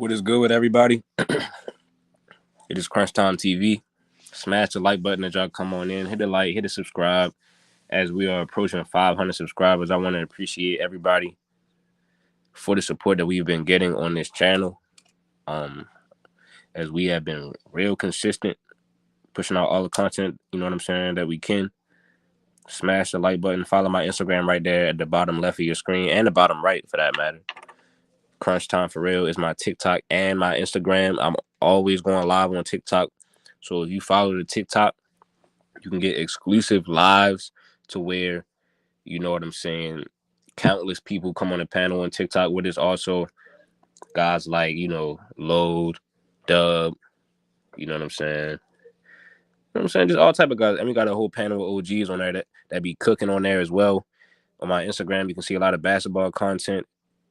What is good with everybody? It is Crunch Time TV. Smash the like button as y'all come on in. Hit the like, hit the subscribe. As we are approaching 500 subscribers, I want to appreciate everybody for the support that we've been getting on this channel. Um, as we have been real consistent, pushing out all the content, you know what I'm saying, that we can. Smash the like button. Follow my Instagram right there at the bottom left of your screen and the bottom right for that matter. Crunch Time for Real is my TikTok and my Instagram. I'm always going live on TikTok. So if you follow the TikTok, you can get exclusive lives to where, you know what I'm saying, countless people come on the panel on TikTok with us. Also, guys like, Load, Dub, you know what I'm saying? You know what I'm saying? Just all type of guys. And we got a whole panel of OGs on there that be cooking on there as well. On my Instagram, you can see a lot of basketball content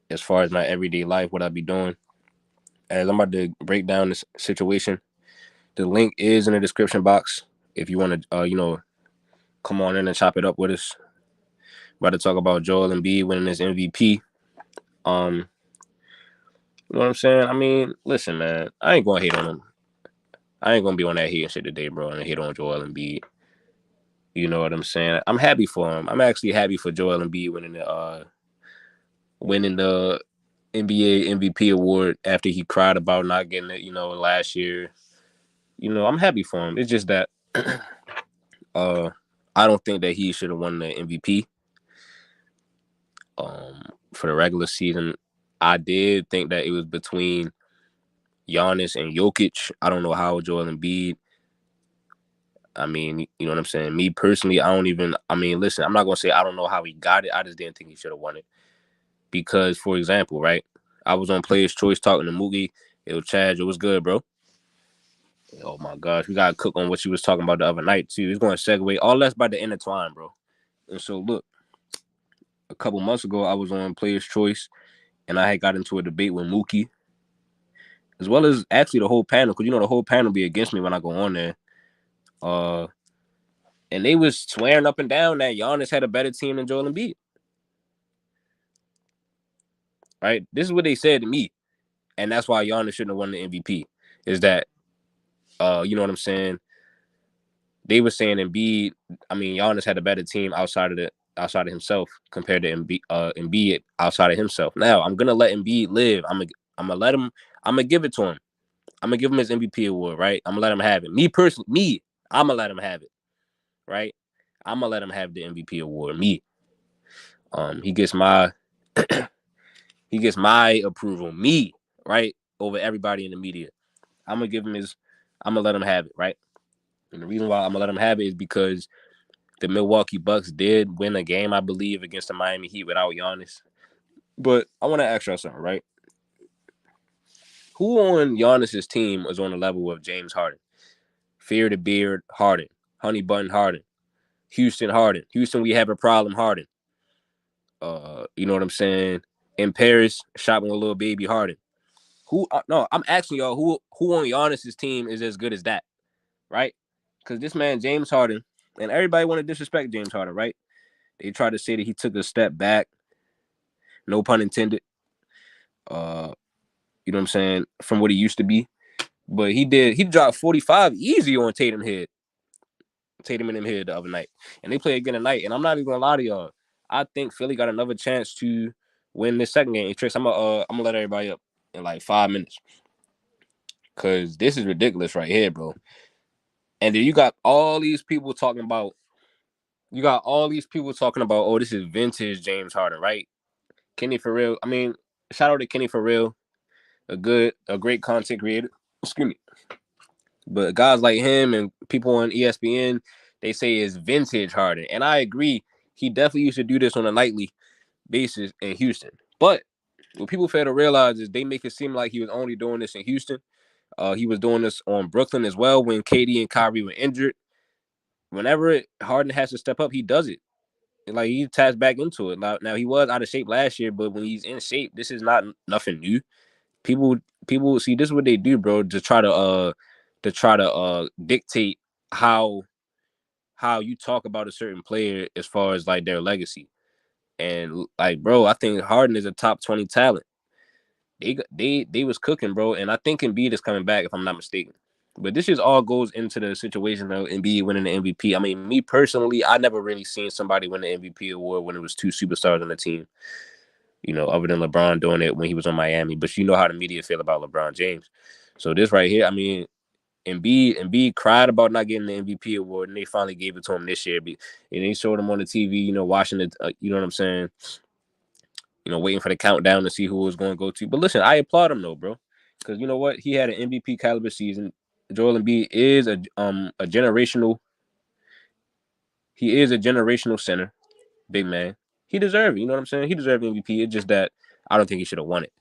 as far as my everyday life, what I be doing. As I'm about to break down this situation, the link is in the description box if you want to, come on in and chop it up with us. About to talk about Joel Embiid winning his MVP. You know what I'm saying? I mean, listen, man, I ain't gonna hate on him. I ain't gonna be on that hating shit today, bro, and hate on Joel Embiid. You know what I'm saying? I'm happy for him. I'm actually happy for Joel Embiid winning the NBA MVP award after he cried about not getting it, last year. I'm happy for him. It's just that I don't think that he should have won the MVP. For the regular season, I did think that it was between Giannis and Jokic. I don't know how Joel Embiid. I mean, you know what I'm saying? Me personally, listen, I'm not going to say I don't know how he got it. I just didn't think he should have won it. Because, for example, right, I was on Player's Choice talking to Moogie. It was Chad. It was good, bro. Oh, my gosh. We got to cook on what you was talking about the other night, too. It's going to segue. All that's about to intertwine, bro. And so, look, a couple months ago, I was on Player's Choice, and I had got into a debate with Mookie, as well as actually the whole panel, because, the whole panel be against me when I go on there. And they was swearing up and down that Giannis had a better team than Joel Embiid. Right? This is what they said to me. And that's why Giannis shouldn't have won the MVP. Is that, you know what I'm saying? They were saying Giannis had a better team outside of himself compared to Embiid outside of himself. Now, I'm gonna let Embiid live. I'm gonna give it to him. I'm gonna give him his MVP award, right? I'm gonna let him have it. Me personally, I'm gonna let him have it. Right? I'm gonna let him have the MVP award. Me. He gets my approval. Me, right? Over everybody in the media. I'm gonna let him have it, right? And the reason why I'm gonna let him have it is because the Milwaukee Bucks did win a game, I believe, against the Miami Heat without Giannis. But I want to ask y'all something, right? Who on Giannis's team was on the level of James Harden? Fear the Beard Harden. Honey Bun Harden. Houston Harden. Houston, we have a problem Harden. You know what I'm saying? In Paris, shopping with little baby Harden. No, I'm asking y'all who on Giannis's team is as good as that, right? Because this man, James Harden, and everybody want to disrespect James Harden, right? They try to say that he took a step back, no pun intended. You know what I'm saying, from what he used to be. But he dropped 45 easy on Tatum and him head the other night. And they play again tonight. And I'm not even gonna lie to y'all. I think Philly got another chance to win this second game. Tricks, I'm gonna let everybody up in like 5 minutes. Cause this is ridiculous right here, bro. And then you got all these people talking about, oh, this is vintage James Harden, right? Kenny for real. I mean, shout out to Kenny for real. A great content creator. Excuse me. But guys like him and people on ESPN, they say it's vintage Harden. And I agree. He definitely used to do this on a nightly basis in Houston. But what people fail to realize is they make it seem like he was only doing this in Houston. He was doing this on Brooklyn as well when KD and Kyrie were injured. Whenever Harden has to step up, he does it. Like, he taps back into it. Now he was out of shape last year, but when he's in shape, this is not nothing new. People see, this is what they do, bro, to try to dictate how you talk about a certain player as far as like their legacy. And like, bro, I think Harden is a top 20 talent. they was cooking, bro. And I think Embiid is coming back if I'm not mistaken. But this just all goes into the situation of Embiid winning the MVP. I mean, me personally, I never really seen somebody win the MVP award when it was two superstars on the team. Other than LeBron doing it when he was on Miami. But you know how the media feel about LeBron James. So this right here, I mean, Embiid cried about not getting the MVP award, and they finally gave it to him this year. And they showed him on the TV, watching it. You know what I'm saying? Waiting for the countdown to see who was going to go to. But listen, I applaud him though, bro, because you know what? He had an MVP caliber season. Joel Embiid is a generational. He is a generational center, big man. He deserved it. You know what I'm saying? He deserved MVP. It's just that I don't think he should have won it.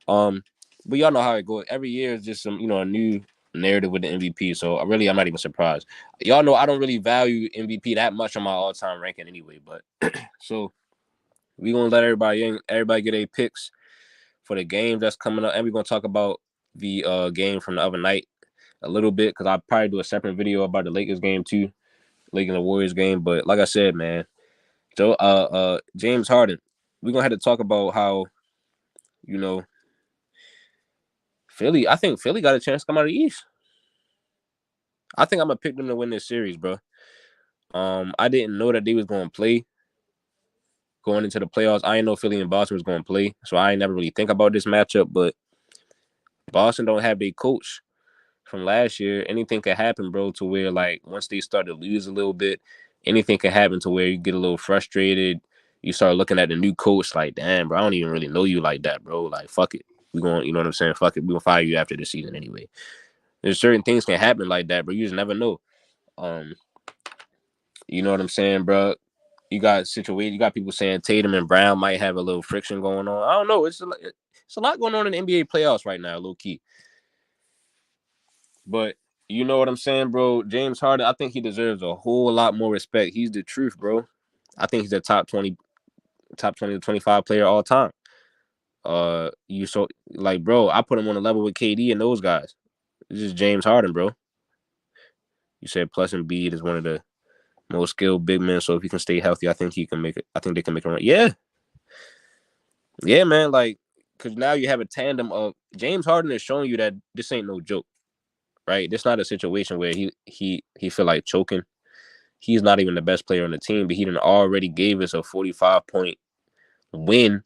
But y'all know how it goes. Every year is just some, a new narrative with the MVP. So I'm not even surprised. Y'all know I don't really value MVP that much on my all-time ranking anyway. But so we're gonna let everybody get a picks for the game that's coming up, and we're gonna talk about the game from the other night a little bit because I'll probably do a separate video about the Lakers game too, Lakers and Warriors game. But like I said, man, James Harden, we're gonna have to talk about how, Philly. I think Philly got a chance to come out of the East. I think I'm gonna pick them to win this series, bro. I didn't know that they was gonna play going into the playoffs. I didn't know Philly and Boston was gonna play, so I ain't never really think about this matchup. But Boston don't have their coach from last year. Anything can happen, bro. To where like once they start to lose a little bit, anything can happen to where you get a little frustrated. You start looking at the new coach like, damn, bro, I don't even really know you like that, bro. Like, fuck it. We going, you know what I'm saying? Fuck it. We gonna fire you after the season anyway. There's certain things can happen like that, bro. You just never know. You know what I'm saying, bro? You got people saying Tatum and Brown might have a little friction going on. I don't know. It's a lot going on in the NBA playoffs right now, low key. But you know what I'm saying, bro? James Harden, I think he deserves a whole lot more respect. He's the truth, bro. I think he's a top 20 to 25 player all time. Bro, I put him on a level with KD and those guys. This is James Harden, bro. You said plus Embiid is one of the most skilled big men. So if he can stay healthy, I think he can make it. I think they can make a run. Yeah, man. Like, because now you have a tandem of James Harden is showing you that this ain't no joke, right? This not a situation where he feel like choking. He's not even the best player on the team, but he done already gave us a 45-point win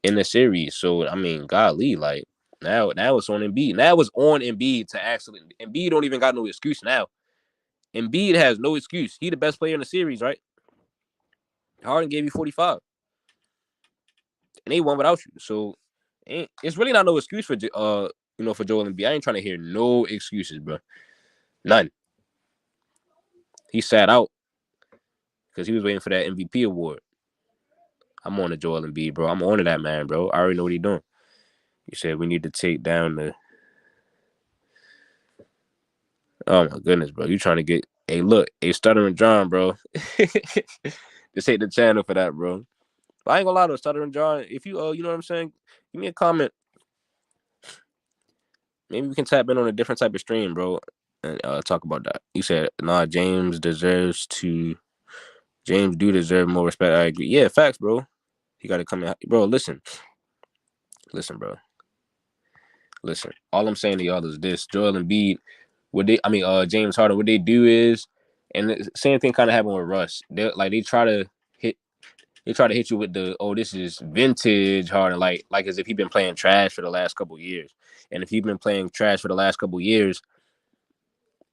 in the series. So I mean, golly, like now it's on Embiid. Now it's on Embiid to actually. Embiid don't even got no excuse now. Embiid has no excuse. He the best player in the series, right? Harden gave you 45, and they won without you. So it's really not no excuse for for Joel Embiid. I ain't trying to hear no excuses, bro. None. He sat out because he was waiting for that MVP award. I'm on the Joel Embiid, bro. I'm on to that man, bro. I already know what he's doing. You said we need to take down the. Oh my goodness, bro. You trying to get look, Stuttering John, bro. Just hate the channel for that, bro. But I ain't gonna lie to Stuttering John. If you you know what I'm saying, give me a comment. Maybe we can tap in on a different type of stream, bro, and talk about that. You said, nah, James do deserve more respect. I agree. Yeah, facts, bro. He gotta come in. Bro, listen, bro. Listen. All I'm saying to y'all is this: Joel Embiid, James Harden, what they do is, and the same thing kind of happened with Russ. They try to hit you with the, oh, this is vintage Harden, like as if he's been playing trash for the last couple of years. And if he's been playing trash for the last couple of years,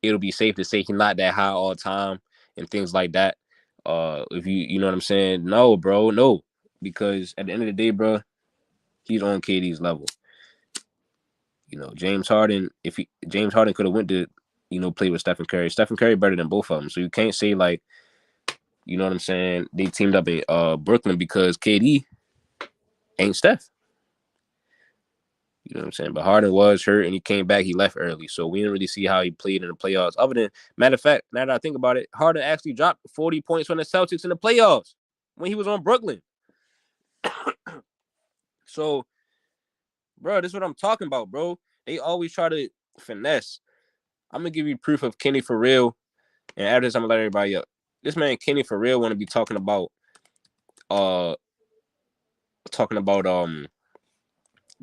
it'll be safe to say he's not that high all time and things like that. If you know what I'm saying, no, bro, no, because at the end of the day, bro, he's on KD's level. James Harden could have went to, play with Stephen Curry. Stephen Curry better than both of them. So you can't say like, you know what I'm saying, they teamed up in Brooklyn because KD ain't Steph. You know what I'm saying? But Harden was hurt and he came back. He left early. So we didn't really see how he played in the playoffs. Other than, matter of fact, now that I think about it, Harden actually dropped 40 points on the Celtics in the playoffs when he was on Brooklyn. So, bro, this is what I'm talking about, bro. They always try to finesse. I'm going to give you proof of Kenny for real. And after this, I'm going to let everybody up. This man, Kenny for real, want to be talking about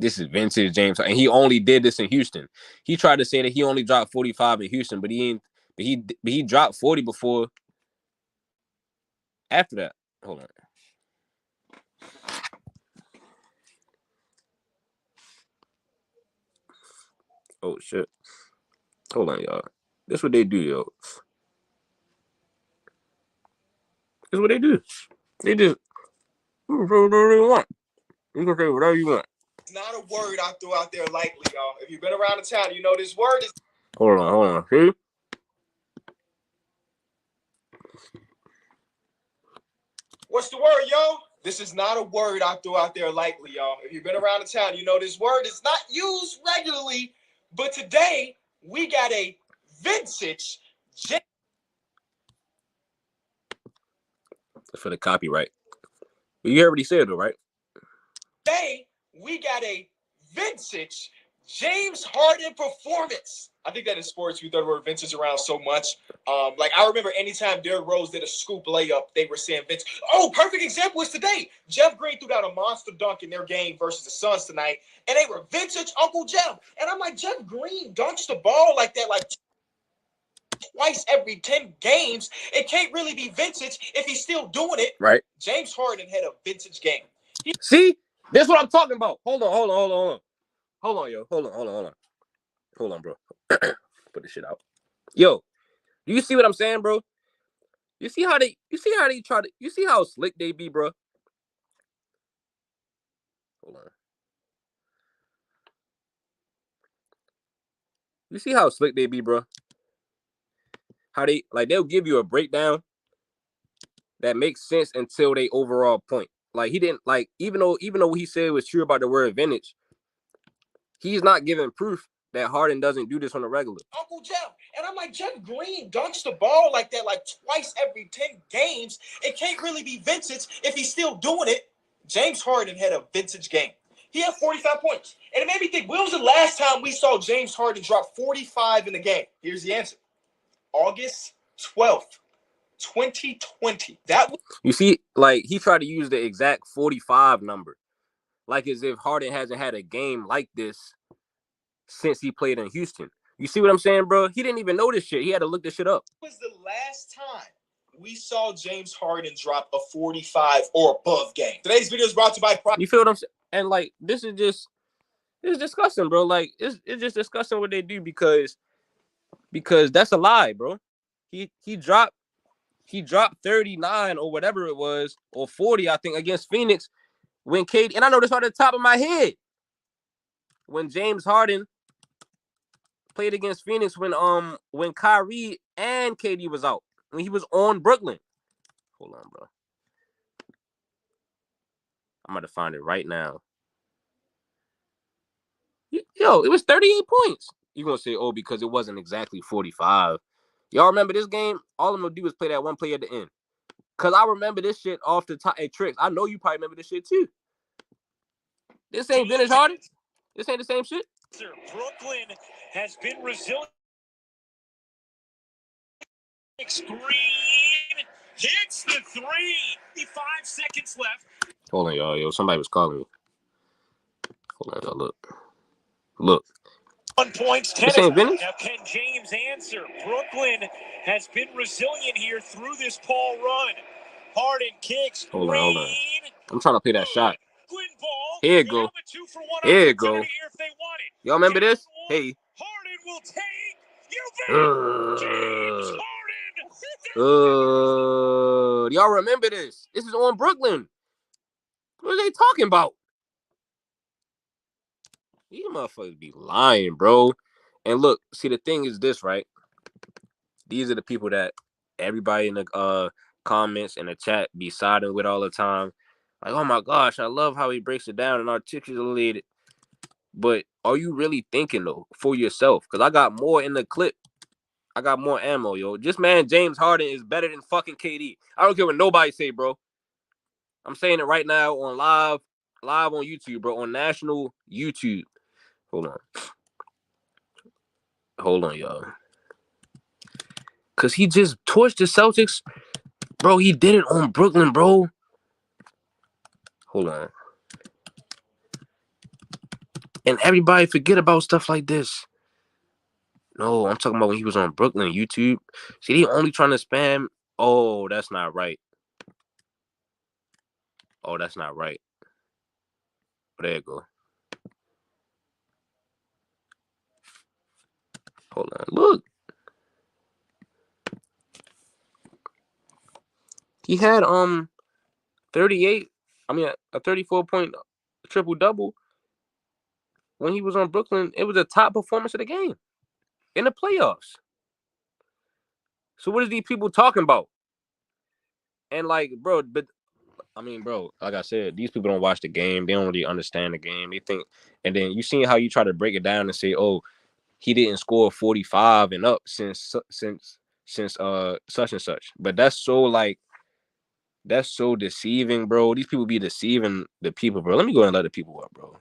This is vintage James, and he only did this in Houston. He tried to say that he only dropped 45 in Houston, but he ain't. But he dropped 40 before. After that, hold on. Oh shit! Hold on, y'all. This what they do, yo. This what they do. They just whatever they want. You can say whatever you want. It's not a word I threw out there lightly, y'all. If you've been around the town, you know this word is. Hold on. See? What's the word, yo? This is not a word I threw out there lightly, y'all. If you've been around the town, you know this word is not used regularly. But today, we got a vintage. For the copyright. But you already said though, right? Today, we got a vintage James Harden performance. I think that in sports, we throw the word vintage around so much. Like I remember anytime Derrick Rose did a scoop layup, they were saying vintage. Oh, perfect example is today. Jeff Green threw down a monster dunk in their game versus the Suns tonight, and they were vintage Uncle Jeff. And I'm like, Jeff Green dunks the ball like that, like twice every 10 games. It can't really be vintage if he's still doing it. Right. James Harden had a vintage game. See? That's what I'm talking about. Hold on, yo. Hold on, bro. Put this shit out. Yo, do you see what I'm saying, bro? You see how they try to, you see how slick they be, bro? Hold on. You see how slick they be, bro? How they, like, they'll give you a breakdown that makes sense until they overall point. Like, he didn't, like, even though what he said was true about the word vintage, he's not giving proof that Harden doesn't do this on a regular. Uncle Jeff. And I'm like, Jeff Green dunks the ball like that, like twice every 10 games. It can't really be vintage if he's still doing it. James Harden had a vintage game. He had 45 points. And it made me think, when was the last time we saw James Harden drop 45 in the game? Here's the answer. August 12th, 2020. That was. You see, like, he tried to use the exact 45 number. Like as if Harden hasn't had a game like this since he played in Houston. You see what I'm saying, bro? He didn't even know this shit. He had to look this shit up. Was the last time we saw James Harden drop a 45 or above game? Today's video is brought to you by. You feel what I'm saying? And like, this is disgusting, bro. Like, it's just disgusting what they do because that's a lie, bro. He dropped 39 or whatever it was, or 40, I think, against Phoenix when KD, and I know this on the top of my head, when James Harden played against Phoenix when Kyrie and KD was out, when he was on Brooklyn. Hold on, bro. I'm about to find it right now. Yo, it was 38 points. You're going to say, oh, because it wasn't exactly 45. Y'all remember this game? All I'm going to do is play that one play at the end. Because I remember this shit off the top. Hey, Tricks, I know you probably remember this shit too. This ain't vintage Harden. This ain't the same shit. Brooklyn has been resilient. Green hits the three. 5 seconds left. Hold on, y'all. Yo, somebody was calling me. Hold on, y'all. Look. 1 point. This ain't vintage. Now, can James answer? Brooklyn has been resilient here through this Paul run. Harden kicks. Hold on. I'm trying to play that shot. Ball. Here it go. Here it go. Y'all remember this? Hey. Harden will take. James Harden. Y'all remember this? This is on Brooklyn. What are they talking about? These motherfuckers be lying, bro. And look, see, the thing is this, right? These are the people that everybody in the comments and the chat be siding with all the time. Like, oh my gosh, I love how he breaks it down and articulates it. But are you really thinking, though, for yourself? Because I got more in the clip. I got more ammo, yo. Just, man, James Harden is better than fucking KD. I don't care what nobody say, bro. I'm saying it right now on live on YouTube, bro, on national YouTube. Hold on, y'all. Because he just torched the Celtics. Bro, he did it on Brooklyn, bro. Hold on. And everybody forget about stuff like this. No, I'm talking about when he was on Brooklyn YouTube. See, they only trying to spam. Oh, that's not right. Oh, that's not right. There you go. Hold on. Look. He had 38. I mean a 34-point triple double when he was on Brooklyn. It was a top performance of the game in the playoffs. So what are these people talking about? And like, bro, but I mean, bro, like I said, these people don't watch the game. They don't really understand the game. They think, and then you see how you try to break it down and say, oh, he didn't score 45 and up since such and such. But that's so deceiving, bro. These people be deceiving the people, bro. Let me go and let the people up, bro.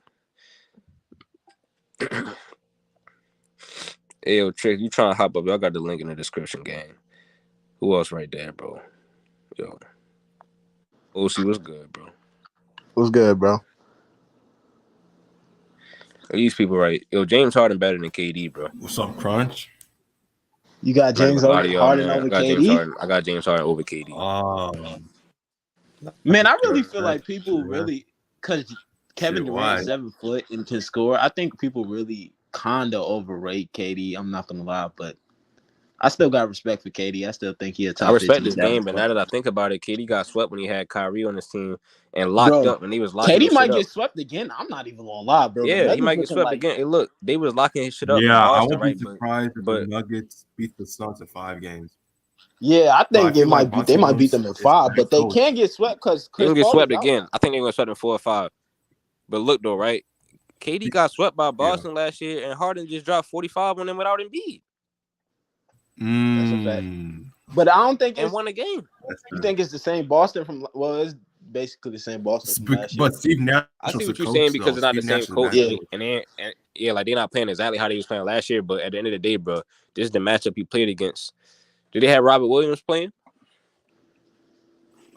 Hey, yo, Trick, you trying to hop up? Y'all got the link in the description, gang. Who else right there, bro? Yo. OC, what's good, bro? What's good, bro? These people right. Yo, James Harden better than KD, bro. What's up, Crunch? You got I'm not James gonna lie to y'all, Harden man. over I got James KD? Harden. I got James Harden over KD. Man, I really feel like people man. really, because Kevin Durant is 7 foot and can score. I think people really kind of overrate KD. I'm not gonna lie, but I still got respect for KD. I still think he's a top I respect 15 this game, but now that I think about it, KD got swept when he had Kyrie on his team and locked up, and he was locking his KD might shit up. get swept again. I'm not even gonna lie, bro. Yeah, he might get swept again. Hey, look, they was locking his shit up in Yeah, I Boston, won't be right? surprised if the Nuggets beat the Suns in 5 games. Yeah, I think I it might be. They might beat them in 5, but they can't get swept because they Chris can get Paul swept is out again. now. I think they're gonna swept in 4 or 5. But look though, right? KD got swept by Boston last year, and Harden just dropped 45 on them without Embiid. That's a fact. But I don't think and won a game. You think it's the same Boston from? Well, it's basically the same Boston from last year. But Steve Nash, I see what you're saying because it's not the same coach, and like they're not playing exactly how they was playing last year. But at the end of the day, bro, this is the matchup he played against. Did they have Robert Williams playing?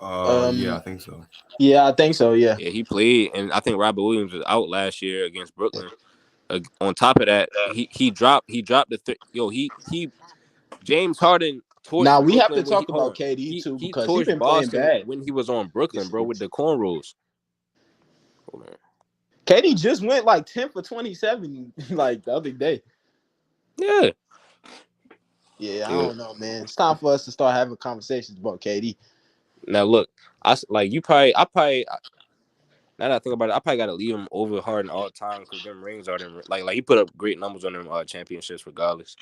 Yeah, I think so. Yeah, I think so. Yeah, he played, and I think Robert Williams was out last year against Brooklyn. On top of that, he dropped the James Harden. Now we have to talk about KD too because he's been playing bad when he was on Brooklyn, bro, with the cornrows. Hold on. KD just went like 10 for 27 like the other day. Yeah. Yeah, I don't know, man. It's time for us to start having conversations about KD. Now look, now that I think about it, I probably gotta leave him over Harden all the time because them rings are them like he put up great numbers on them championships regardless.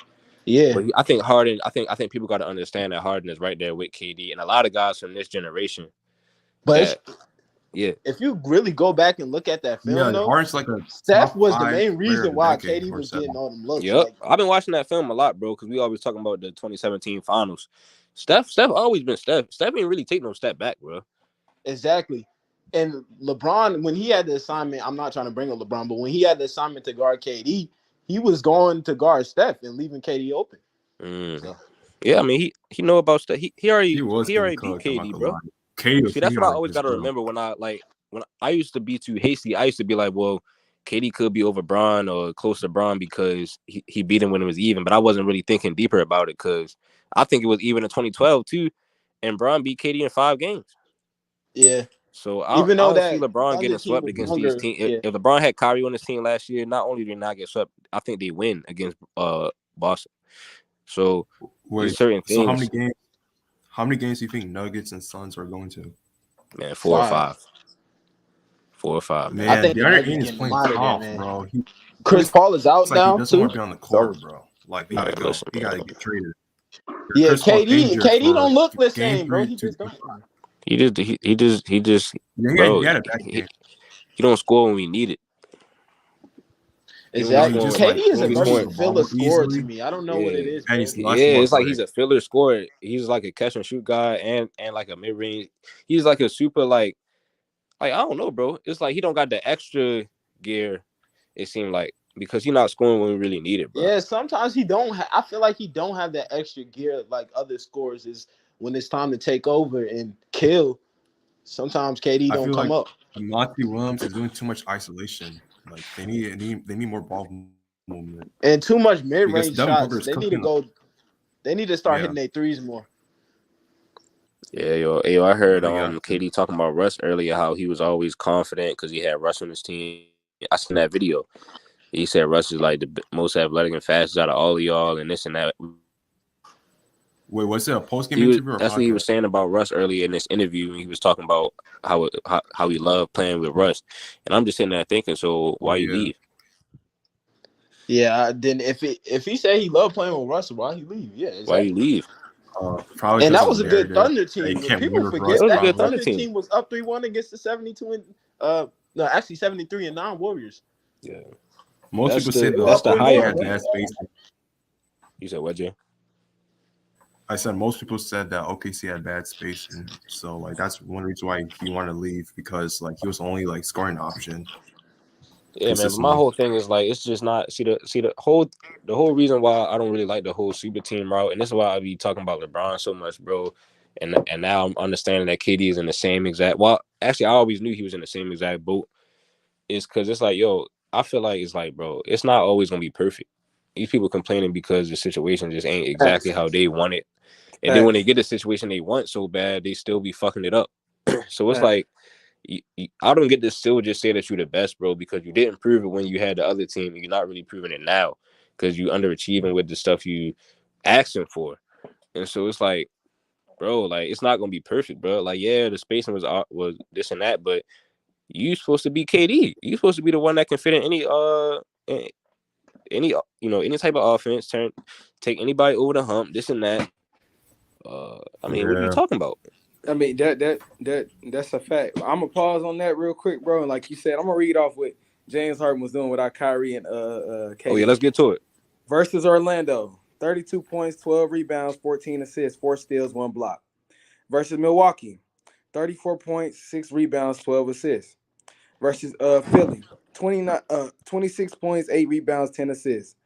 Yeah, but I think Harden. I think people got to understand that Harden is right there with KD and a lot of guys from this generation. But yeah, if you really go back and look at that film, though, Harden's like a Steph was the main reason why KD was getting all them looks. Yep, I've been watching that film a lot, bro, because we always talking about the 2017 finals. Steph always been Steph. Steph ain't really take no step back, bro. Exactly. And LeBron, when he had the assignment, I'm not trying to bring up LeBron, but when he had the assignment to guard KD, he was going to guard Steph and leaving KD open. So. Yeah, I mean he know about Steph. He already beat KD, bro. See, that's what I always got to remember when I used to be too hasty. I used to be like, well, KD could be over Bron or close to Bron because he beat him when it was even, but I wasn't really thinking deeper about it because I think it was even in 2012 too, and Bron beat KD in 5 games. Yeah. So I don't see LeBron getting swept against these teams. If LeBron had Kyrie on his team last year, not only did they not get swept, I think they win against Boston. So certain things. So how many games do you think Nuggets and Suns are going to? Man, 4 or 5. 4 or 5. Man, I think the other game is playing tough, bro. Chris Paul is out now. He doesn't want to be on the court, bro. Like he gotta go. He gotta get traded. Yeah, KD don't look the same, bro. He just don't. He just bro, he don't score when we need it. Exactly. KD is a very filler scorer to me. I don't know what it is. It's like he's a filler scorer. He's like a catch and shoot guy and like a mid range. He's like a super like I don't know, bro. It's like he don't got the extra gear. It seemed like because he's not scoring when we really need it, bro. Yeah, sometimes he don't. I feel like he don't have that extra gear like other scorers is when it's time to take over and kill. Sometimes KD don't come up. Monty Williams is doing too much isolation. Like they need more ball movement And too much mid because range Devin Booker shots. is They need to cooking. go. They need to start Yeah, hitting their threes more. Yeah, yo, I heard they got to. KD talking about Russ earlier, how he was always confident because he had Russ on his team. I seen that video. He said Russ is like the most athletic and fastest out of all of y'all, and this and that. Wait, was it a post game interview or a That's what he was podcast? saying about Russ earlier in this interview. He was talking about how he loved playing with Russ, and I'm just sitting there thinking, so Oh why you yeah. leave? Yeah. Then if he said he loved playing with Russell, why he leave? Yeah, Why you exactly. leave? Probably And because that of was the a good narrative Thunder that team. you can't win People with It forget Russ. was a that good Probably. Thunder Thunder team. team was up 3-1 against the 72 and no, actually 73 and 9 Warriors. Yeah, Most that's people say the the They were that's up the OKC higher. 3-1, had bro. bad spacing. You said what, Jay? I said most people said that OKC had bad spacing, so like that's one reason why he wanted to leave because like he was only like scoring option Yeah, man. But my consistently. whole thing is like it's just not the whole reason why I don't really like the whole super team route, and this is why I be talking about LeBron so much, bro. And now I'm understanding that KD is in the same exact. Well, actually, I always knew he was in the same exact boat. Is because it's like, yo, I feel like it's like, bro, it's not always gonna be perfect. These people complaining because the situation just ain't exactly Facts. how they want it, and then when they Facts. get the situation they want so bad, they still be fucking it up. So it's Facts. like I don't get to still just say that you're the best, bro, because you didn't prove it when you had the other team, and you're not really proving it now because you underachieving with the stuff you asking for. And so it's like, bro, like it's not gonna be perfect, bro. Like, yeah, the spacing was this and that, but you supposed to be KD. You supposed to be the one that can fit in any any type of offense, take anybody over the hump, this and that. I mean, what are you Yeah, talking about? I mean that's a fact. I'm gonna pause on that real quick, bro. And like you said, I'm gonna read off what James Harden was doing without Kyrie and Oh yeah, KD let's get to it. versus Orlando. 32 points, 12 rebounds, 14 assists, 4 steals, 1 block. Versus Milwaukee, 34 points, 6 rebounds, 12 assists. Versus Philly, 26 points, 8 rebounds, 10 assists.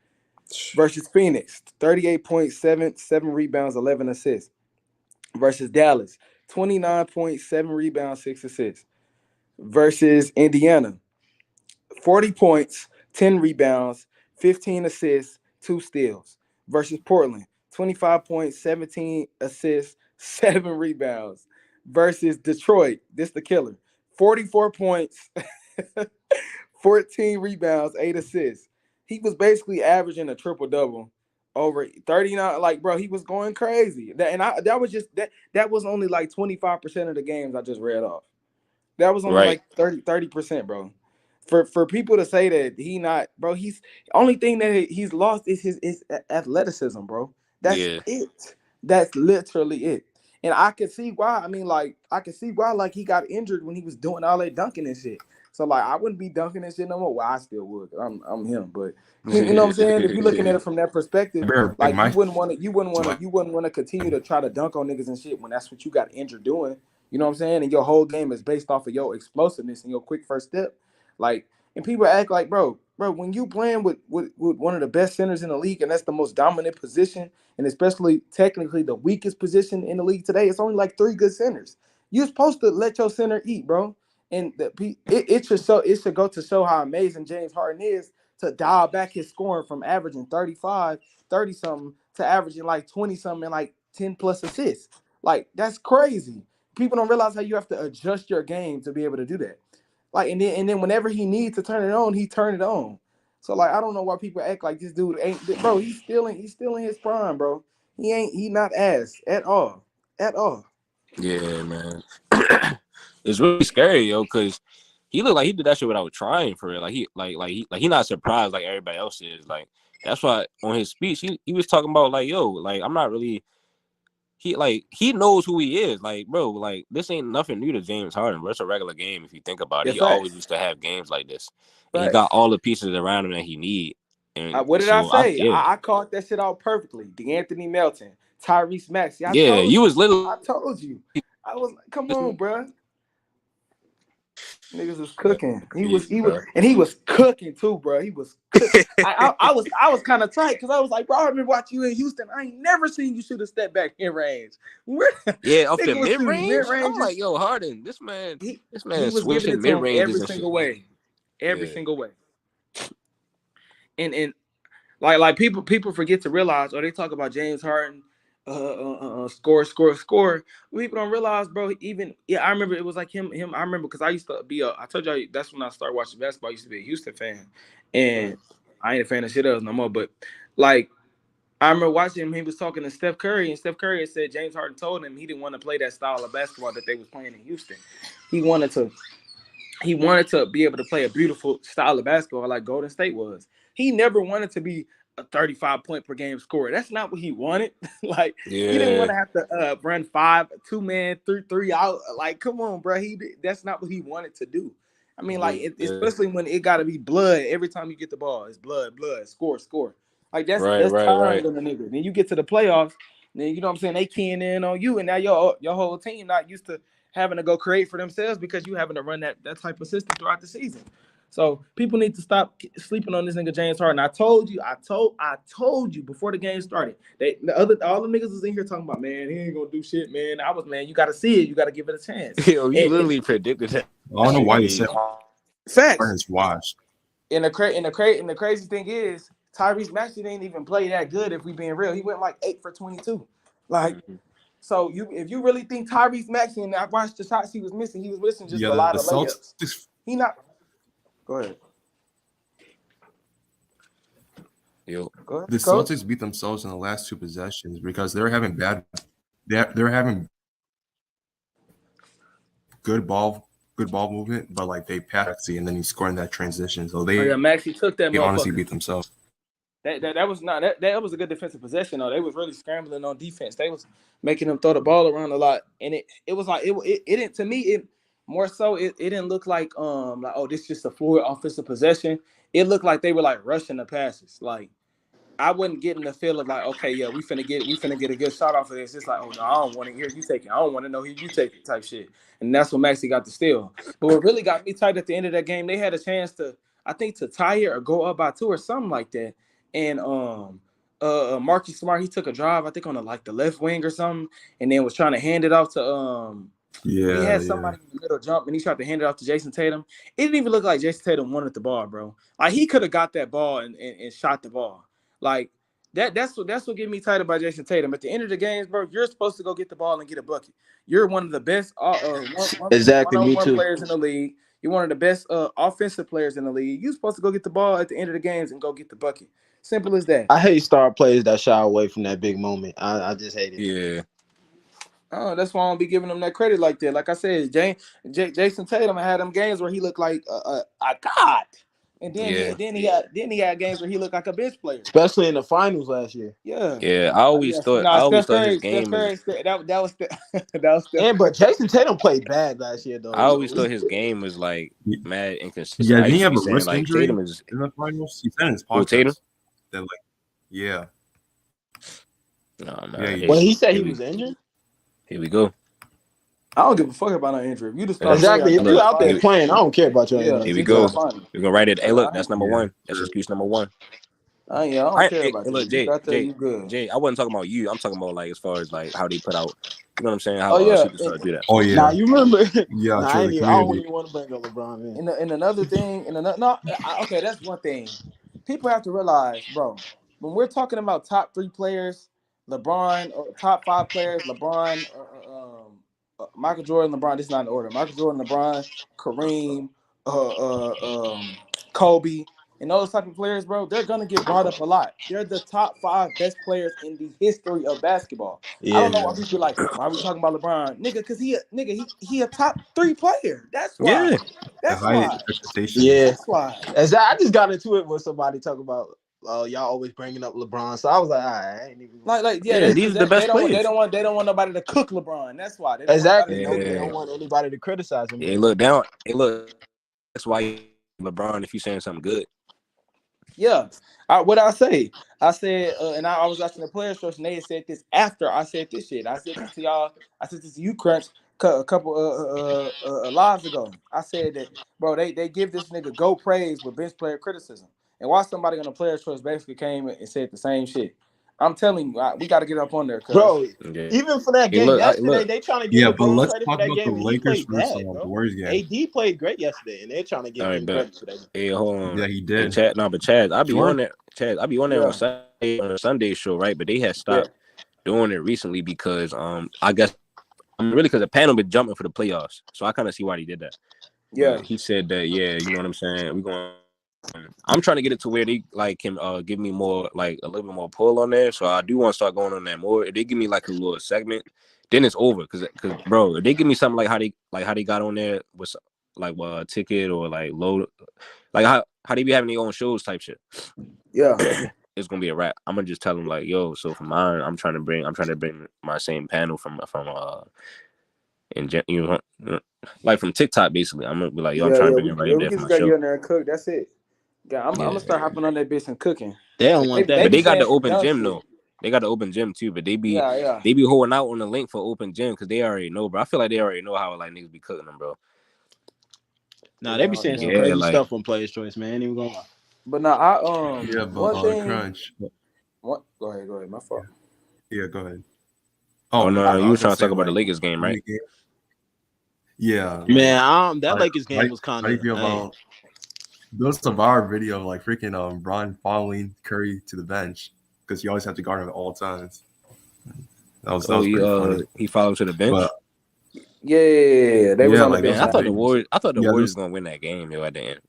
Versus Phoenix, 38 points, 7 rebounds, 11 assists. Versus Dallas, 29 points, 7 rebounds, 6 assists. Versus Indiana, 40 points, 10 rebounds, 15 assists, 2 steals. Versus Portland, 25 points, 17 assists, 7 rebounds. Versus Detroit, this the killer, 44 points, 14 rebounds, 8 assists. He was basically averaging a triple double over 39. Like, bro, he was going crazy. That was only like 25% of the games I just read off. That was only Right. like 30%, bro. For people to say that he not, bro, he's only thing that he's lost is his athleticism, bro. That's Yeah. it. That's literally it. And I could see why. I mean, like, I could see why, like, he got injured when he was doing all that dunking and shit. So, like, I wouldn't be dunking and shit no more. Well, I still would. I'm him, but you know what I'm saying. If you're looking at it from that perspective, like like, my you wouldn't want to continue to try to dunk on niggas and shit when that's what you got injured doing. You know what I'm saying? And your whole game is based off of your explosiveness and your quick first step. Like, and people act like, bro, when you playing with one of the best centers in the league, and that's the most dominant position, and especially technically the weakest position in the league today, it's only like 3 good centers. You're supposed to let your center eat, bro. And it should go to show how amazing James Harden is to dial back his scoring from averaging 35, 30 something to averaging like 20 something and like 10 plus assists. Like, that's crazy. People don't realize how you have to adjust your game to be able to do that. Like, and then whenever he needs to turn it on, he turn it on. So, like, I don't know why people act like this dude ain't, bro. He's still in his prime, bro. He not ass at all, at all. Yeah, man. It's really scary, yo, because he looked like he did that shit without trying for it. Like he not surprised like everybody else is. Like that's why on his speech he was talking about like, yo, like I'm not really he knows who he is. Like, bro, like this ain't nothing new to James Harden, bro. It's a regular game if you think about it. Yeah, He always facts, used to have games like this. And he got facts. all the pieces around him that he need. And What did I so say? yeah. I called that shit out perfectly. DeAnthony Melton, Tyrese Maxey. Yeah, you was literally I told you. I was like, come on, bro. Niggas was cooking. He was bro. and he was cooking too, bro. He was cooking. I was kind of tight because I was like, bro, I remember watching you in Houston. I ain't never seen you shoot a step back in range. Where Yeah, off the nigga was mid shooting mid range. I'm ranges. like, yo, Harden, this He man was giving switching it to mid him every ranges and shit. single way, every Yeah, single way. And like people forget to realize, or they talk about James Harden, score. People don't realize, bro. Even I remember it was like him. I remember because I used to be I told you that's when I started watching basketball. I used to be a Houston fan, and I ain't a fan of shit else no more. But like I remember watching him. He was talking to Steph Curry, and Steph Curry said James Harden told him he didn't want to play that style of basketball that they was playing in Houston. He wanted to be able to play a beautiful style of basketball like Golden State was. He never wanted to be a 35 point per game scorer. That's not what he wanted. Like he didn't want yeah, to have to run 2-man, 3 out. Like, come on, bro. That's not what he wanted to do. I mean, like, yeah. especially when it got to be blood every time you get the ball. It's blood, score. Like Right, that's right, tiring right. on the nigga. Then you get to the playoffs, then you know what I'm saying, they keying in on you, and now your whole team not used to having to go create for themselves because you having to run that type of system throughout the season. So people need to stop sleeping on this nigga James Harden. I told you before the game started. All the niggas was in here talking about, man, he ain't gonna do shit, man. Man, you gotta see it, you gotta give it a chance. Yo, you And literally predicted that I don't know shit why you game. said facts. Harden's washed. And the crazy thing is, Tyrese Maxey didn't even play that good. If we being real, he went like 8 for 22. Like, Mhm. so if you really think Tyrese Maxey, and I watched the shots he was missing just Yeah, a the lot of layups. Celtics. He not. Go ahead. Yo, Go ahead, The coach. Celtics beat themselves in the last two possessions because they're having they're having good ball movement, but like they pass and then he's scoring that transition. So Oh yeah, Maxey took that they honestly motherfucker. beat themselves. That was not that was a good defensive possession though. They was really scrambling on defense. They was making them throw the ball around a lot, and it was like it didn't, to me, it more so it didn't look like oh, this is just a fluid offensive possession. It looked like they were like rushing the passes. Like I wasn't getting the feel of like, okay, yeah, we finna get a good shot off of this. It's like, oh no, I don't want to hear you take it. I don't want to know who you take it type shit. And that's when Maxie got the steal. But what really got me tight at the end of that game, they had a chance to, I think, to tie it or go up by 2 or something like that. And Marcus Smart, he took a drive, I think on the left wing or something, and then was trying to hand it off to he Yeah, had somebody in the middle jump and he tried to hand it off to Jason Tatum. It didn't even look like Jason Tatum wanted the ball, bro. Like he could have got that ball and shot the ball. Like that's what get me tight about Jason Tatum. At the end of the games, bro, you're supposed to go get the ball and get a bucket. You're one of the best Exactly, me one-on-one too. players in the league. You're one of the best offensive players in the league. You're supposed to go get the ball at the end of the games and go get the bucket. Simple as that. I hate star players that shy away from that big moment. I just hate it. yeah, Oh, that's why I don't be giving him that credit like that. Like I said, Jason Tatum had them games where he looked like a god, and yeah, then he had games where he looked like a bench player. Especially in the finals last year. Yeah. yeah. Yes. I Nah, always Steph thought his Curry, game is. that was that was Steph And but Curry. Jason Tatum played bad last year I though. always So thought his game was like mad inconsistent. yeah. I Didn't he used to have be a saying wrist like injury Tatum is in the finals? He said in his who Tatum. podcast that like, yeah, No, yeah, man. well, he said Here he we was injured. here we go. I don't give a fuck about no injury. If you the starter, you Exactly. gotta If come to you the Look, out there here, finals. playing, I don't care about your Yeah, here we injury. get to the go. Exactly. finals. We're gonna write it. Hey, Like look, that's number yeah, one. That's sure. excuse number one. I don't care Hey, about you. look, You got there, you good. Jay. I wasn't talking about you. I'm talking about like as far as like how they put out. You know what I'm saying? How Oh yeah, superstars do that. Oh Now yeah, you remember? yeah, Nah, true. The I don't community. even want to bring up LeBron, man. and another thing, no, okay, that's one thing. People have to realize, bro, when we're talking about top 3 players, LeBron, or top 5 players, LeBron, Michael Jordan, LeBron. This is not in order. Michael Jordan, LeBron, Kareem, Kobe, and those type of players, bro. They're gonna get brought up a lot. They're the top 5 best players in the history of basketball. I don't know Yeah. why people are like, why are we talking about LeBron, nigga? Because he a top 3 player. That's why. Yeah, The That's high why. expectations. Yeah. That's why. I just got into it with somebody talking about y'all always bringing up LeBron. So I was like, all right, I ain't even Yeah, yeah. they These because are the best players. they don't want nobody to cook LeBron. That's why they don't want nobody exactly. to They cook they Yeah, don't LeBron. want anybody to criticize him yeah. anymore. Look down. Hey, look. That's why LeBron. If you saying something good, Yeah. What I say? I said, and I was watching the player shows, and they had said this after I said this shit. I said this to y'all. I said this to you, Crunch. a couple lives ago. I said that, bro, they give this nigga go praise but bench player criticism. And why somebody on the player's choice basically came and said the same shit. I'm telling you, we got to get up on there, cuz. Bro, Yeah. even for that Hey, game look. yesterday, they trying to give Yeah, but LeBron let's credit for talk that about the game. He Lakers played versus bad, the bro. Warriors game. AD played great yesterday, and they're trying to All give right, him bet. credit for that game. Hey, hold on. Yeah, he Hey, did. Chad. No, but Chad, I be on Jordan. that. Chad, I be on there Yeah, on a Sunday show, right? But they had yeah, stopped doing it recently because I guess really because the panel been jumping for the playoffs, so I kind of see why he did that. yeah, But he said that, yeah, you know what I'm saying. We going. I'm trying to get it to where they like can give me more like a little bit more pull on there. So I do want to start going on that more. If they give me like a little segment, then it's over. Cause bro, if they give me something like how they got on there with like a ticket or like low, like how they be having their own shows type shit. yeah. It's gonna be a wrap. I'm gonna just tell them like, yo, so for mine, I'm trying to bring my same panel from and you know, like from TikTok basically. I'm gonna be like, yo, I'm Yeah, trying to yeah, bring it right we there can for just my gotta show. get in there and cook. That's it. Yeah, I'm Yeah, gonna start hopping on that bitch and cooking. They don't want that. They but be they got the saying some open dumb gym shit. though. They got the open gym too, but they be Yeah. holding out on the link for open gym because they already know, bro. I feel like they already know how like niggas be cooking them, bro. Nah, they be saying some Yeah, crazy like stuff on Players Choice, man. Ain't even gonna lie. But now Yeah, but one thing. Crunch. What? Go ahead. My fault. Yeah, go ahead. oh Oh no, no, you I were was gonna trying to say talk about the like Lakers game, right? yeah, like Man, that Lakers how game was how kind do you of. feel about there's a viral video of like freaking Bron following Curry to the bench because you always have to guard him at all times. That Oh, was pretty funny. he followed to the bench. But Yeah. They was yeah, on the like bench. Man, I those thought the videos. Warriors. I thought the Yeah, Warriors there's gonna win that game, yo. At the end,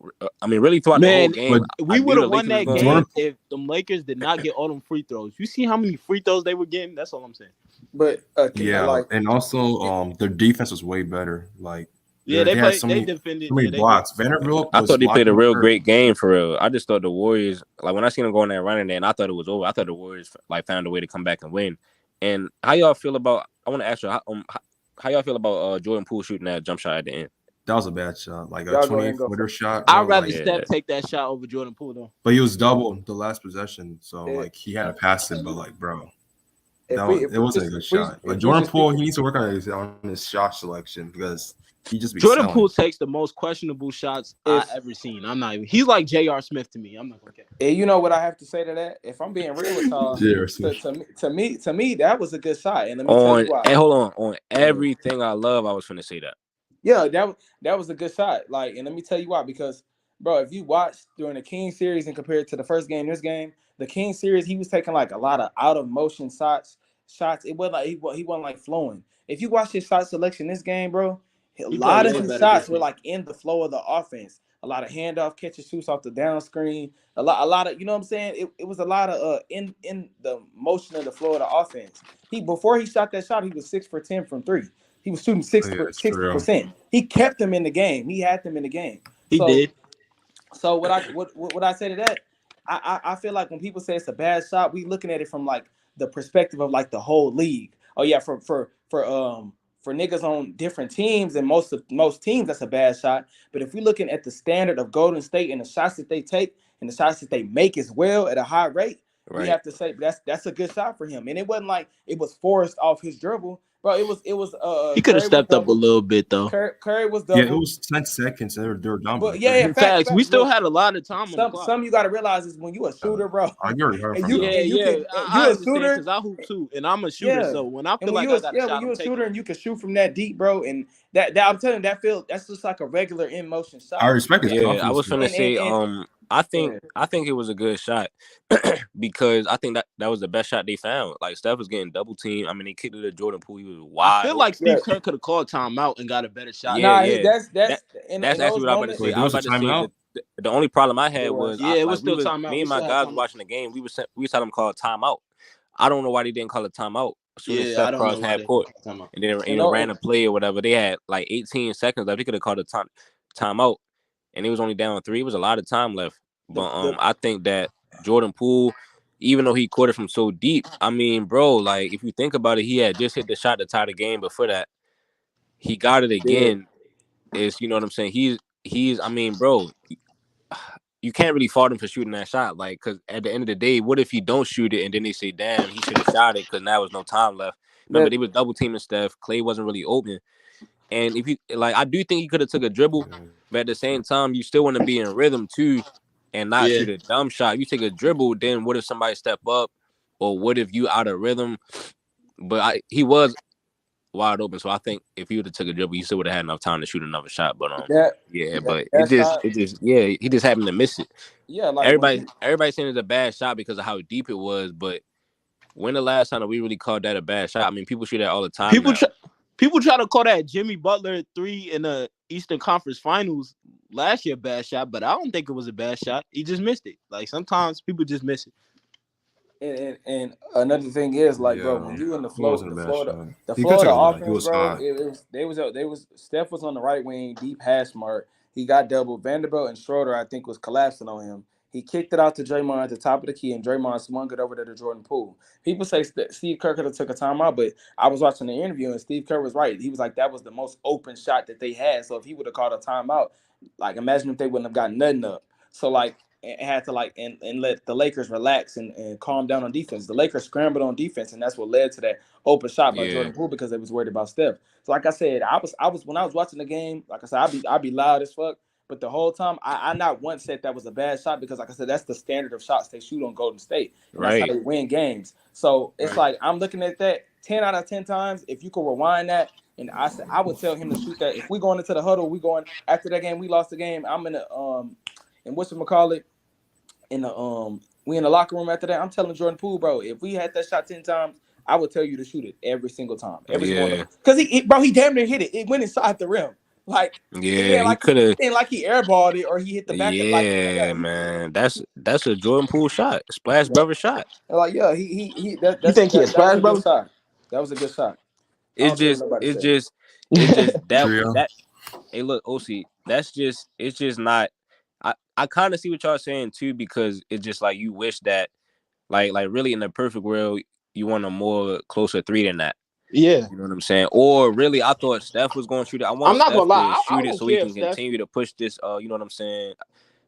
I mean, really throughout the whole Man, game, we I would knew have the won Lakers was that gonna game win. if the Lakers did not get all them free throws. You see how many free throws they were getting? That's all I'm saying. But yeah, like and also their defense was way better. Like Yeah, they had they defended. so many Yeah, they did. blocks. Vanderbilt I was thought they played a blocking real Curry. great game for real. I just thought the Warriors, like when I seen them going there running there, and I thought it was over. I thought the Warriors like found a way to come back and win. And how y'all feel about? I want to ask you how y'all feel about Jordan Poole shooting that jump shot at the end? That was a bad shot, like a y'all go ahead and go 28-footer first. shot, I'd bro. rather Like, Yeah, Steph take that shot over Jordan Poole though. but he was double the last possession, so Yeah. like he had to pass it. But like, bro, If it wasn't a good shot. But if we Jordan just Poole, speak, he needs to work on his shot selection because he just be Jordan selling. Poole takes the most questionable shots I if ever seen. I'm not even. He's like J.R. Smith to me. I'm not gonna care. and you know what I have to say to that, if I'm being real with y'all, Seriously. to me, that was a good shot, and let me tell you why. hold on everything I love. I was finna say that. Yeah, that was a good shot. Like, and let me tell you why. Because, bro, if you watch during the King series and compare it to the first game, this game, the King series, he was taking like a lot of out of motion shots. It wasn't like he wasn't like flowing. If you watch his shot selection this game, bro, a He played lot of way his better shots were defense. like in the flow of the offense. A lot of handoff catches, shoots off the down screen. A lot of, you know what I'm saying. It was a lot of in the motion of the flow of the offense. Before he shot that shot, he was 6 for 10 from three. He was shooting Yeah, it's true. 60%. He kept them in the game. He had them in the game. He did. So what I say to that, I feel like when people say it's a bad shot, we looking at it from like the perspective of like the whole league. Oh yeah, for niggas on different teams and most teams, that's a bad shot. But if we're looking at the standard of Golden State and the shots that they take and the shots that they make as well at a high rate, we Right. have to say that's a good shot for him. And it wasn't like it was forced off his dribble, bro. It was He could have stepped up a little bit though. Curry was Yeah, double. it was 10 seconds and they were done. But yeah, facts. We still Look, had a lot of time on the clock. some you got to realize is when you a shooter, bro. I already heard And from you them. and you Yeah, can I you a understand shooter. because I hoop too, and I'm a shooter. Yeah. So when I And feel when like you I got a shot, when you I'm a taking shooter it. and you can shoot from that deep, bro, and that I'm telling you that's just like a regular in motion shot. I respect his Yeah, confidence. I was finna say I think Yeah. it was a good shot because I think that was the best shot they found. Like Steph was getting double teamed. I mean, they kicked it to Jordan Poole. He was wide. I feel like open. Steve Kerr could have called timeout and got a better shot. Yeah, That's in that's those actually what I'm about to moments. say. Wait, I there was was about a to say timeout? the only problem I had It was was. it was still timeout. Me We and my still had guys timeout. watching the game. We saw them call a timeout. I don't know why they didn't call a timeout as soon as Yeah, Steph I don't crossed know why half they court called timeout. and then And ran a play or whatever. They had like 18 seconds left. They could have called a timeout, and it was only down 3. It was a lot of time left. But I think that Jordan Poole, even though he caught it from so deep, I mean, bro, like if you think about it, he had just hit the shot to tie the game. Before that, he got it again. Is you know what I'm saying? He's I mean, bro, you can't really fault him for shooting that shot. Like, because at the end of the day, what if he don't shoot it and then they say, damn, he should have shot it because now there's no time left. Remember, they was double teaming Steph. Clay wasn't really open. And if you like, I do think he could have took a dribble, but at the same time, you still want to be in rhythm too, and not shoot a dumb shot. You take a dribble, then what if somebody step up, or what if you out of rhythm? But he was wide open, so I think if he would have took a dribble, he still would have had enough time to shoot another shot. But but he just happened to miss it. Yeah, like Everybody saying it's a bad shot because of how deep it was, but when the last time that we really called that a bad shot? I mean, people shoot that all the time now. People try to call that Jimmy Butler 3 in the Eastern Conference Finals last year bad shot, but I don't think it was a bad shot. He just missed it. Like sometimes people just miss it. And another thing is like, bro, when you in the Florida offense, bro, they was Steph was on the right wing, deep hash mark. He got double. Vanderbilt and Schroeder, I think, was collapsing on him. He kicked it out to Draymond at the top of the key, and Draymond swung it over to Jordan Poole. People say Steve Kerr could have took a timeout, but I was watching the interview, and Steve Kerr was right. He was like, that was the most open shot that they had. So if he would have called a timeout, like, imagine if they wouldn't have gotten nothing up. So, like, it had to, like, and let the Lakers relax and calm down on defense. The Lakers scrambled on defense, and that's what led to that open shot by Jordan Poole because they was worried about Steph. So, like I said, I was when I was watching the game, like I said, I'd be loud as fuck. But the whole time, I not once said that was a bad shot because, like I said, that's the standard of shots they shoot on Golden State. And that's how they win games. So it's like I'm looking at that 10 out of 10 times. If you could rewind that, and I would tell him to shoot that. If we going into the huddle, we going after that game, we lost the game. I'm in the and whatchamacallit, in the we in the locker room after that. I'm telling Jordan Poole, bro, if we had that shot 10 times, I would tell you to shoot it every single time. Every single, because he damn near hit it. It went inside the rim. Like, he could have. It like he airballed it or he hit the back. Yeah, man, that's a Jordan Poole shot, splash brother shot. Like, yeah, he that was a good shot. That was a good shot. It's just that. Hey, look, OC, it's just not. I kind of see what y'all saying too, because it's just like you wish that, like really in the perfect world, you want a more closer 3 than that. Yeah, you know what I'm saying. Or really, I thought Steph was going to shoot it. I'm not gonna lie, shoot it so we can continue to push this. You know what I'm saying.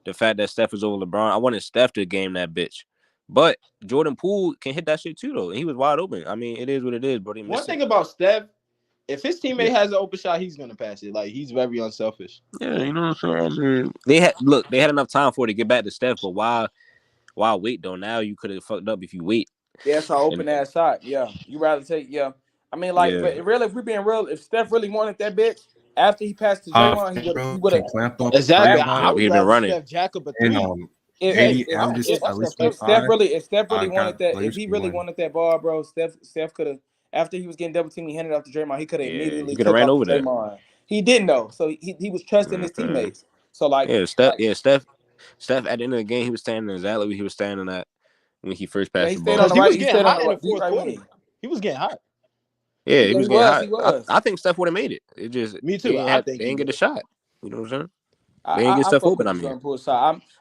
The fact that Steph is over LeBron, I wanted Steph to game that bitch. But Jordan Poole can hit that shit too, though. And he was wide open. I mean, it is what it is, bro. One thing about Steph, if his teammate has an open shot, he's gonna pass it. Like, he's very unselfish. Yeah, you know what I'm saying. I mean, they had enough time for it to get back to Steph, but why wait though? Now you could have fucked up if you wait. Yeah, it's an open ass shot. Yeah, you rather take. Yeah, I mean, like, but really, if we're being real, if Steph really wanted that bitch after he passed to Draymond, he would have exactly. He'd been running. Steph Jacob a 3. If Steph really wanted that, if he really wanted that ball, bro, Steph could have. After he was getting double teamed, he handed off to Draymond. He could have immediately took ran off over to Draymond. He didn't though, so he was trusting his teammates. So like, Steph. At the end of the game, he was standing exactly where he was standing at when he first passed the ball. He was getting hot in the fourth quarter. He was getting hot. Yeah, he was getting hot. I think Steph would have made it. It just me too. They didn't get a shot. You know what I'm saying? They didn't get stuff open. I mean,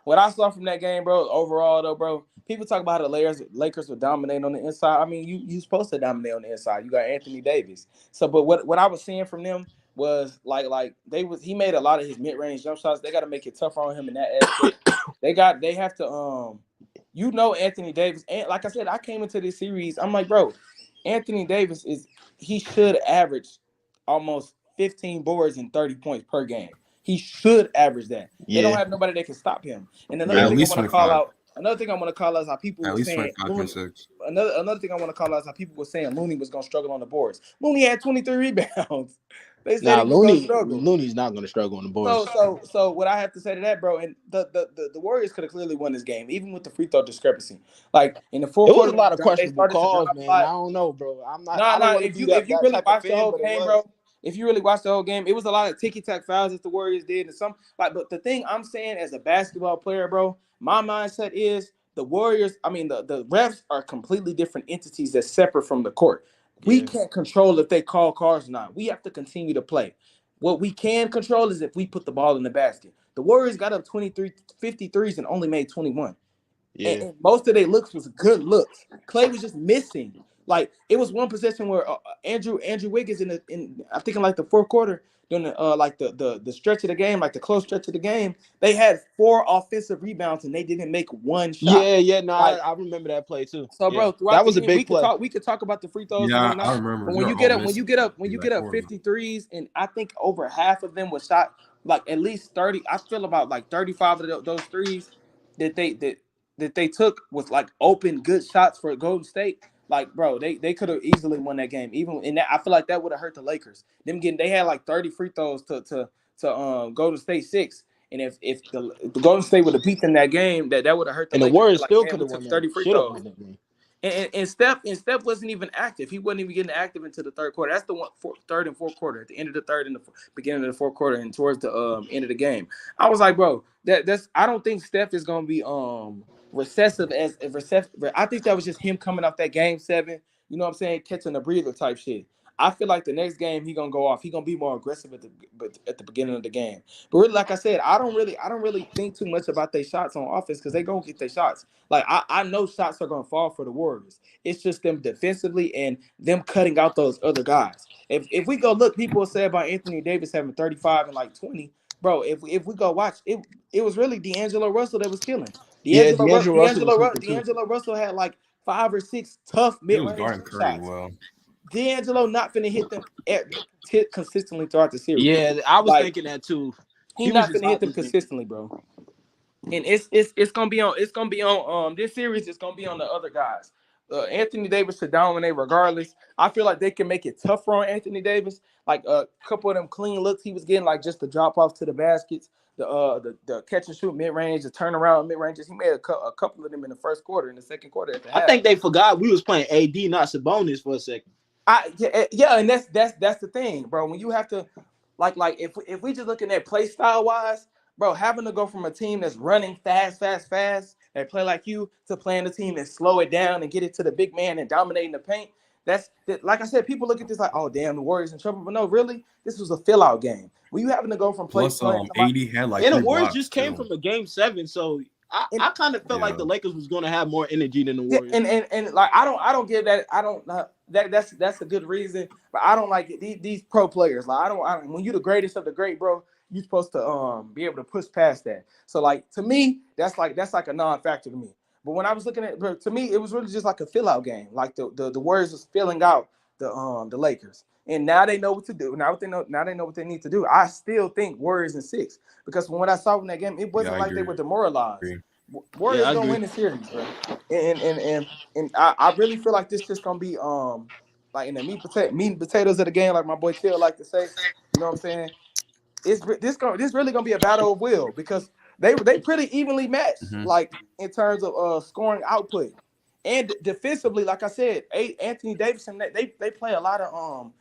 what I saw from that game, bro. Overall, though, bro, people talk about how the Lakers would dominate on the inside. I mean, you supposed to dominate on the inside. You got Anthony Davis. So, but what I was seeing from them was like he made a lot of his mid-range jump shots. They got to make it tougher on him in that aspect. they have to Anthony Davis. And like I said, I came into this series. I'm like, bro, Anthony Davis he should average almost 15 boards and 30 points per game. He should average that. Yeah. They don't have nobody that can stop him. And another thing I want to call out. Another thing I want to call out is how people were saying. Another thing I want to call out is how people were saying Looney was going to struggle on the boards. Looney had 23 rebounds. They said Looney's not going to struggle on the boards. So what I have to say to that, bro, and the Warriors could have clearly won this game, even with the free throw discrepancy. Like in the fourth quarter, there was a lot of questionable calls, man. I don't know, bro. I'm not. No. If you really watch the whole game, bro. If you really watch the whole game, it was a lot of ticky-tack fouls that the Warriors did, and but the thing I'm saying as a basketball player, bro, my mindset is the Warriors. I mean, the refs are completely different entities that's separate from the court. We can't control if they call calls or not. We have to continue to play. What we can control is if we put the ball in the basket. The Warriors got up 53s and only made 21. Yeah. And most of their looks was good looks. Clay was just missing. Like, it was one possession where Andrew Wiggins in I think in like the fourth quarter, during the like the stretch of the game, like the close stretch of the game, they had 4 offensive rebounds and they didn't make one shot. Yeah. No, Like, I remember that play too. so, Yeah, bro, throughout that the was a game, we big could play. talk about the free throws and Yeah, I whatnot. remember. But They when were you all get up, missing when you like get up 4 of them. 53s, and I think over half of them was shot, like at least 30. I feel about like 35 of those threes that they took was like open good shots for Golden State. Like, bro, they could have easily won that game. Even in that, I feel like that would have hurt the Lakers. They had like 30 free throws to Golden State 6. And if the Golden State would have beat them that game, that would have hurt the And the Lakers. They're Warriors like, still man, could we have took won that. 30 free Should have throws. won that game. And Steph wasn't even active. He wasn't even getting active into the third quarter. That's the third and fourth quarter. At the end of the third and the beginning of the fourth quarter, and towards the end of the game, I was like, bro, that's. I don't think Steph is gonna be recessive as recessive. I think that was just him coming off that game 7. You know what I'm saying? Catching a breather type shit. I feel like the next game he gonna go off. He gonna be more aggressive at the beginning of the game. But really, like I said, I don't really think too much about their shots on offense because they gonna get their shots. Like I know shots are gonna fall for the Warriors. It's just them defensively and them cutting out those other guys. If we go look, people will say about Anthony Davis having 35 and like 20. Bro, if we go watch it was really D'Angelo Russell that was killing. Yeah, D'Angelo Russell was hooping too. D'Angelo Russell had like 5 or 6 tough He was mid-range guarding Curry shots. well. D'Angelo not finna hit them consistently throughout the series. Yeah, I was Like, thinking that too. he He was not just finna hit out them this game. consistently, bro. And it's gonna be on this series. It's gonna be on the other guys. Anthony Davis to dominate regardless. I feel like they can make it tougher on Anthony Davis. Like a couple of them clean looks he was getting, like just the drop off to the baskets, the catch and shoot mid range, the turnaround mid ranges. He made a couple of them in the first quarter, in the second quarter at the half. I think they forgot we was playing AD, not Sabonis, for a second. Yeah, and that's the thing, bro. When you have to like if we just looking at play style wise, bro, having to go from a team that's running fast, that play like you, to playing a team that slow it down and get it to the big man and dominating the paint. Like I said, people look at this like, oh damn, the Warriors in trouble, but no, really, this was a fill out game. When you having to go from Plus, playing AD had like And the 3 Warriors blocks just came too. from a game 7, so I kind of felt like the Lakers was going to have more energy than the Warriors. And like I don't give that. I don't that's a good reason, but I don't like it. These pro players. Like I don't when you the greatest of the great, bro, you're supposed to be able to push past that. So like to me, that's like a non-factor to me. But when I was looking at, bro, to me, it was really just like a fill out game. Like the Warriors was filling out the Lakers. And now they know what to do. Now they know what they need to do. I still think Warriors in 6 because from what I saw in that game, it wasn't like they were demoralized. Warriors gonna win the series, bro. And I really feel like this just gonna be like in the meat and potatoes of the game, like my boy Till like to say. You know what I'm saying? This really gonna be a battle of will because they pretty evenly matched, like in terms of scoring output and defensively. Like I said, Anthony Davis and they play a lot of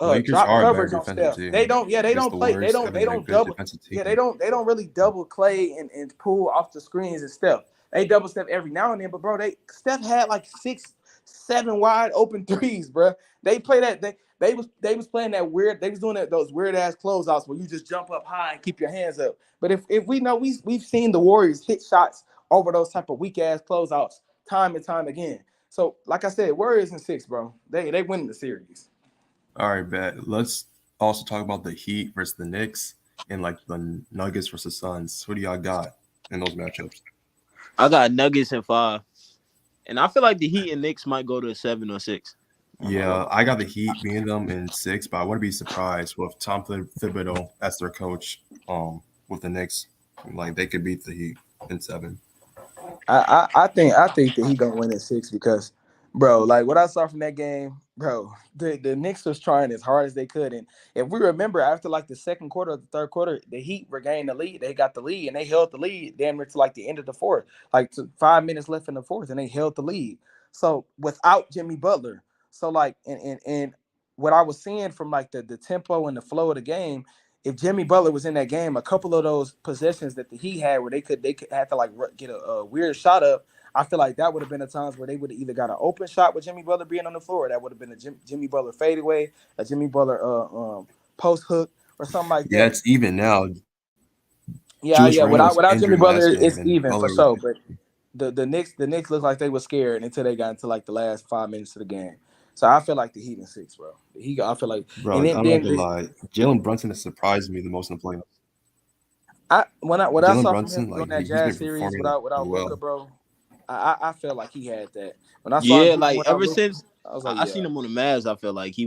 Lakers drop are a coverage better on defensive Steph. team. They don't play. They don't double. Yeah, They don't really double Clay and pull off the screens and Steph. They double Steph every now and then, but bro, Steph had like 6, 7 wide open threes, bro. They play that. They was playing that weird. They was doing those weird ass closeouts where you just jump up high and keep your hands up. But if we know we've seen the Warriors hit shots over those type of weak ass closeouts time and time again. So like I said, Warriors in 6, bro. They win the series. All right, bet. Let's also talk about the Heat versus the Knicks and like the Nuggets versus Suns. What do y'all got in those matchups? I got Nuggets in 5, and I feel like the Heat and Knicks might go to a 7 or 6. Yeah, I got the Heat beating them in 6, but I wouldn't be surprised with Tom Thibodeau as their coach. With the Knicks, like they could beat the Heat in 7. I think that he gonna win in 6 because, bro, like what I saw from that game, bro, the Knicks was trying as hard as they could, and if we remember after like the second quarter of the third quarter, the Heat regained the lead. They got the lead and they held the lead damn near to like the end of the fourth, like to 5 minutes left in the fourth, and they held the lead. So without Jimmy Butler, so like and what I was seeing from like the tempo and the flow of the game. If Jimmy Butler was in that game, a couple of those possessions that the Heat had where they could have to like get a weird shot up, I feel like that would have been the times where they would have either got an open shot with Jimmy Butler being on the floor, or that would have been a Jimmy Butler fadeaway, a Jimmy Butler post hook, or something like that. Yeah, it's even now. Yeah. Without Jimmy Butler, it's even for sure. But the Knicks looked like they were scared until they got into like the last 5 minutes of the game. So I feel like the Heat in 6, bro. I feel like, Bro, and I'm not gonna lie. Jalen Brunson has surprised me the most in the playoffs. What I Jalen saw from him Brunson, on like that he's been Jazz series performing without Booker, well. bro, I felt like he had that. When I saw him Yeah, hooping like without ever Booker, since I was like, I yeah, seen him on the Mavs, I felt like he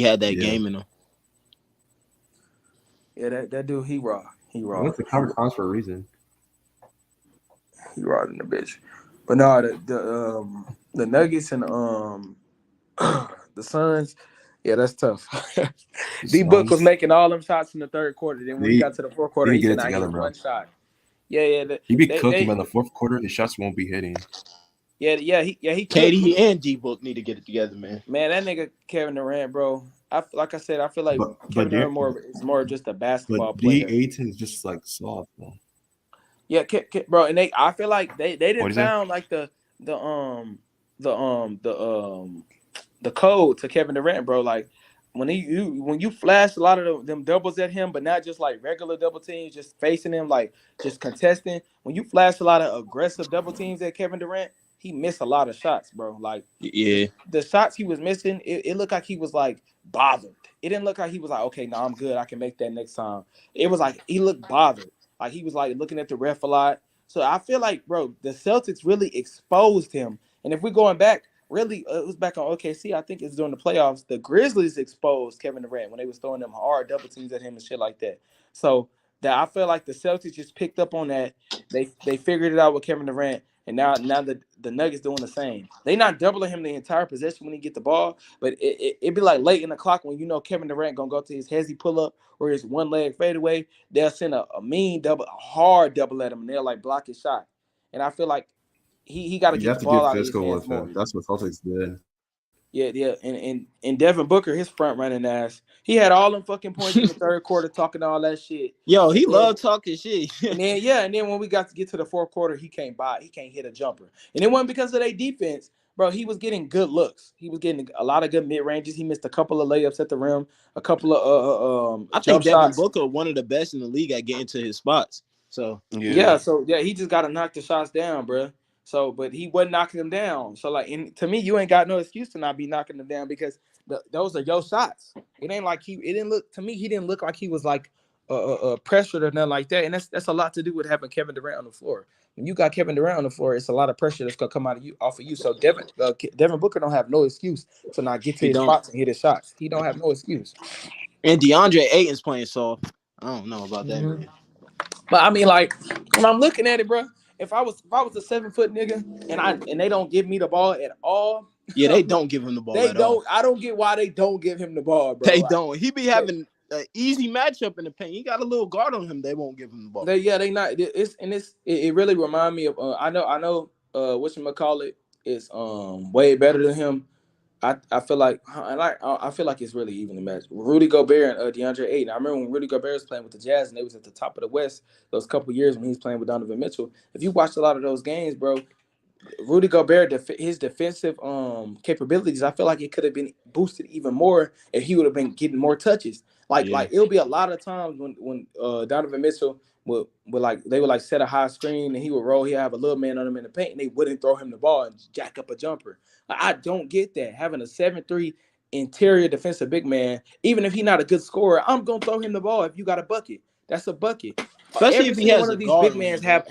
had that Yeah. game in him. yeah, that dude, he raw, He went to conference finals for a reason. he raw in the bitch. But no, the Nuggets and the Suns, yeah, that's tough. The D Book was Suns, making all them shots in the third quarter. Then when we they got to the fourth quarter, didn't he get could it not together, hit bro. one shot. Yeah, He be cooking, but in the fourth quarter, his shots won't be hitting. he could. KD and D Book need to get it together, man. Man, that nigga Kevin Durant, bro. Like I said, I feel like But Kevin Durant is more just a basketball D player. Ayton is just like soft, bro. Yeah, bro, and I feel like they What didn't is that? found like the um the um the um the code to Kevin Durant, bro. Like when when you flash a lot of them doubles at him, but not just like regular double teams, just facing him, like just contesting. When you flash a lot of aggressive double teams at Kevin Durant, he missed a lot of shots, bro. Like Yeah. the shots he was missing, it looked like he was like bothered. It didn't look like he was like, okay, no, I'm good. I can make that next time. It was like he looked bothered. Like he was like looking at the ref a lot. So I feel like, bro, the Celtics really exposed him. And if we're going back, really, it was back on OKC. I think it's during the playoffs. The Grizzlies exposed Kevin Durant when they was throwing them hard double teams at him and shit like that. So that I feel like the Celtics just picked up on that. They figured it out with Kevin Durant. And now the Nuggets doing the same. They not doubling him the entire possession when he get the ball, but it be like late in the clock when you know Kevin Durant gonna go to his hezzy pull up or his one leg fadeaway. They'll send a mean double, a hard double at him, and they'll like block his shot. And I feel like he got to You get have the to ball get out of his physical hands with more. him. That's what Celtics did. Yeah, and Devin Booker, his front running ass, he had all them fucking points in the third quarter talking all that shit. Yo, he And then, loved talking shit. and then when we got to get to the fourth quarter, he can't hit a jumper. And it wasn't because of their defense, bro. He was getting good looks. He was getting a lot of good mid ranges. He missed a couple of layups at the rim, a couple of I think jump Devin shots. Booker one of the best in the league at getting to his spots. So Yeah, so he just got to knock the shots down, bro. So, but he wasn't knocking them down. So, like, to me, you ain't got no excuse to not be knocking them down because those are your shots. It ain't like it didn't look to me. He didn't look like he was like pressured or nothing like that. And that's a lot to do with having Kevin Durant on the floor. When you got Kevin Durant on the floor, it's a lot of pressure that's gonna come out of you off of you. So Devin Booker don't have no excuse to not get to his spots and hit his shots. He don't have no excuse. And DeAndre Ayton's playing soft. I don't know about that, man. But I mean, like when I'm looking at it, bro, if I was a 7-foot nigga and they don't give me the ball at all, Yeah, they don't give him the ball at all. I don't get why they don't give him the ball, bro. They don't. He be having an easy matchup in the paint. He got a little guard on him. They won't give him the ball. They not. It really remind me of. I know. Whatchamacallit is way better than him. I feel like I feel like it's really even the match. Rudy Gobert and DeAndre Ayton. I remember when Rudy Gobert was playing with the Jazz and they was at the top of the West those couple years when he was playing with Donovan Mitchell. If you watched a lot of those games, bro, Rudy Gobert, his defensive capabilities, I feel like it could have been boosted even more if he would have been getting more touches. Like it'll be a lot of times when Donovan Mitchell would they would like set a high screen and he would roll. He'd have a little man on him in the paint and they wouldn't throw him the ball and jack up a jumper. I don't get that. Having a 7'3" interior defensive big man, even if he's not a good scorer, I'm gonna throw him the ball if you got a bucket. That's a bucket. Especially Every if he single has one a of these guard big on men him,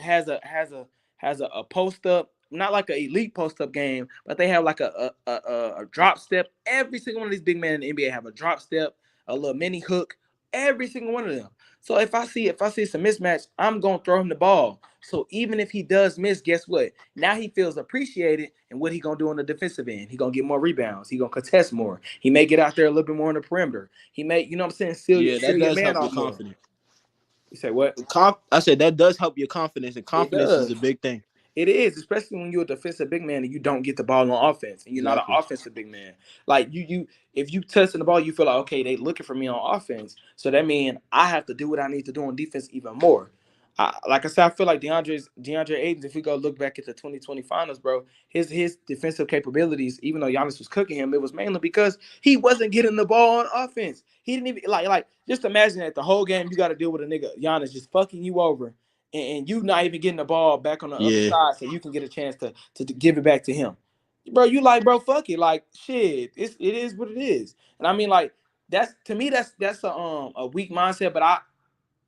has a post up, not like an elite post up game, but they have like a drop step. Every single one of these big men in the NBA have a drop step, a little mini hook. Every single one of them. So if I see some mismatch, I'm gonna throw him the ball. So even if he does miss, guess what? Now he feels appreciated, and what he gonna do on the defensive end? He gonna get more rebounds. He gonna contest more. He may get out there a little bit more on the perimeter. He may, you know what I'm saying, seal that your does man help your off more. confidence. You say what? I said that does help your confidence, and It confidence is does. a big thing. It is, especially when you're a defensive big man and you don't get the ball on offense, and you're not an offensive big man. Like if you touching the ball, you feel like okay, they looking for me on offense, so that means I have to do what I need to do on defense even more. Like I said, I feel like DeAndre Ayton. If we go look back at the 2020 Finals, bro, his defensive capabilities, even though Giannis was cooking him, it was mainly because he wasn't getting the ball on offense. He didn't even like just imagine that the whole game you got to deal with a nigga Giannis just fucking you over and you not even getting the ball back on the other side so you can get a chance to give it back to him. bro, you like, bro, fuck it, like shit. It is what it is, and I mean, like that's to me, that's a weak mindset, but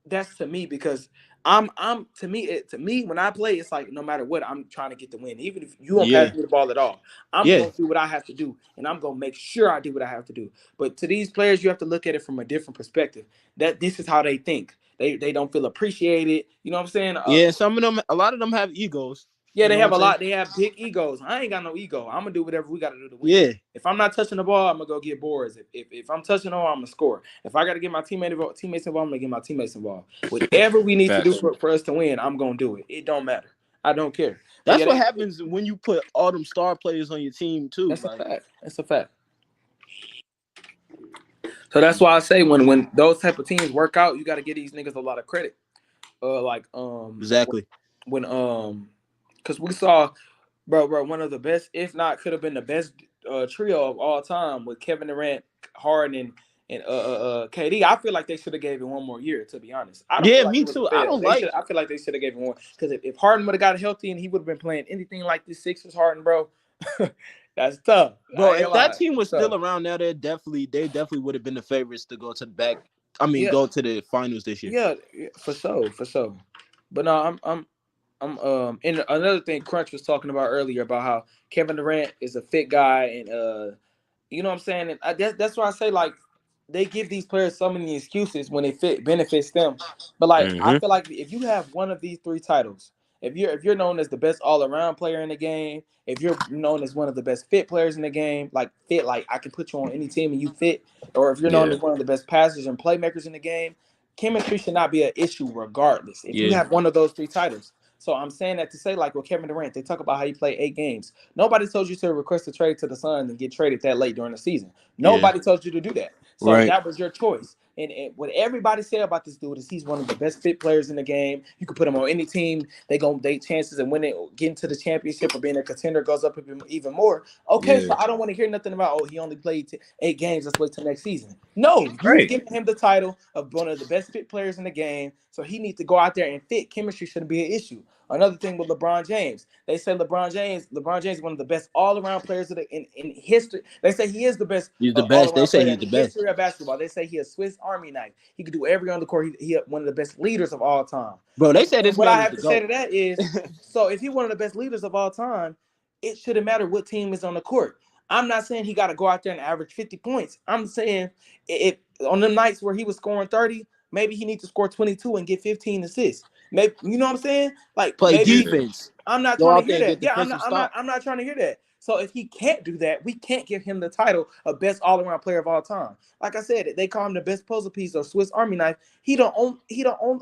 that's to me because to me when I play, it's like no matter what, I'm trying to get the win. Even if you don't Yeah, pass me the ball at all, I'm yeah, gonna do what I have to do, and I'm gonna make sure I do what I have to do. But to these players, you have to look at it from a different perspective. That this is how they think. They don't feel appreciated. You know what I'm saying? yeah. Some of them, a lot of them have egos. Yeah, You they know what have I'm a saying? lot. They have big egos. I ain't got no ego. I'm gonna do whatever we gotta do to win. Yeah, If I'm not touching the ball, I'm gonna go get boards. If I'm touching the ball, I'm gonna score. If I gotta get my teammates involved, I'm gonna get my teammates involved. Whatever we need to do Facts. for us to win, I'm gonna do it. It don't matter. I don't care. But that's yeah, what happens when you put all them star players on your team too. that's a Like, fact. That's a fact. So that's why I say when those type of teams work out, you got to give these niggas a lot of credit. Like exactly. when because we saw, bro, one of the best, if not could have been the best trio of all time with Kevin Durant, Harden, and KD. I feel like they should have gave it one more year. To be honest, I don't Yeah, feel like me it was a too. I fail. don't like. I feel like they should have gave it one because if Harden would have got healthy and he would have been playing anything like this Sixers Harden, bro, that's tough. Bro, I ain't if gonna that lie. team was That's still tough. around now, they definitely would have been the favorites to go to the back. I mean, Yeah, go to the finals this year. yeah, for sure, for sure. But no, I'm and another thing Crunch was talking about earlier about how Kevin Durant is a fit guy and you know what I'm saying? And that's why I say like they give these players so many excuses when it benefits them. But like I Mm-hmm. feel like if you have one of these three titles, if you're known as the best all around player in the game, if you're known as one of the best fit players in the game, like fit, like I can put you on any team and you fit, or if you're known Yeah. as one of the best passers and playmakers in the game, chemistry should not be an issue regardless. If you Yeah, have one of those three titles. So I'm saying that to say, like with Kevin Durant, they talk about how he played 8 games. Nobody told you to request a trade to the Suns and get traded that late during the season. yeah, Nobody told you to do that. So right. that was your choice. And what everybody said about this dude is he's one of the best fit players in the game. You could put him on any team. They chances of winning, getting to the championship or being a contender goes up even more. Okay, Yeah. so I don't want to hear nothing about he only played 8 games. Let's wait till next season. No, you've Right. given him the title of one of the best fit players in the game. So he needs to go out there and fit. Chemistry shouldn't be an issue. Another thing with LeBron James, they say LeBron James is one of the best all-around players in history. They say he is the best He's the best. They all-around say player he's in the the best. history of basketball. They say he a Swiss Army knife. He could do every on the court. He one of the best leaders of all time. Bro, they say And this what man I is have the to say GOAT. to that is, so if he's one of the best leaders of all time, it shouldn't matter what team is on the court. I'm not saying he got to go out there and average 50 points. I'm saying if on the nights where he was scoring 30, maybe he needs to score 22 and get 15 assists. Maybe you know what I'm saying? Like Play maybe Yeah. defense. I'm not Go trying to out hear there and that. get Yeah, defensive stop. I'm not trying to hear that. So if he can't do that, we can't give him the title of best all-around player of all time. Like I said, they call him the best puzzle piece or Swiss Army knife. He don't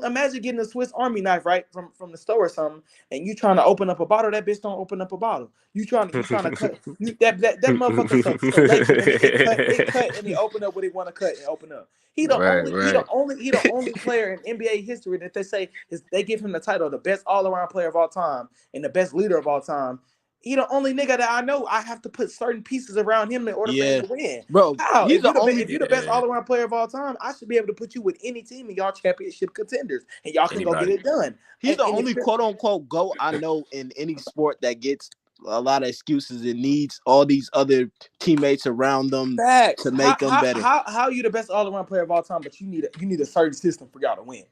imagine getting a Swiss Army knife right from the store or something, and you trying to open up a bottle. That bitch don't open up a bottle. You trying to cut that motherfucker selective and it cut and he open up what he want to cut and open up. He the Right. only he the Right. only he the only player in NBA history that they say is they give him the title of the best all-around player of all time and the best leader of all time. He the only nigga that I know I have to put certain pieces around him in order for him Yeah, to win. bro. How? He's the only. If you the best Yeah. all around player of all time, I should be able to put you with any team and y'all championship contenders, and y'all can go get Anybody. it done. He's the And if only you're quote unquote GOAT I know in any sport that gets a lot of excuses and needs all these other teammates around them facts, to make them better. how you the best all around player of all time, but you need a certain system for y'all to win.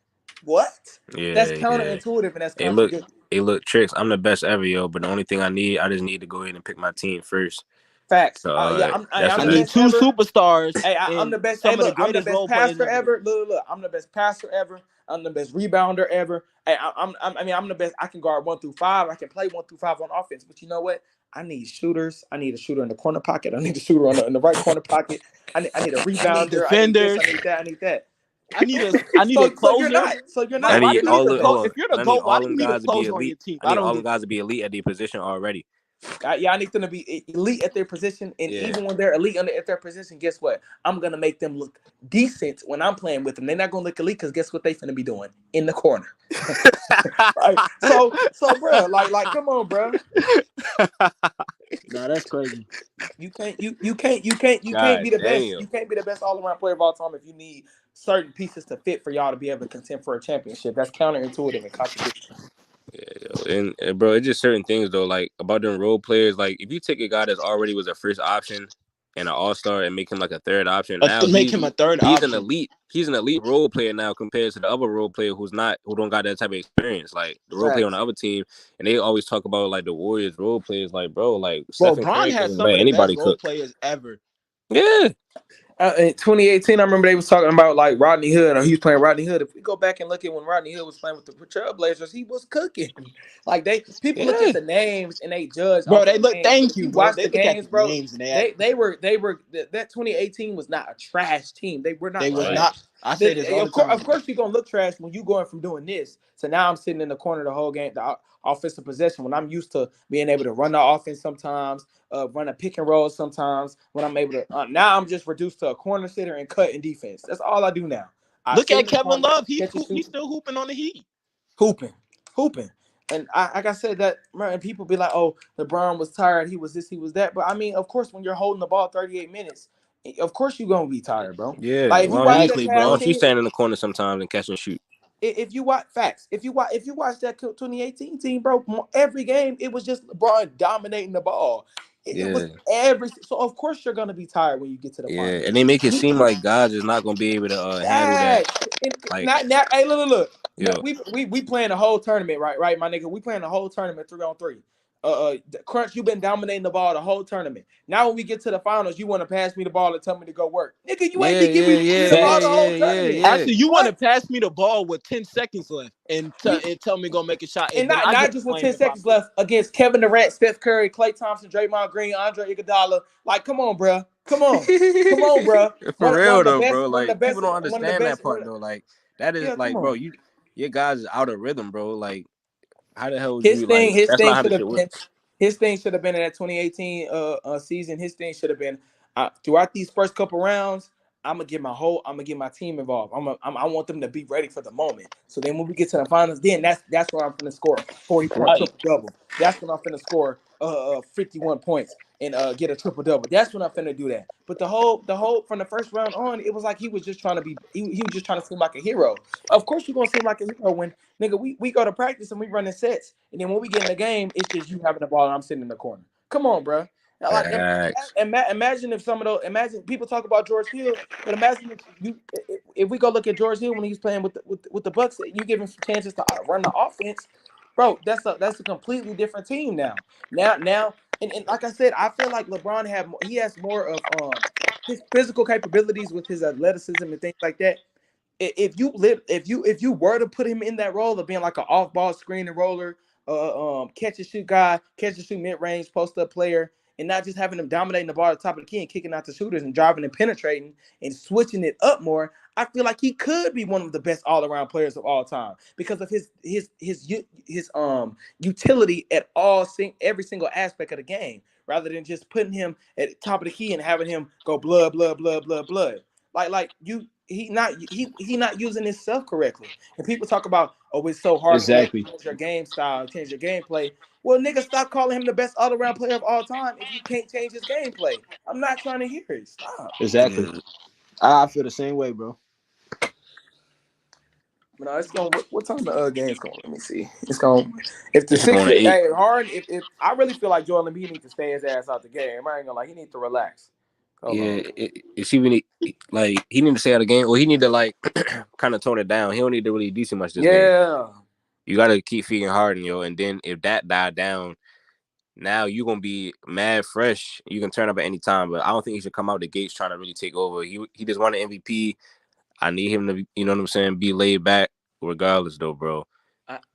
What? That's Yeah. Yeah. counterintuitive and that's Hey, look. contradictory. Hey, look, Tricks. I'm the best ever, yo. But the only thing I just need to go ahead and pick my team first. Facts. So Yeah, that's I I'm the need best two ever. superstars Hey, I'm and the best. Hey, some of the look, I'm the greatest best role players passer in the league. ever. Look, I'm the best passer ever. I'm the best rebounder ever. Hey, I'm the best. I can guard 1 through 5. I can play 1 through 5 on offense. But you know what? I need shooters. I need a shooter in the corner pocket. I need a shooter in the right corner pocket. I need a I need rebounder. I need this. I defenders. need that. I need that. I need a So you're closer. not. So you're I not. Like, why do need you You're not need all the the GOAT? hold on. If you're the I need GOAT, why all do them you need a guys to be closer on your elite. team? I I need don't all them get it. guys to be elite at their position already. Yeah, I need them to be elite at their position, and Yeah. even when they're elite at their position, guess what? I'm gonna make them look decent when I'm playing with them. They're not gonna look elite because guess what they finna be doing in the corner, right? So, bro, come on, bro. No, that's crazy. You can't God be the best. damn. You can't be the best all around player of all time if you need certain pieces to fit for y'all to be able to contend for a championship. That's counterintuitive and contradictory. Yeah, yo. And bro, it's just certain things though, like about them role players. Like if you take a guy that's already was a first option and an all-star and make him like a third option, now Make him a third he's an option. elite. He's an elite role player now compared to the other role player who don't got that type of experience. Like the role player on the other team, and they always talk about like the Warriors role players. Like bro, like Stephen Bron Curry has couldn't some let of the best anybody role cook. players ever. Yeah. In 2018, I remember they was talking about like Rodney Hood, or he was playing Rodney Hood. If we go back and look at when Rodney Hood was playing with the Trailblazers, he was cooking. Like people look at the names and they judge. Bro, Off they the look. names. Thank If you, you bro. watch They the look at games, the bro, names and they were that 2018 was not a trash team. They were not. they was trash. not. I say this all the time. Of course, you're gonna look trash when you going from doing this. So now I'm sitting in the corner the whole game, the offensive possession. When I'm used to being able to run the offense sometimes, run a pick and roll sometimes. When I'm able to, now I'm just reduced to a corner sitter and cut in defense. That's all I do now. I Look sit at in the Kevin corner, Love. He's catch a shoot, still hooping on the Heat. hooping. And like I said, that man, people be like, "Oh, LeBron was tired. He was this, he was that." But I mean, of course, when you're holding the ball 38 minutes, of course you're gonna be tired, bro. Yeah. Like if you watch that Why Cavs don't you team, stand in the corner sometimes and catch and shoot? if you watch facts, if you watch that 2018 team, bro, every game it was just LeBron dominating the ball. It was so of course you're gonna be tired when you get to the finals. And they make it seem like guys is not gonna be able to handle that. Like, Hey, look. No, yo, we playing the whole tournament, right, my nigga. We playing the whole tournament 3-on-3. Crunch, you've been dominating the ball the whole tournament. Now when we get to the finals, you want to pass me the ball and tell me to go work, nigga. You ain't been giving me the ball the whole tournament. Actually, you want to pass me the ball with 10 seconds left and tell me go make a shot, And then I not get just with 10 seconds left against Kevin Durant, Steph Curry, Klay Thompson, Draymond Green, Andre Iguodala. Like, come on, bro. Come on, bro. For real though, bro. One of the Like best, people don't one of the understand that best. part though. Like that is like, bro, your guys is out of rhythm, bro. Like how the hell would you like? That's not how the shit works. His thing should have been in that 2018 season. His thing should have been throughout these first couple rounds. I'm gonna get my team involved. I want them to be ready for the moment. So then when we get to the finals, then that's where I'm gonna score 40-point triple double. That's when I'm gonna score 51 points and get a triple double. That's when I'm finna do that. But the whole from the first round on, it was like he was just trying to be. He was just trying to seem like a hero. Of course, you're gonna seem like a hero when nigga we go to practice and we run the sets, and then when we get in the game, it's just you having the ball and I'm sitting in the corner. Come on, bro. Like imagine if some of those people talk about George Hill, but imagine if we go look at George Hill when he's playing with the Bucks, you give him chances to run the offense, bro. That's a completely different team now. And like I said, I feel like LeBron has more of his physical capabilities with his athleticism and things like that. If you were to put him in that role of being like an off-ball screen and roller, catch and shoot guy, catch and shoot mid-range post-up player, and not just having him dominating the ball at the top of the key and kicking out the shooters and driving and penetrating and switching it up more, I feel like he could be one of the best all-around players of all time because of his utility at every single aspect of the game, rather than just putting him at the top of the key and having him go blood. He not using himself correctly. And people talk about, oh, it's so hard to change your game style, change your gameplay. Well, nigga, stop calling him the best all-around player of all time if you can't change his gameplay. I'm not trying to hear it. Stop. Exactly. I feel the same way, bro. No, it's going. What time the game's going? Let me see. It's going. If the Sixers, Harden, if I really feel like Joel Embiid needs to stay his ass out the game. I ain't gonna lie. He needs to relax. It's even like he need to stay out of the game, or he need to like kind of tone it down. He don't need to really do too much this game. You gotta keep feeding Harden, yo, and then if that died down, now you're gonna be mad fresh. You can turn up at any time, but I don't think he should come out the gates trying to really take over. He just won an MVP. I need him to, you know what I'm saying, be laid back regardless, though, bro.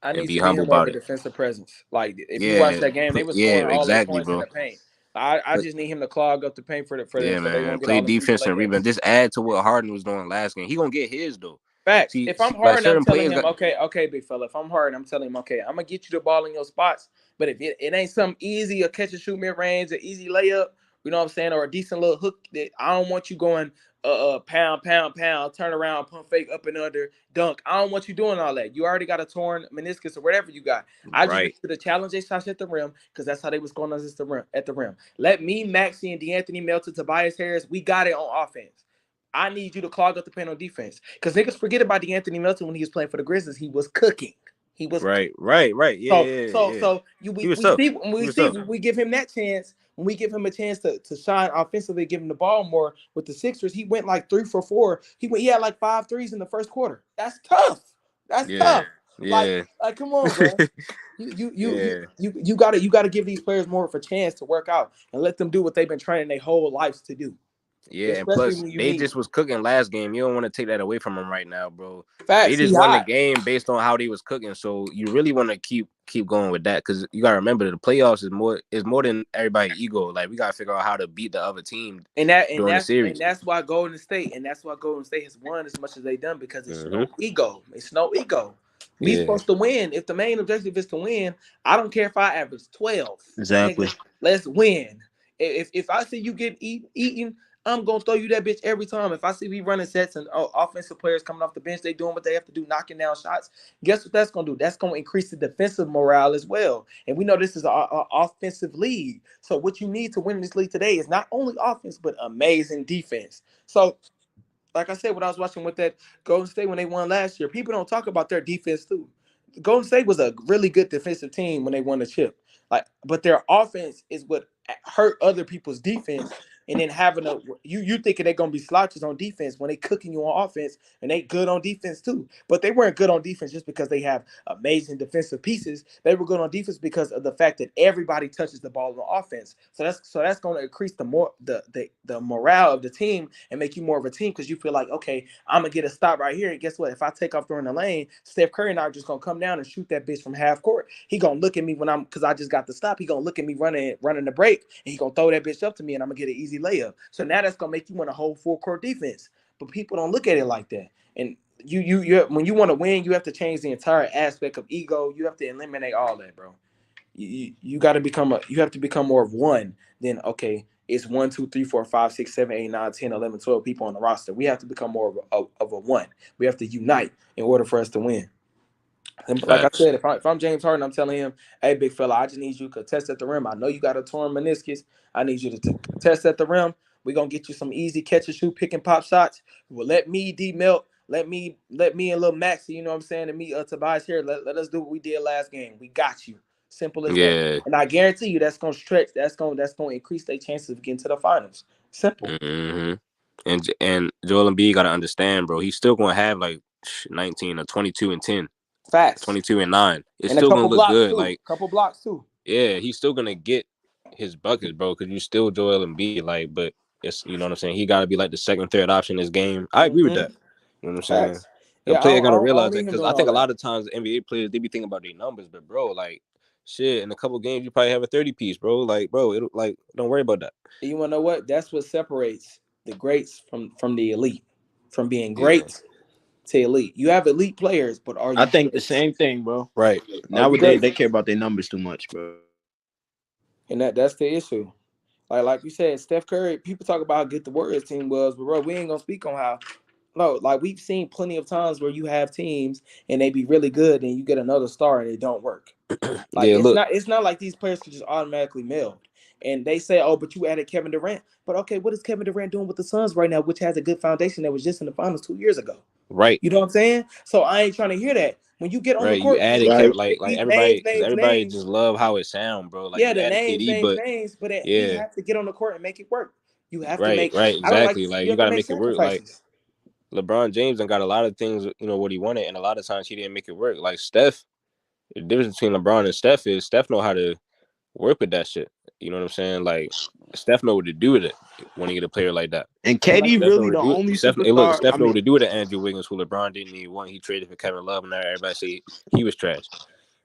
I need to humble more of a defensive presence. Like if you watch that game, they was scoring all their points in the paint. I just need him to clog up the paint for them, so they won't get play all the defense and rebound. Just add to what Harden was doing last game. He gonna get his though. Facts. If I'm Harden, I'm telling him, okay, big fella. If I'm Harden, I'm telling him, okay, I'm gonna get you the ball in your spots. But if it ain't something easy, a catch and shoot mid range, an easy layup, you know what I'm saying, or a decent little hook, that I don't want you going pound, turn around, pump fake, up and under, dunk. I don't want you doing all that. You already got a torn meniscus or whatever you got. I just need you to challenge their shots at the rim because that's how they was going at the rim. Let me, Maxey, and D'Anthony Melton, Tobias Harris, we got it on offense. I need you to clog up the paint on defense because niggas forget about D'Anthony Melton when he was playing for the Grizzlies. He was cooking. He was Right. Yeah, yeah. He was tough. He was tough. when we give him that chance, when we give him a chance to shine offensively, give him the ball more with the Sixers, he went like 3 for 4. He had like 5 threes in the first quarter. That's tough. That's Yeah. tough. Yeah. Like come on, bro. Yeah. You gotta give these players more of a chance to work out and let them do what they've been training their whole lives to do. Yeah, and Especially plus when you they need just was cooking last game. You don't want to take that away from them right now, bro. They facts. He just won the hot. game based on how they was cooking. So you really want to keep going with that because you gotta remember the playoffs is more than everybody's ego. Like we gotta figure out how to beat the other team And during the series. that's why Golden State has won as much as they done because it's Mm-hmm. no ego. It's no ego. We Yeah, supposed to win. If the main objective is to win, I don't care if I average 12. Exactly. Nigga, let's win. If I see you get eaten, I'm gonna throw you that bitch every time. If I see we running sets and offensive players coming off the bench, they doing what they have to do, knocking down shots. Guess what that's gonna do? That's gonna increase the defensive morale as well. And we know this is an offensive league. So what you need to win this league today is not only offense but amazing defense. So like I said, when I was watching with that Golden State when they won last year, people don't talk about their defense too. Golden State was a really good defensive team when they won the chip. But their offense is what hurt other people's defense. And then having you thinking they're gonna be slouches on defense when they cooking you on offense and they good on defense too. But they weren't good on defense just because they have amazing defensive pieces. They were good on defense because of the fact that everybody touches the ball on offense. So that's gonna increase the morale of the team and make you more of a team because you feel like, okay, I'm gonna get a stop right here. And guess what? If I take off during the lane, Steph Curry and I are just gonna come down and shoot that bitch from half court. He gonna look at me because I just got the stop. He gonna look at me running the break, and he gonna throw that bitch up to me, and I'm gonna get an easy layup. So now that's gonna make you want a whole full court defense. But people don't look at it like that. And you when you want to win, you have to change the entire aspect of ego. You have to eliminate all that, bro. You got to you have to become more of one than okay. It's 1, 2, 3, 4, 5, 6, 7, 8, 9, 10, 11, 12 people on the roster. We have to become more of a one. We have to unite in order for us to win. And like I facts. said, if I'm James Harden, I'm telling him, hey, big fella, I just need you to test at the rim. I know you got a torn meniscus. I need you to test at the rim. We're going to get you some easy catch and shoot, pick and pop shots. Well, let me D-Melt. Let me and Lil Maxi, you know what I'm saying, and me, Tobias here. Let us do what we did last game. We got you. Simple as that. Yeah. And I guarantee you that's going to stretch. That's going to increase their chances of getting to the finals. Simple. Mm-hmm. And Joel Embiid gotta understand, bro. He's still gonna have like 19 or 22 and 10, Facts. 22 and 9. It's And a still gonna couple look blocks, good. too. Like, Couple blocks, too. yeah, he's still gonna get his buckets, bro, because you still Joel Embiid. Like, but it's you know what I'm saying. He gotta be like the second, third option in this game. I agree with Mm-hmm. that. You know what I'm saying. Facts. The Yeah, player gotta I realize don't that need him because doing I all think a that. lot of times the NBA players they be thinking about their numbers, but bro, like, shit, in a couple games you probably have a 30 piece, bro. Like, bro, it like don't worry about that. You want to know what? That's what separates the greats from the elite, from being Yeah. great to elite. You have elite players, but are I you think the greats? same thing, bro. Right. Are you Nowadays great? they care about their numbers too much, bro. And that's the issue. Like we said, Steph Curry. People talk about how good the Warriors team was, but bro, we ain't gonna speak on how. No, like we've seen plenty of times where you have teams and they be really good, and you get another star and it don't work. Like Yeah. Look. it's not like these players could just automatically meld. And they say, oh, but you added Kevin Durant. But okay, what is Kevin Durant doing with the Suns right now, which has a good foundation that was just in the finals 2 years ago? Right. You know what I'm saying? So I ain't trying to hear that. When you get on the Right, you court, added these, Kevin Right. like these everybody because everybody names. just love how it sound, bro. Like Yeah, you the added KD, but names, but he yeah, has to get on the court and make it work. You have to right, make. right, I don't like to exactly. see Like you you have to got to make make it work. Like sacrifices. LeBron James and got a lot of things, what he wanted, and a lot of times he didn't make it work. Like Steph, the difference between LeBron and Steph is Steph know how to work with that shit. You know what I'm saying? Like Steph know what to do with it when you get a player like that. And And like KD Steph know really what to the do. only Steph, hey, look, superstar. Steph I know what mean, to do with it. Andrew Wiggins, who LeBron didn't need one. He traded for Kevin Love, and now everybody say he was trash.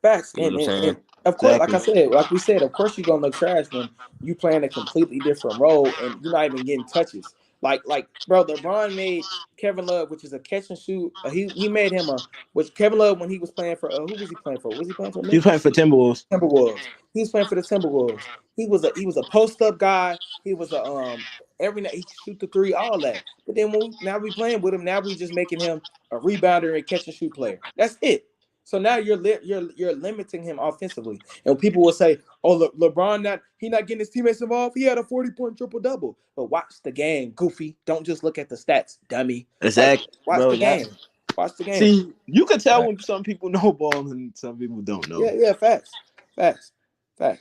facts, You know what I'm saying? and of course, like I exactly. said, like we said, of course you're gonna look trash when you playing a completely different role and you're not even getting touches. Bro, LeBron made Kevin Love, which is a catch and shoot. He made him which Kevin Love when he was playing for who was he playing for? Was he playing for He playing Memphis? for Timberwolves. Timberwolves. He was playing for the Timberwolves. He was a post up guy. He was a every night he could shoot the three, all that. But then now we playing with him, now we just making him a rebounder and catch and shoot player. That's it. So now you're limiting him offensively, and people will say, "Oh, LeBron not getting his teammates involved. He had a 40-point triple double." But watch the game, goofy. Don't just look at the stats, dummy. Like Exactly, watch bro. the game. Watch the game. See, you can tell when some people know ball and some people don't know. Yeah, facts.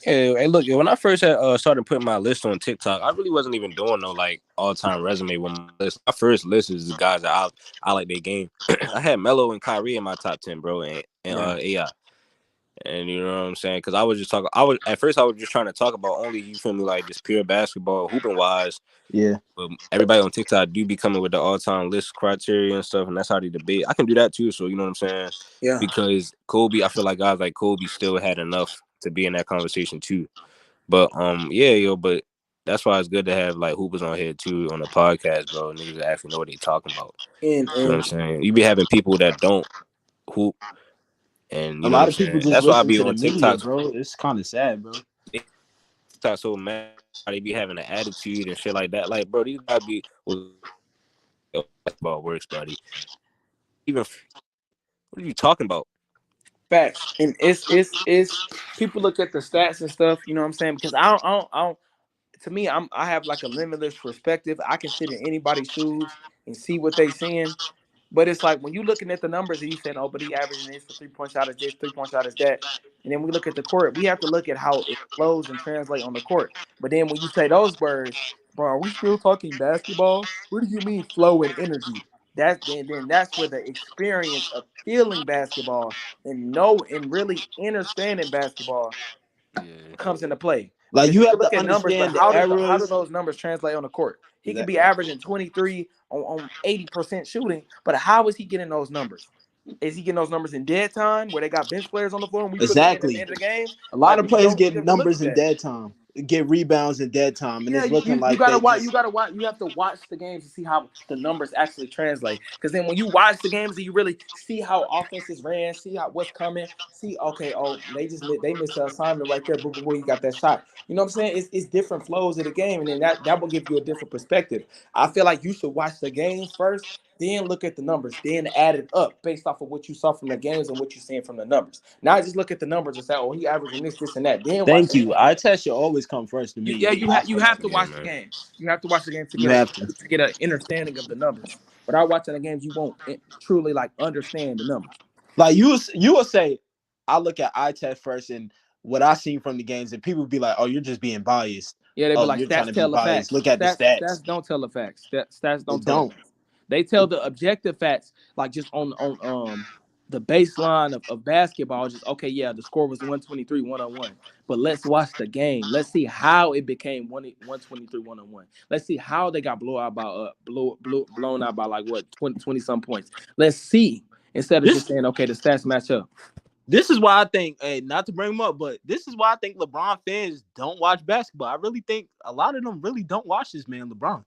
Hey, look, when I first had started putting my list on TikTok, I really wasn't even doing no like all-time resume with my list. My first list is the guys that I like their game. I had Melo and Kyrie in my top 10, bro, and AI. And you know what I'm saying? Because I was just talking. At first I was just trying to talk about only, you feel me, like just pure basketball hooping wise. Yeah. But everybody on TikTok do be coming with the all-time list criteria and stuff, and that's how they debate. I can do that too. So you know what I'm saying? Yeah. Because Kobe, I feel like guys like Kobe still had enough to be in that conversation too. But but that's why it's good to have like hoopers on here too on the podcast, bro. Niggas that actually know what they talking about. And You know what I'm saying? You be having people that don't hoop, and A you know what lot I'm of people saying. just That's why I listen be to the on media, TikTok. bro. It's kind of sad, bro. TikTok so mad. They be having an attitude and shit like that. Like, bro, these guys be basketball works, buddy. Even what are you talking about? facts. And it's people look at the stats and stuff. You know what I'm saying? Because I don't. To me, I have like a limitless perspective. I can sit in anybody's shoes and see what they seeing. But it's like when you looking at the numbers and you saying, oh, but he averaging this for 3 point shot is this, 3 point shot is that. And then we look at the court, we have to look at how it flows and translate on the court. But then when you say those words, bro, are we still talking basketball? What do you mean flow and energy? Then that's where the experience of feeling basketball and really understanding basketball Yeah, comes into play. Like Because you you can have look to at numbers, but understand the how do eras. those numbers translate on the court? He could be Exactly. averaging 23 on 80% shooting, but how is he getting those numbers? Is he getting those numbers in dead time where they got bench players on the floor and we put them in at the Exactly. end of the game? A lot Like of players we get have to look numbers at in that. dead time, get rebounds in dead time, and Yeah, it's looking you like gotta they watch. just You have to watch the games to see how the numbers actually translate. Because then when you watch the games and you really see how offenses ran, see how what's coming, see they missed an assignment right there. Boom, boom, boom, you got that shot. You know what I'm saying? It's different flows of the game, and then that will give you a different perspective. I feel like you should watch the games first, then look at the numbers, then add it up based off of what you saw from the games and what you're seeing from the numbers. Not just look at the numbers and say, oh, he averaging this, and that. Then watch thank the you. game. Eye test should always come first to me. You have to yeah, watch the man. games. You have to watch the games You have to. to get an understanding of the numbers. Without watching the games, you won't truly like understand the numbers. Like you will say, I look at eye test first and what I seen from the games, and people be like, "Oh, you're just being biased. Yeah, they be Oh, like you're trying stats to be tell the biased. facts. Look at the stats. Stats don't tell the facts. Stats They don't tell the don't. facts. They tell the objective facts, like just on the baseline of basketball. Just okay, yeah, the score was 123 101. But let's watch the game. Let's see how it became 123 101. Let's see how they got blown out by like what 20 some points. Let's see instead of just This saying okay, the stats match up. this is why I think, hey, not to bring them up, but this is why I think LeBron fans don't watch basketball. I really think a lot of them really don't watch this man, LeBron.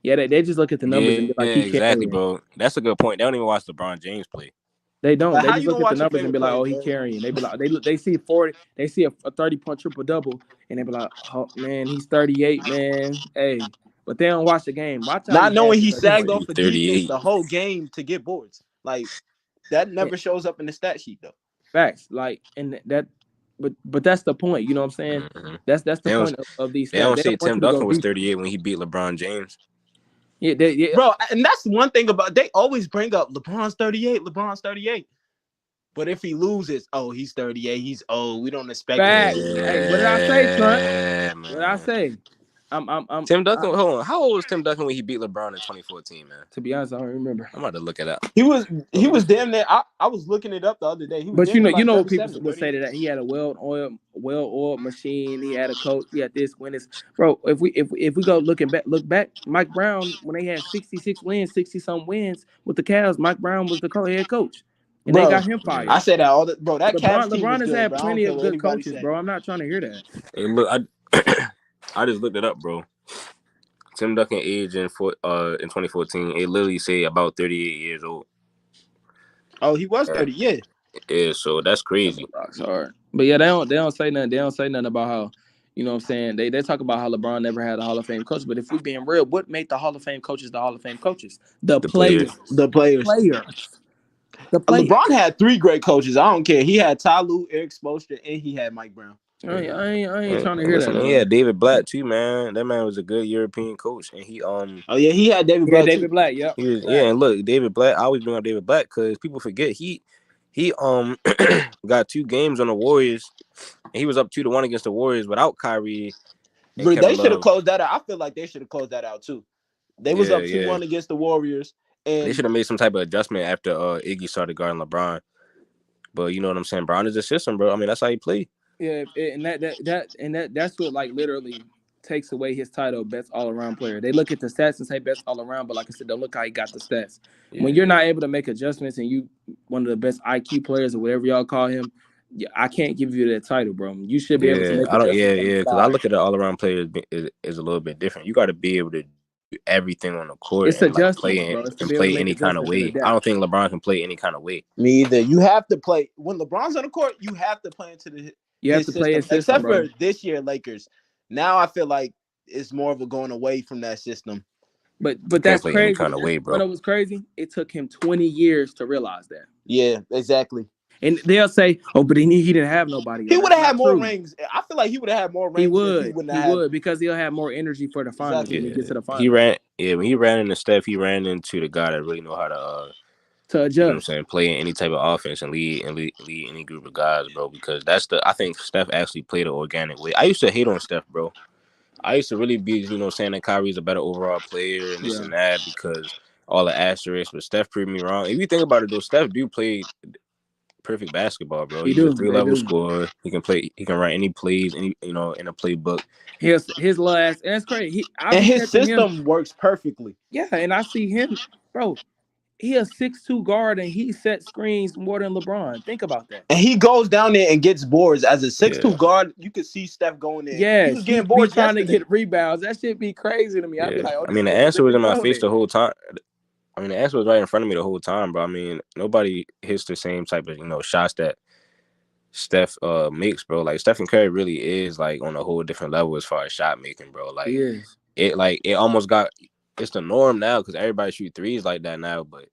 Yeah, they just look at the numbers and Yeah, be like he exactly, carrying. bro. That's a good point. They don't even watch LeBron James play. They don't. Like, They how just you look gonna at the watch your numbers and favorite be like, player, "Oh, he bro? carrying." They be like, they see 40, they see a 30-point triple double, and they be like, "Oh man, he's 38, man." Hey, but they don't watch the game. Watch how he Not knowing passes he 30 sagged points. off for defense 38. the whole game to get boards. Like that And never shows up in the stat sheet though. facts, like, and that, but that's the point. You know what I'm saying? Mm-hmm. That's the They don't point of these they stats. don't They say don't want Tim you to go Duncan was deep. 38 when he beat LeBron James. Yeah. Bro, and that's one thing about they always bring up LeBron's 38, LeBron's 38. But if he loses, oh, he's 38, he's old. We don't expect him to Facts. do Hey, anything. what did I say, Trent? Yeah, What did I man. say? Tim Duncan, hold on. How old was Tim Duncan when he beat LeBron in 2014, man? To be honest, I don't remember. I'm about to look it up. He was damn near. I was looking it up the other day. He was But damn near you like know what people 37, would say 38. to that he had a well-oiled machine. He had a coach. He had this when it's bro. If we go look back, Mike Brown when they had 66 wins, 60 some wins with the Cavs, Mike Brown was the head coach, and they Bro, got him I fired. said that all the bro. That Cavs team was LeBron has good, had bro. I don't plenty care of what good anybody coaches, say. bro. I'm not trying to hear that. Hey, look, I just looked it up, bro. Tim Duncan age in 2014, it literally say about 38 years old. Oh, he was 30. Yeah. Yeah, so that's crazy. Rocks hard, but yeah, they don't say nothing. They don't say nothing about how. You know what I'm saying? They talk about how LeBron never had a Hall of Fame coach, but if we being real, what made the Hall of Fame coaches the Hall of Fame coaches? The The players. players. The players. Players. The play. LeBron had 3 great coaches. I don't care. He had Ty Lue, Eric Spoelstra, and he had Mike Brown. I ain't trying to hear that. He had David Blatt too, man. That man was a good European coach, and he Oh yeah, he had David Blatt. David Blatt. Yep. And look, David Blatt. I always bring up David Blatt because people forget he got 2 games on the Warriors, and he was up 2-1 against the Warriors without Kyrie. They should have closed that out. I feel like they should have closed that out too. They was up 2-1 against the Warriors, and they should have made some type of adjustment after Iggy started guarding LeBron. But you know what I'm saying? Brown is a system, bro. I mean, that's how he played. Yeah, and that's what like literally takes away his title, best all around player. They look at the stats and say best all around, but like I said, don't look how he got the stats. Yeah. When you're not able to make adjustments and you one of the best IQ players or whatever y'all call him, I can't give you that title, bro. You should be able to make adjustments. Because I look at the all around player is a little bit different. You got to be able to do everything on the court and like play any kind of way. I don't think LeBron can play any kind of way. Me either. You have to play when LeBron's on the court. You have to play into the. You have to play his system, except for this year Lakers. Now I feel like it's more of a going away from that system. But that's crazy. Any kind of way, bro. When it was crazy, it took him 20 years to realize that. Yeah, exactly. And they'll say, "Oh, but he didn't have nobody." He would have had more rings. I feel like he would have had more rings. He would because he'll have more energy for the finals when he gets to the finals. When he ran into Steph, he ran into the guy that really know how to adjust. You know what I'm saying? Play in any type of offense and lead any group of guys, bro. Because I think Steph actually played an organic way. I used to hate on Steph, bro. I used to really be, saying that Kyrie's a better overall player and this and that because all the asterisks, but Steph proved me wrong. If you think about it, though, Steph do play perfect basketball, bro. He's a 3-level scorer. He can play. He can run any plays, in a playbook. His last, and that's crazy. His system works perfectly. Yeah, and I see him, bro. He a 6'2" guard and he sets screens more than LeBron. Think about that. And he goes down there and gets boards as a 6'2" guard. You could see Steph going in. Yeah, he was getting boards trying to get rebounds. That shit be crazy to me. Yeah. I'd be like, I mean, the answer was in my face the whole time. I mean, the answer was right in front of me the whole time, bro. I mean, nobody hits the same type of shots that Steph makes, bro. Like Stephen Curry really is like on a whole different level as far as shot making, bro. Like it almost got it's the norm now because everybody shoot threes like that now, but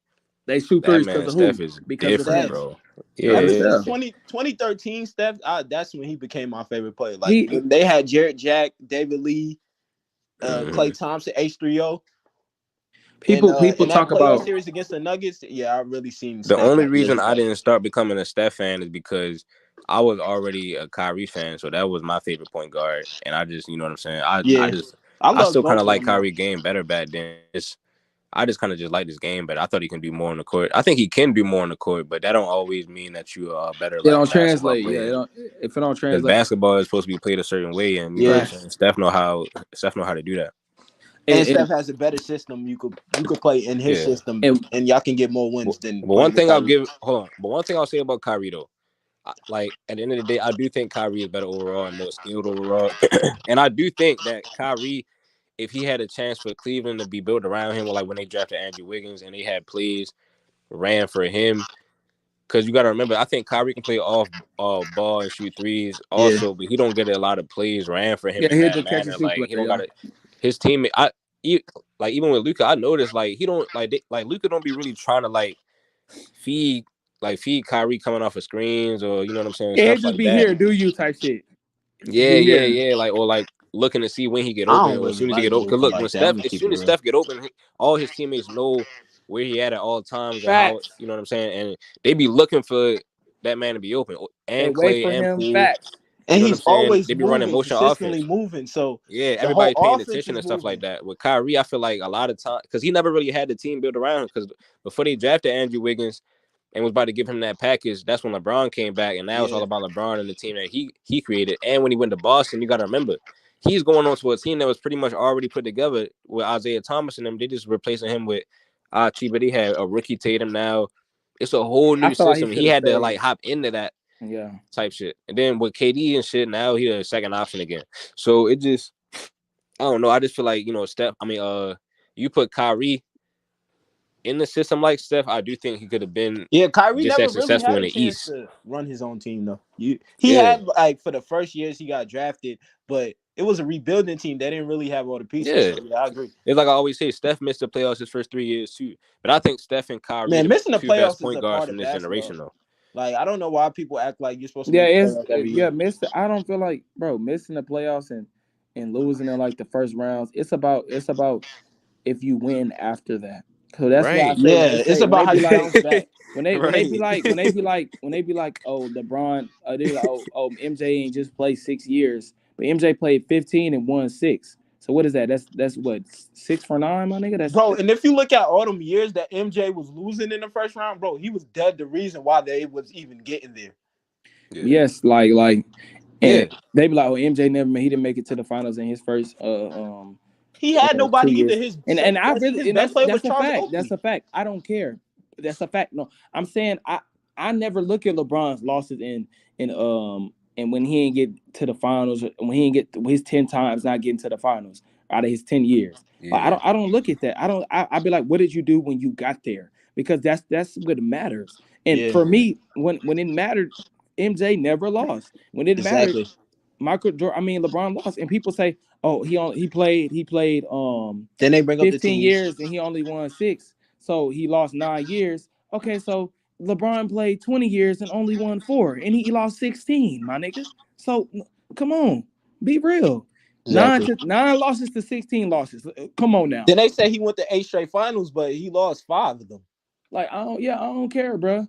they shoot threes because of Steph is different, bro. Yeah, ever since 2013, Steph, that's when he became my favorite player. Like they had Jarrett Jack, David Lee, Klay Thompson, H3O. People talk about series against the Nuggets. Yeah, I really seen the only reason I didn't start becoming a Steph fan is because I was already a Kyrie fan, so that was my favorite point guard, and I just, you know what I'm saying. I still kind of like Kyrie game better back then. I just kind of just like this game, but I thought he can do more on the court. I think he can do more on the court, but that don't always mean that you are better. It don't translate. Yeah, if it don't translate, basketball is supposed to be played a certain way, and you know what I'm saying? Steph know how to do that. And Steph has a better system. You could play in his system, and y'all can get more wins than. But one thing I'll say about Kyrie though, like at the end of the day, I do think Kyrie is better overall and more skilled overall, and I do think that Kyrie, if he had a chance for Cleveland to be built around him, like when they drafted Andrew Wiggins and they had plays ran for him, because you got to remember, I think Kyrie can play off ball and shoot threes also, but he don't get a lot of plays ran for him. Yeah, he catch like he don't got it. His teammate, even with Luka, I noticed like he don't like Luka don't be really trying to like feed Kyrie coming off of screens or you know what I'm saying. Yeah, just be here, do you type shit. Yeah. Like or like looking to see when he get open or as soon as he get open. Because look, when Steph get open, all his teammates know where he at all times. And how, you know what I'm saying, and they be looking for that man to be open and Klay and Poole. Facts. And he's always they be running motion offense, moving. So everybody paying attention and stuff like that. With Kyrie, I feel like a lot of time because he never really had the team built around him. Because before they drafted Andrew Wiggins and was about to give him that package, that's when LeBron came back, and now it's all about LeBron and the team that he created. And when he went to Boston, you got to remember he's going on to a team that was pretty much already put together with Isaiah Thomas and them. They just replacing him with Archie, but he had a rookie Tatum now. It's a whole new system. He had to like hop into that. Yeah, type shit. And then with KD and shit, now he's a second option again. So it just, I don't know. I just feel like, Steph, you put Kyrie in the system like Steph, I do think he could have been Kyrie just never as successful really had in the East. to run his own team though. He had like for the first years he got drafted, but it was a rebuilding team. They didn't really have all the pieces. Yeah. So yeah, I agree. It's like I always say, Steph missed the playoffs his first 3 years too. But I think Steph and Kyrie are Man, the missing the two best playoffs is point a guards part from of this basketball. generation, though. Like, I don't know why people act like you're supposed to Yeah, make the it's playoffs every yeah, year. miss. I don't feel like, bro, missing the playoffs and losing in like the first rounds. It's about if you win after that. So that's why I Right. say Yeah, it's when about they how be you like bounce back. Right. when they be like, oh, LeBron, they be like, oh, MJ ain't just played 6 years, but MJ played 15 and won 6. So what is that? That's what 6 for 9, my nigga. Bro, and if you look at all them years that MJ was losing in the first round, bro, he was dead the reason why they was even getting there. Yeah. yes, like, Yeah. and they be like, oh, MJ he didn't make it to the finals in his first He had nobody 2 years. either. His And I his really and best player was that's a Charles fact. That's Oakley. a fact. I don't care. That's a fact. No, I'm saying I never look at LeBron's losses and when he didn't get to the finals, when he didn't get his 10 times not getting to the finals out of his 10 years. Like Yeah. I don't look at that. I'd be like, what did you do when you got there? Because that's what matters. And Yeah, for me, when it mattered, MJ never lost. When it mattered, exactly. LeBron lost. And people say, oh, he played Then they bring up the 15 teams. years and he only won 6. So he lost 9 years. Okay, so LeBron played 20 years and only won 4. And he lost 16, my nigga. So come on. Be real. Exactly. 9 losses to 16 losses. Come on now. Then they say he went to 8 straight finals, but he lost 5 of them. Like, I don't care, bro.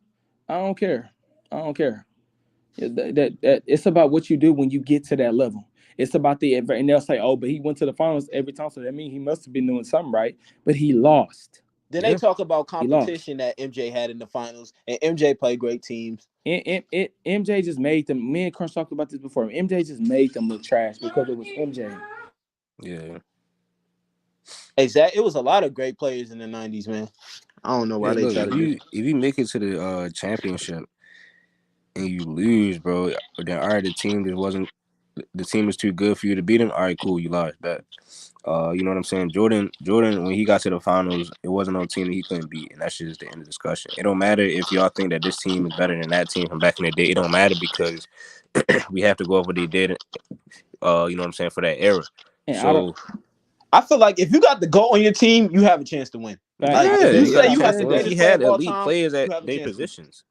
I don't care. I don't care. That it's about what you do when you get to that level. It's about and they'll say, oh, but he went to the finals every time, so that means he must have been doing something right. But he lost. Then they Yeah. talk about He lost. competition that MJ had in the finals, and MJ played great teams. MJ just made them. Me and Crunch talked about this before. MJ just made them look trash because it was MJ. Yeah. Exactly. It was a lot of great players in the 90s, man. I don't know why Yeah. they Look, try to do. if you make it to the championship and you lose, bro, then all right, the team is too good for you to beat them. All right, cool, you lost. But you know what I'm saying? Jordan, when he got to the finals, it wasn't no team that he couldn't beat, and that's just the end of the discussion. It don't matter if y'all think that this team is better than that team from back in the day. It don't matter because we have to go over what they did. You know what I'm saying, for that era. And So I feel like if you got the GOAT on your team, you have a chance to win. Like yeah, if you you got say a you have chance the to win. greatest He player had of all elite time, players at you have a their chance to win. positions.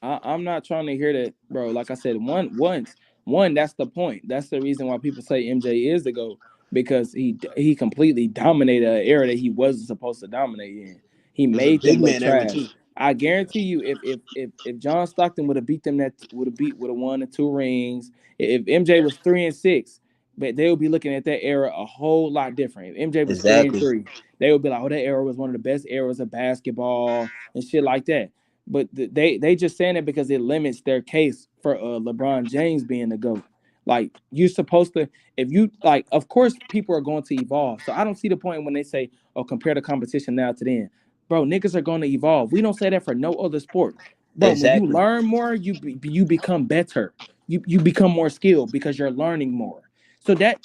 I'm not trying to hear that, bro. Like I said, one. That's the point. That's the reason why people say MJ is the GOAT, because he completely dominated an era that he wasn't supposed to dominate in. He It was a made them big look man era trash. too. I guarantee you, if John Stockton would have beat them, that would have won the 2 rings. If MJ was 3-6, but they would be looking at that era a whole lot different. If MJ was three and Exactly. three, they would be like, "Oh, that era was one of the best eras of basketball and shit like that." But they just saying it because it limits their case for LeBron James being the GOAT. Like, you're supposed to, if you like, of course people are going to evolve. So I don't see the point when they say, "Oh, compare the competition now to then." Bro, niggas are going to evolve. We don't say that for no other sport. Bro, when you Exactly. learn more, you become better. You become more skilled because you're learning more. So that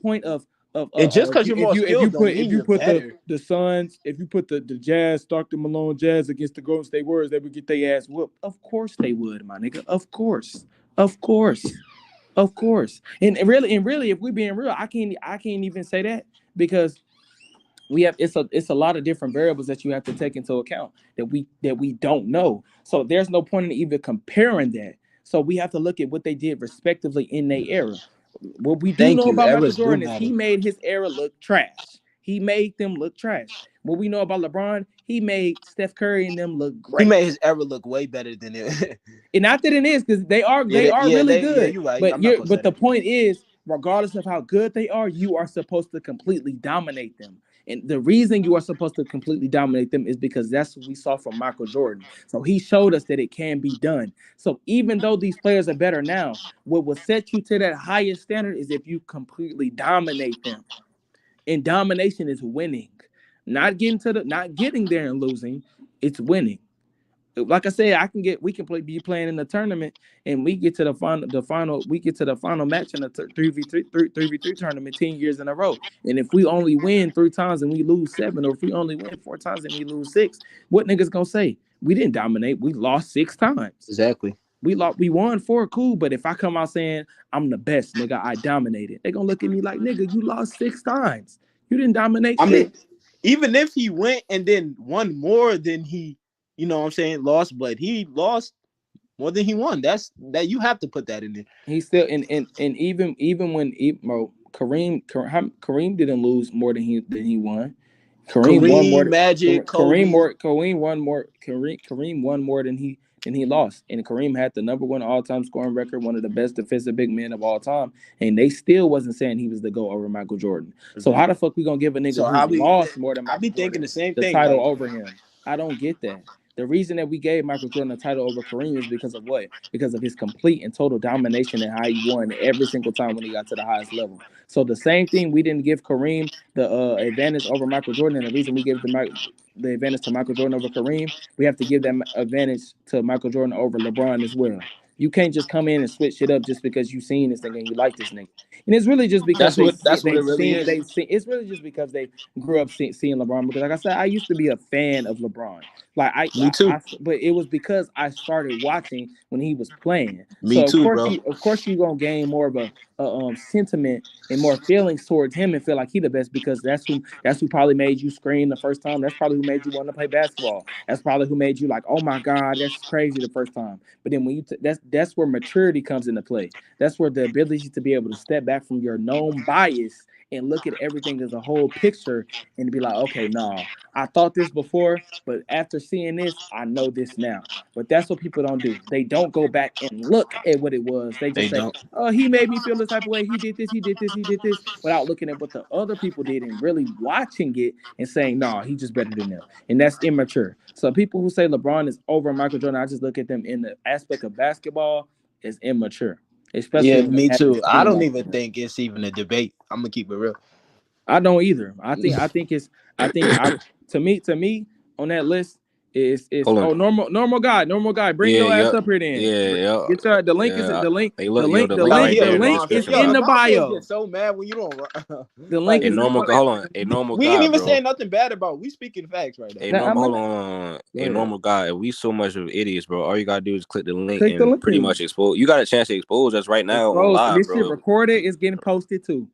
point And just because you're if more skilled don't mean if you you're put better. the Suns, if you put the Jazz, Stockton Malone Jazz against the Golden State Warriors, they would get their ass whooped. Of course they would, my nigga. Of course. Of course. Of course. And really, if we being real, I can't even say that because it's a lot of different variables that you have to take into account that we don't know. So there's no point in even comparing that. So we have to look at what they did respectively in their era. What we do Thank know you. about Michael Eras do Jordan is matter. he made his era look trash. He made them look trash. What we know about LeBron, he made Steph Curry and them look He great. made his era look way better than it. And not that it is, because they are Yeah, they are really good. you're right. But I'm not you're gonna say but the that. point is, regardless of how good they are, you are supposed to completely dominate them. And the reason you are supposed to completely dominate them is because that's what we saw from Michael Jordan. So he showed us that it can be done. So even though these players are better now, what will set you to that highest standard is if you completely dominate them. And domination is winning. Not getting there and losing, it's winning. Like I said, we can be playing in the tournament, and we get to we get to the final match in the 3v3 tournament 10 years in a row. And if we only win 3 times and we lose 7, or if we only win 4 times and we lose 6, what niggas gonna say? We didn't dominate. We lost 6 times. Exactly. we won 4, cool. But if I come out saying I'm the best, nigga, I dominated, they gonna look at me like, nigga, you lost 6 times. You didn't dominate shit. mean, even if he went and then won more than he, you know what I'm saying, lost, but he lost more than he won. That you have to put that in there. He still and even when bro, Kareem didn't lose more than he won. Kareem won more. Magic, Kareem Kobe. Kareem won more than he lost. And Kareem had the #1 all-time scoring record, one of the best defensive big men of all time. And they still wasn't saying he was the GOAT over Michael Jordan. So how the fuck we gonna give a nigga who's lost more than Michael Jordan thinking the same thing, title over him? I don't get that. The reason that we gave Michael Jordan a title over Kareem is because of what? Because of his complete and total domination and how he won every single time when he got to the highest level. So the same thing, we didn't give Kareem the advantage over Michael Jordan, and the reason we gave the advantage to Michael Jordan over Kareem, we have to give that advantage to Michael Jordan over LeBron as well. You can't just come in and switch it up just because you seen this nigga and you like this nigga. And it's really just because it's really just because they grew up seeing LeBron. Because like I said, I used to be a fan of LeBron. Like Me too. But it was because I started watching when he was playing. Me too, bro. Of course, you're gonna gain more of a sentiment and more feelings towards him and feel like he the best because that's who probably made you scream the first time. That's probably who made you want to play basketball. That's probably who made you like, oh my God, that's crazy the first time. But then when you that's where maturity comes into play. That's where the ability to be able to step back from your known bias and look at everything as a whole picture and be like, okay, nah, I thought this before, but after seeing this, I know this now. But that's what people don't do. They don't go back and look at what it was. They just say, oh, he made me feel this type of way. He did this, without looking at what the other people did and really watching it and saying, nah, he's just better than them. And that's immature. So people who say LeBron is over Michael Jordan, I just look at them in the aspect of basketball as immature. Especially me too. I don't even think it's even a debate. I'm gonna keep it real. I don't either. I think to me on that list is normal guy. Bring your ass up here then. Yeah. Get your the link is the link. The link is in the bio. Get so mad when you don't. The link is normal. Hold on, a normal. We guy, ain't even bro. saying nothing bad about. We speaking facts right now. Hold on. A normal guy. If we so much of idiots, bro, all you gotta do is click the link and pretty much expose. You got a chance to expose us right now on live, this bro. This shit recorded is getting posted too.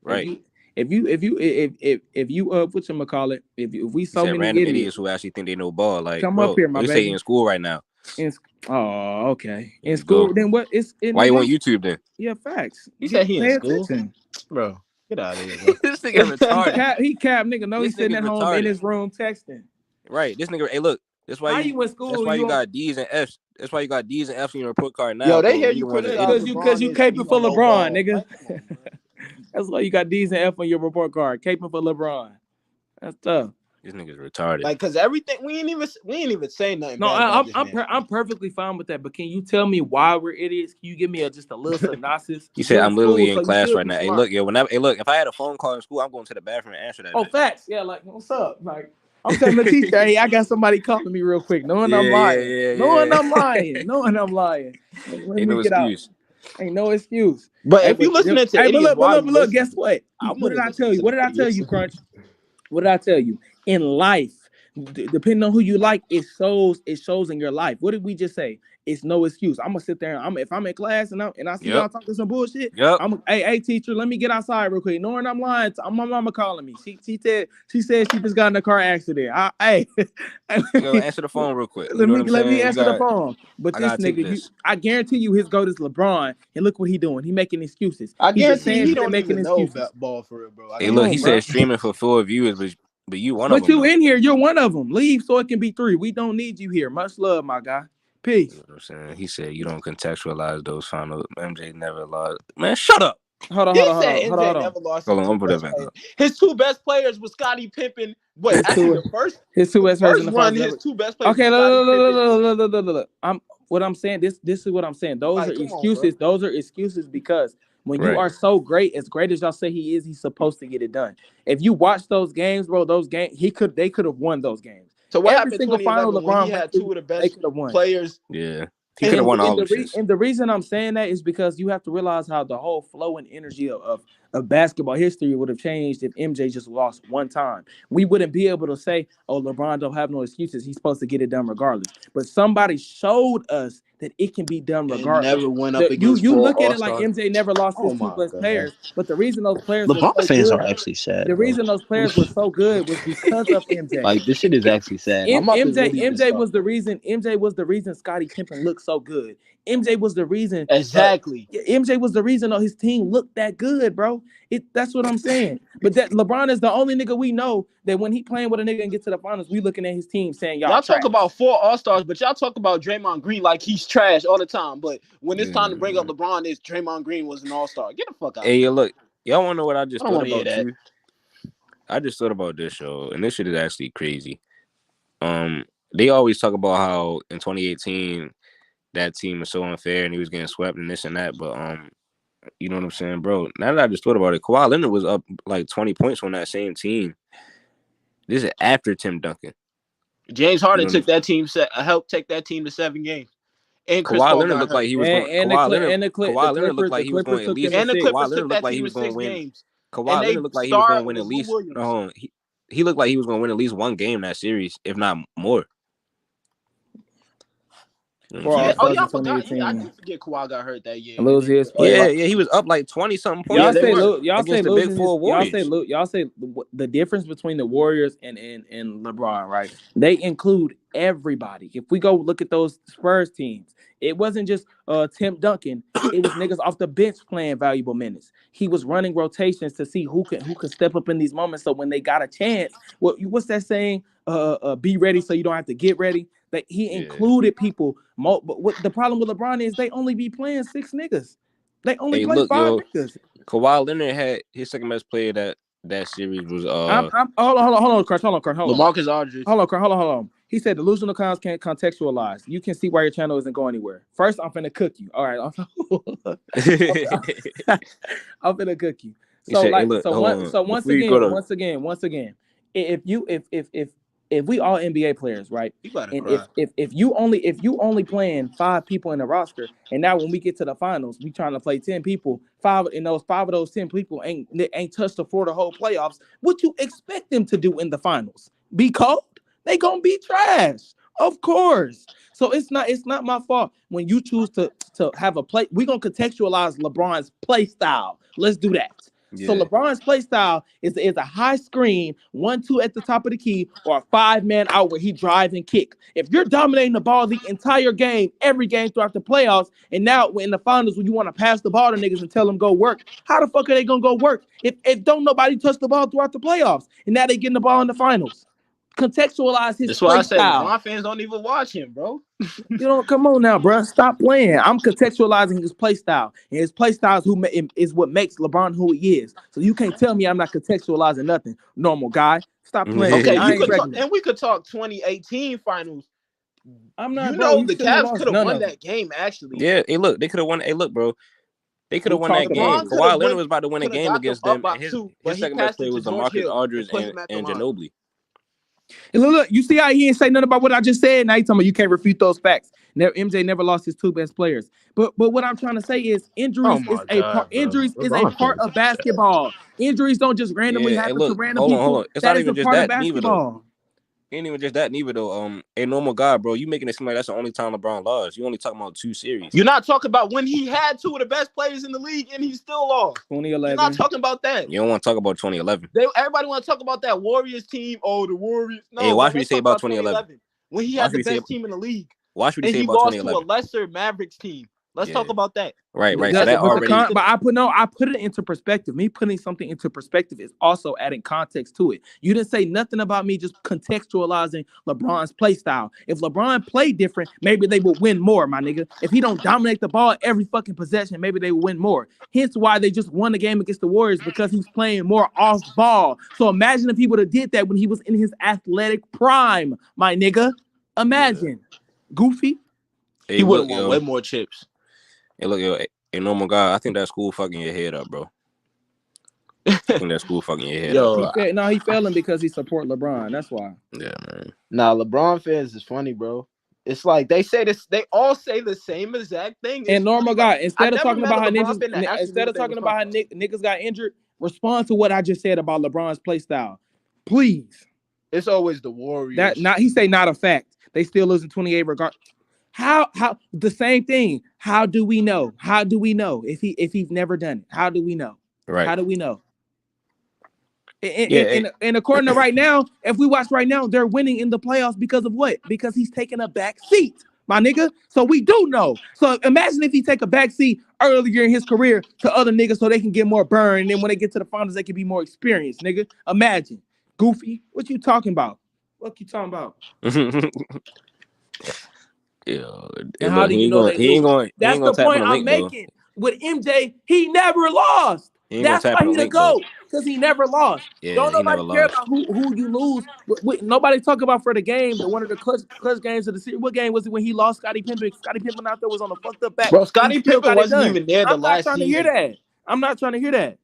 Right. If you whatchamacallit, if we so many random idiots who actually think they know ball, like come bro, up here, my they baby. say in school right now. Okay. In school, then what? Why you want YouTube then? Yeah, facts. You said he in school, bro. Get out of here, bro. This nigga retarded. He cap, nigga. No, he's sitting at home in his room texting. Right. This nigga. Hey, look. That's why you in school. That's why you got D's and F's. That's why you got D's and F's in your report card now. Yo, they hear you because you caping for LeBron, nigga. That's why you got D's and F on your report card. Caping for LeBron. That's tough. This nigga's retarded. Like, cause everything we ain't even say nothing. No, I'm perfectly fine with that. But can you tell me why we're idiots? Can you give me just a little synopsis? You said I'm literally in class right now. Hey, look, if I had a phone call in school, I'm going to the bathroom and answer that. Oh, facts. Yeah, like what's up? Like I'm telling the teacher, hey, I got somebody calling me real quick. Knowing I'm lying. Knowing I'm lying. Ain't no excuse. Ain't no excuse. But if you listening to idiots, look, guess what? What did I tell you? What did I tell you, Crunch? What did I tell you? In life, depending on who you like, it shows in your life. What did we just say? It's no excuse. I'm gonna sit there and if I'm in class and I see y'all talking some bullshit. Hey teacher, let me get outside real quick. Knowing I'm lying, my mama calling me. She said she just got in a car accident. Answer the phone real quick. Let me answer the phone. But this nigga, I guarantee you, his goat is LeBron, and look what he doing. He making excuses. I guarantee he don't even know ball for real, bro. Hey, look, he said streaming for 4 viewers, but you one of them. But you in here, you're one of them. Leave so it can be 3. We don't need you here. Much love, my guy. Peace. You know what I'm saying? He said you don't contextualize those finals. MJ never lost. Man, shut up. Hold on. Never lost. Hold on, I'm put that back up. His 2 best players was Scottie Pippen. His 2 best players in the run. His 2 best players. Okay, look. What I'm saying. This is what I'm saying. Those are excuses. Those are excuses because when you are so great, as great as y'all say he is, he's supposed to get it done. If you watch those games, bro, they could have won those games. So what happened in 2011 when he had 2 of the best players? Yeah. He could have won all of this. And the reason I'm saying that is because you have to realize how the whole flow and energy of basketball history would have changed if MJ just lost one time. We wouldn't be able to say, oh, LeBron don't have no excuses. He's supposed to get it done regardless. But somebody showed us that it can be done And regardless. never went up against You four look at it like All-Stars. MJ never lost his Oh two my best God. players, but the reason those players were LeBron so fans good, are actually sad, the bro. reason those players were so good was because of MJ. Like, this shit is actually sad. I'm about to really just MJ stop. was the reason. MJ was the reason Scottie Pippen looked so good. MJ was the reason. Exactly. MJ was the reason his team looked that good, bro. That's what I'm saying. But that LeBron is the only nigga we know that when he playing with a nigga and get to the finals, we looking at his team saying y'all Y'all trash. talk about 4 All-Stars, but y'all talk about Draymond Green like he's trash all the time. But when it's time to bring up LeBron, it's Draymond Green was an All-Star. Get the fuck out. Hey, look, y'all want to know what I just don't thought wanna hear about that. too? I just thought about this show, and this shit is actually crazy. They always talk about how in 2018 that team was so unfair and he was getting swept and this and that, but you know what I'm saying, bro? Now that I just thought about it, Kawhi Leonard was up like 20 points on that same team. This is after Tim Duncan. James Harden took that team helped take that team to 7 games. And Chris Paul Leonard got looked hurt. like he was going. Kawhi Leonard looked like he was going at least. And the Clippers Kawhi Leonard took that looked like team he to was going 6 to win. games. Kawhi Leonard looked like he was going to win at least. He looked like he was going to win at least one game that series, if not more. Yeah. Oh, y'all forgot. Yeah, I did forget Kawhi got hurt that year. Yeah, he was up like 20-something points. Y'all say against the Big Four Warriors. Y'all say the difference between the Warriors and LeBron, right? They include everybody. If we go look at those Spurs teams, it wasn't just Tim Duncan. It was niggas off the bench playing valuable minutes. He was running rotations to see who could step up in these moments. So when they got a chance, what's that saying? Be ready so you don't have to get ready. That he included people. But what the problem with LeBron is they only be playing 6 niggas. They only play 5 niggas. Kawhi Leonard had his second best player that series was hold on, Chris. LaMarcus Aldridge. Hold on. He said delusional clowns can't contextualize. You can see why your channel isn't going anywhere. First, I'm finna cook you. All right, I'm finna cook you. So once again, if we all NBA players, right? And if you only playing 5 people in the roster, and now when we get to the finals, we trying to play 10 people. 5 of those 10 people ain't touched the floor the whole playoffs. What you expect them to do in the finals? Be cold? They gonna be trash, of course. So it's not my fault when you choose to have a play. We gonna contextualize LeBron's play style. Let's do that. Yeah. So LeBron's play style is a high screen, 1-2 at the top of the key, or a 5-man out where he drive and kick. If you're dominating the ball the entire game, every game throughout the playoffs, and now in the finals when you want to pass the ball to niggas and tell them go work, how the fuck are they gonna go work if don't nobody touch the ball throughout the playoffs and now they getting the ball in the finals? Contextualize his play style. That's why I say LeBron fans don't even watch him, bro. Come on now, bro. Stop playing. I'm contextualizing his play style, and his play style is what makes LeBron who he is. So you can't tell me I'm not contextualizing nothing. Normal guy, stop playing. Okay, we could talk 2018 finals. I'm not. The Cavs could have won that game. Actually, yeah. Hey, look, they could have won. Hey, look, bro. They could have won that game. Kawhi Leonard was about to win a game against them. His second best player was LaMarcus Aldridge and Ginobili. And look, you see how he didn't say nothing about what I just said? Now you talking about you can't refute those facts. MJ never lost his 2 best players. But what I'm trying to say is injuries is a part of basketball. Injuries don't just randomly happen to random people. Hold on. It's not even just that basketball. Ain't even just that neither though. A normal guy, bro. You making it seem like that's the only time LeBron lost. You only talking about 2 series. You're not talking about when he had 2 of the best players in the league and he still lost. 2011. You're not talking about that. You don't want to talk about 2011. Everybody want to talk about that Warriors team. Oh, the Warriors. No, hey, watch me say about 2011. When he had the best team in the league. Watch me say about 2011. And he lost to a lesser Mavericks team. Let's talk about that. Right. So that already. But I put it into perspective. Me putting something into perspective is also adding context to it. You didn't say nothing about me just contextualizing LeBron's play style. If LeBron played different, maybe they would win more, my nigga. If he don't dominate the ball every fucking possession, maybe they would win more. Hence why they just won the game against the Warriors, because he's playing more off ball. So imagine if he would have did that when he was in his athletic prime, my nigga. Imagine. Goofy. Hey, he would have won way more chips. Hey, look, a normal guy. I think that school fucking your head up, bro. I think that school fucking your head up. He failing because he support LeBron. That's why. Yeah, man. Nah, LeBron fans is funny, bro. It's like they say this. They all say the same exact thing. And normal guy, instead of talking about how niggas got injured, respond to what I just said about LeBron's play style, please. It's always the Warriors. He say not a fact. They still losing 28 regard. How the same thing? How do we know? How do we know if he's never done it? How do we know? Right. How do we know? Yeah. And according to right now, if we watch right now, they're winning in the playoffs because of what? Because he's taking a back seat, my nigga. So we do know. So imagine if he take a back seat earlier in his career to other niggas so they can get more burn. And then when they get to the finals, they can be more experienced, nigga. Imagine. Goofy. What you talking about? What you talking about? Yeah. And how Look, do he you ain't know going. they He ain't lose? going. He That's ain't going the to tap on point the I'm link though. making. With MJ, he never lost. He ain't going to That's tap why on he the the link though. GOAT, because he never lost. Yeah, Don't he never nobody care lost. about who you lose. Nobody talk about for the game, one of the clutch games of the series. What game was it when he lost Scottie Pippen? Scottie Pippen out there was on a fucked up back. Bro, He Scottie still Pippen got it wasn't done. even there the I'm not last trying to hear season. that. I'm not trying to hear that.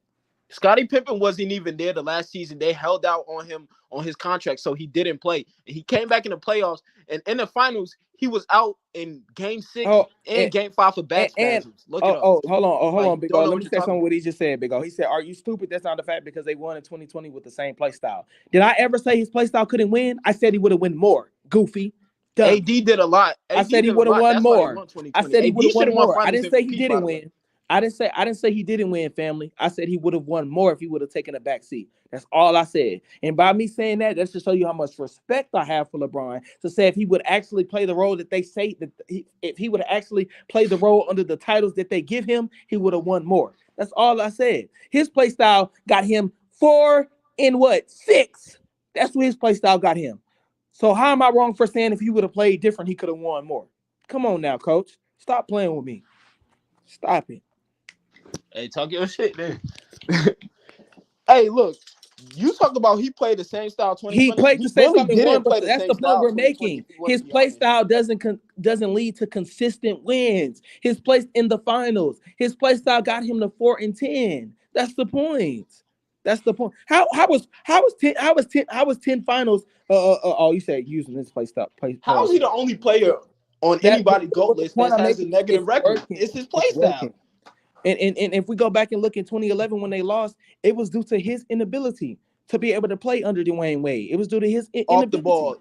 Scottie Pippen wasn't even there the last season. They held out on him on his contract, so he didn't play. And he came back in the playoffs, and in the finals, he was out in Game 6 and Game 5 for back spasms. Look it up. Hold on, Big O. Let me say something. About. What he just said, Big O. He said, "Are you stupid? That's not the fact because they won in 2020 with the same play style." Did I ever say his play style couldn't win? I said he would have won more. Goofy. Dumb. AD did a lot. I said he would have won more. I said he would have won more. I didn't say he didn't win. I didn't say he didn't win, family. I said he would have won more if he would have taken a back seat. That's all I said. And by me saying that, that's to show you how much respect I have for LeBron. To say if he would actually play the role that they say that if he would actually play the role under the titles that they give him, he would have won more. That's all I said. His play style got him 4 in 6. That's what his play style got him. So how am I wrong for saying if he would have played different, he could have won more? Come on now, coach. Stop playing with me. Stop it. Hey, talk your shit, man. Hey, look. You talk about he played the same style 2020. He played the same style and won, but that's the point we're making. His play style doesn't lead to consistent wins. His place in the finals. His play style got him to 4 and 10. That's the point. That's the point. How was 10 finals? Oh, you said using this play style. How is he the only player on anybody GOAT list that has a negative record? It's his play style. And if we go back and look in 2011 when they lost, it was due to his inability to be able to play under Dwayne Wade. It was due to his inability. Off the ball.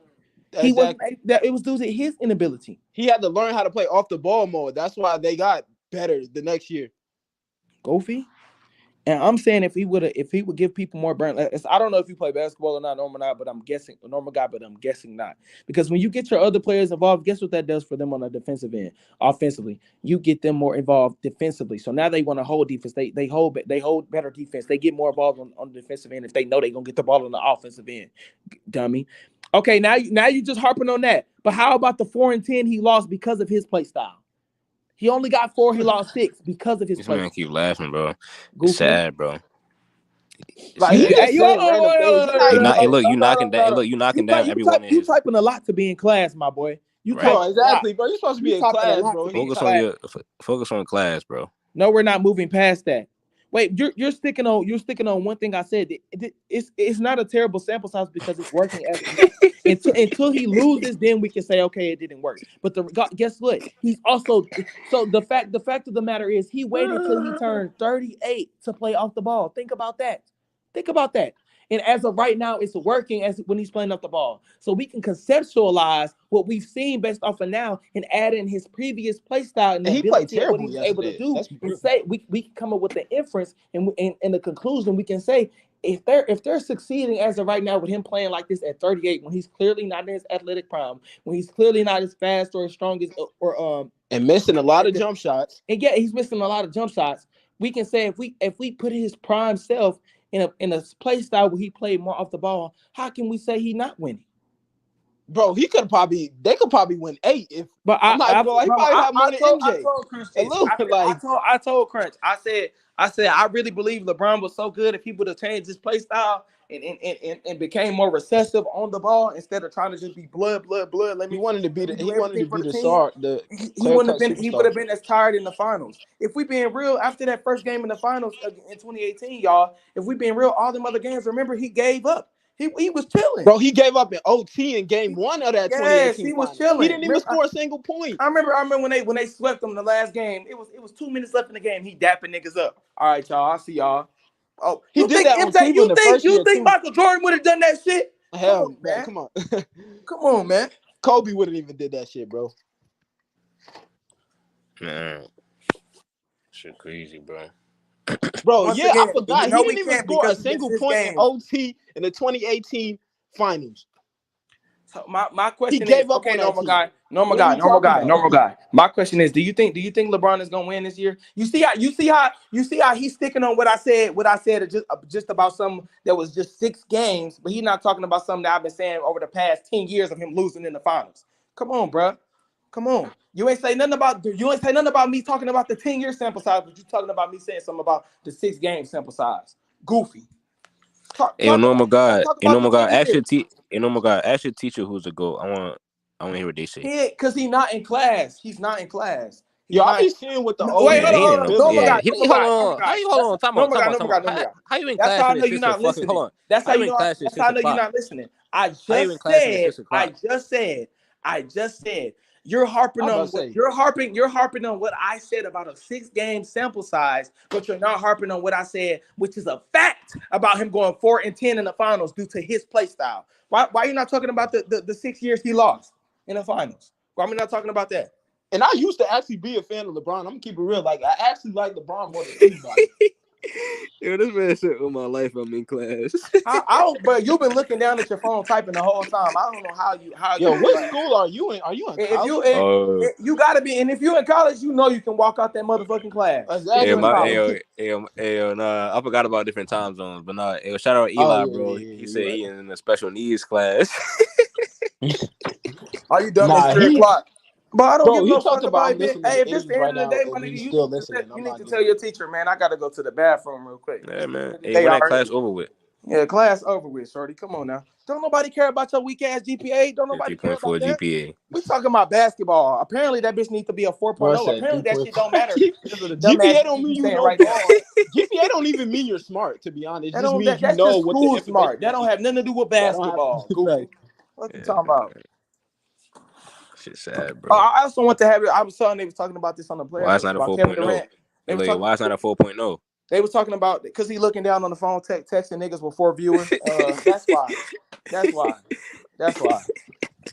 It was due to his inability. He had to learn how to play off the ball more. That's why they got better the next year. Goofy. And I'm saying if he would give people more burn. I don't know if you play basketball or not, normal not, but I'm guessing a normal guy, but I'm guessing not. Because when you get your other players involved, guess what that does for them on the defensive end? Offensively, you get them more involved defensively. So now they want to hold defense. They hold better defense. They get more involved on the defensive end if they know they're gonna get the ball on the offensive end. Dummy. Okay, now you just harping on that. But how about the 4 and 10 he lost because of his play style? He only got 4. He lost 6 because of his play. This man keep laughing, bro. It's sad, bro. Like, you knocking down everyone. You typing a lot to be in class, my boy. Exactly, bro. You're supposed to be in class, bro. Focus on class, bro. No, we're not moving past that. Wait, you're sticking on one thing I said. It's not a terrible sample size because it's working until he loses, then we can say okay, it didn't work. But guess what? He's also the fact of the matter is he waited till he turned 38 to play off the ball. Think about that. And as of right now, it's working as when he's playing off the ball. So we can conceptualize what we've seen based off of now and add in his previous play style and he played terrible. What he was able to do and say we can come up with the inference and the conclusion we can say if they're succeeding as of right now with him playing like this at 38 when he's clearly not in his athletic prime, when he's clearly not as fast or as strong as and missing a lot of jump shots. And yeah, he's missing a lot of jump shots. We can say if we put his prime self in a play style where he played more off the ball, how can we say he's not winning? Bro, they could probably win 8 if. But I told Crunch. I said I really believe LeBron was so good if he would have changed his play style and became more recessive on the ball instead of trying to just be blood. He wanted to be the star. He would have been as tired in the finals. If we being real, after that first game in the finals in 2018, y'all, if we being real, all them other games, remember he gave up. He was chilling. Bro, he gave up in OT in game 1 of that 2018. He was chilling. He didn't even score a single point. I remember when they swept him the last game. It was 2 minutes left in the game. He dapping niggas up. All right, y'all. I'll see y'all. Oh, he did that on TV in the first year. You think Michael Jordan would have done that shit? Hell, man. Come on. Come on, man. Kobe wouldn't even did that shit, bro. Man, shit crazy, bro. Bro, Once yeah, I again, forgot. He no, we didn't even can't score a because against single this point in game. OT in the 2018 finals. So my He question is, gave up okay, on that normal team. guy, normal What are guy, we normal talking guy, about? normal guy. My question is, do you think LeBron is gonna win this year? You see how he's sticking on what I said just about something that was just 6 games, but he's not talking about something that I've been saying over the past 10 years of him losing in the finals. Come on, bro. Come on. You ain't say nothing about me talking about the 10-year sample size, but you talking about me saying something about the 6-game sample size. Goofy. Talk Hey, normal guy, about the 10 years. normal guy, ask your teacher who's a GOAT. I want to hear what they say. Yeah, because he's not in class. He's not in class. He's Yo, I not. be seeing what the No, old wait, Yeah, hold niggas on, he hold ain't on. no. feeling Normal Yeah, guy, like. he. normal Hold guy, normal on. How guy. you hold on? Time out. Normal Time guy, out. normal Time guy, out. normal guy. How you in That's class how I and know it's you're 6 not o'clock? Hold listening. on. How you in class at That's how 6 I know you're o'clock? not listening. How you in class at 6 o'clock? I just said, you're harping I'm about on to what say. you're harping on what I said about a 6-game sample size, but you're not harping on what I said, which is a fact about him going 4-10 in the finals due to his play style. Why are you not talking about the 6 years he lost in the finals? Why are we not talking about that? And I used to actually be a fan of LeBron. I'm gonna keep it real. Like I actually like LeBron more than anybody. Yo, this man said, "All my life I'm in class." I don't, but you've been looking down at your phone typing the whole time. I don't know how you Yo, do what that. school are you in? Are you in If you college? you gotta be, and if you're in college, you know you can walk out that motherfucking class if Hey, you're in Exactly. college. nah, I forgot about different time zones, but nah, shout out Oh Eli, yeah, bro. yeah, He yeah. said You he right. in a special needs class. Are you dumb? It's Nah, 3 o'clock. But I don't bro, give he no talked fuck about about I'm it. listening Hey, to if it's the 80s end right of the now, day, my and nigga, he's you still need to listening. I'm you need not to doing tell it. your teacher, man. I gotta go to the bathroom real quick. Yeah, man. The Hey, day when that already. class over with? Yeah, class over with, shorty. Come on now. Don't nobody care about your weak ass GPA. Don't nobody care about 3.4 that. GPA. We talking about basketball. Apparently, that bitch needs to be a Bro, I 4.0. said Apparently, that shit don't 3.4. matter because of the dumbass GPA shit don't you mean be you saying no right now. ball. GPA don't even mean you're smart, to be honest. It just means you That's know just what the school information smart. That you don't need. have nothing to do with That don't have basketball. Goofy. fact. What you Yeah, talking about? shit sad, bro. I also want to have it. I was telling they was talking about this on the Why players it's not a about Kevin 4.0? Durant. They was Like, talking. why it's not a 4.0? They was talking about because he looking down on the phone, texting niggas with 4 viewers. That's why. That's why. That's why.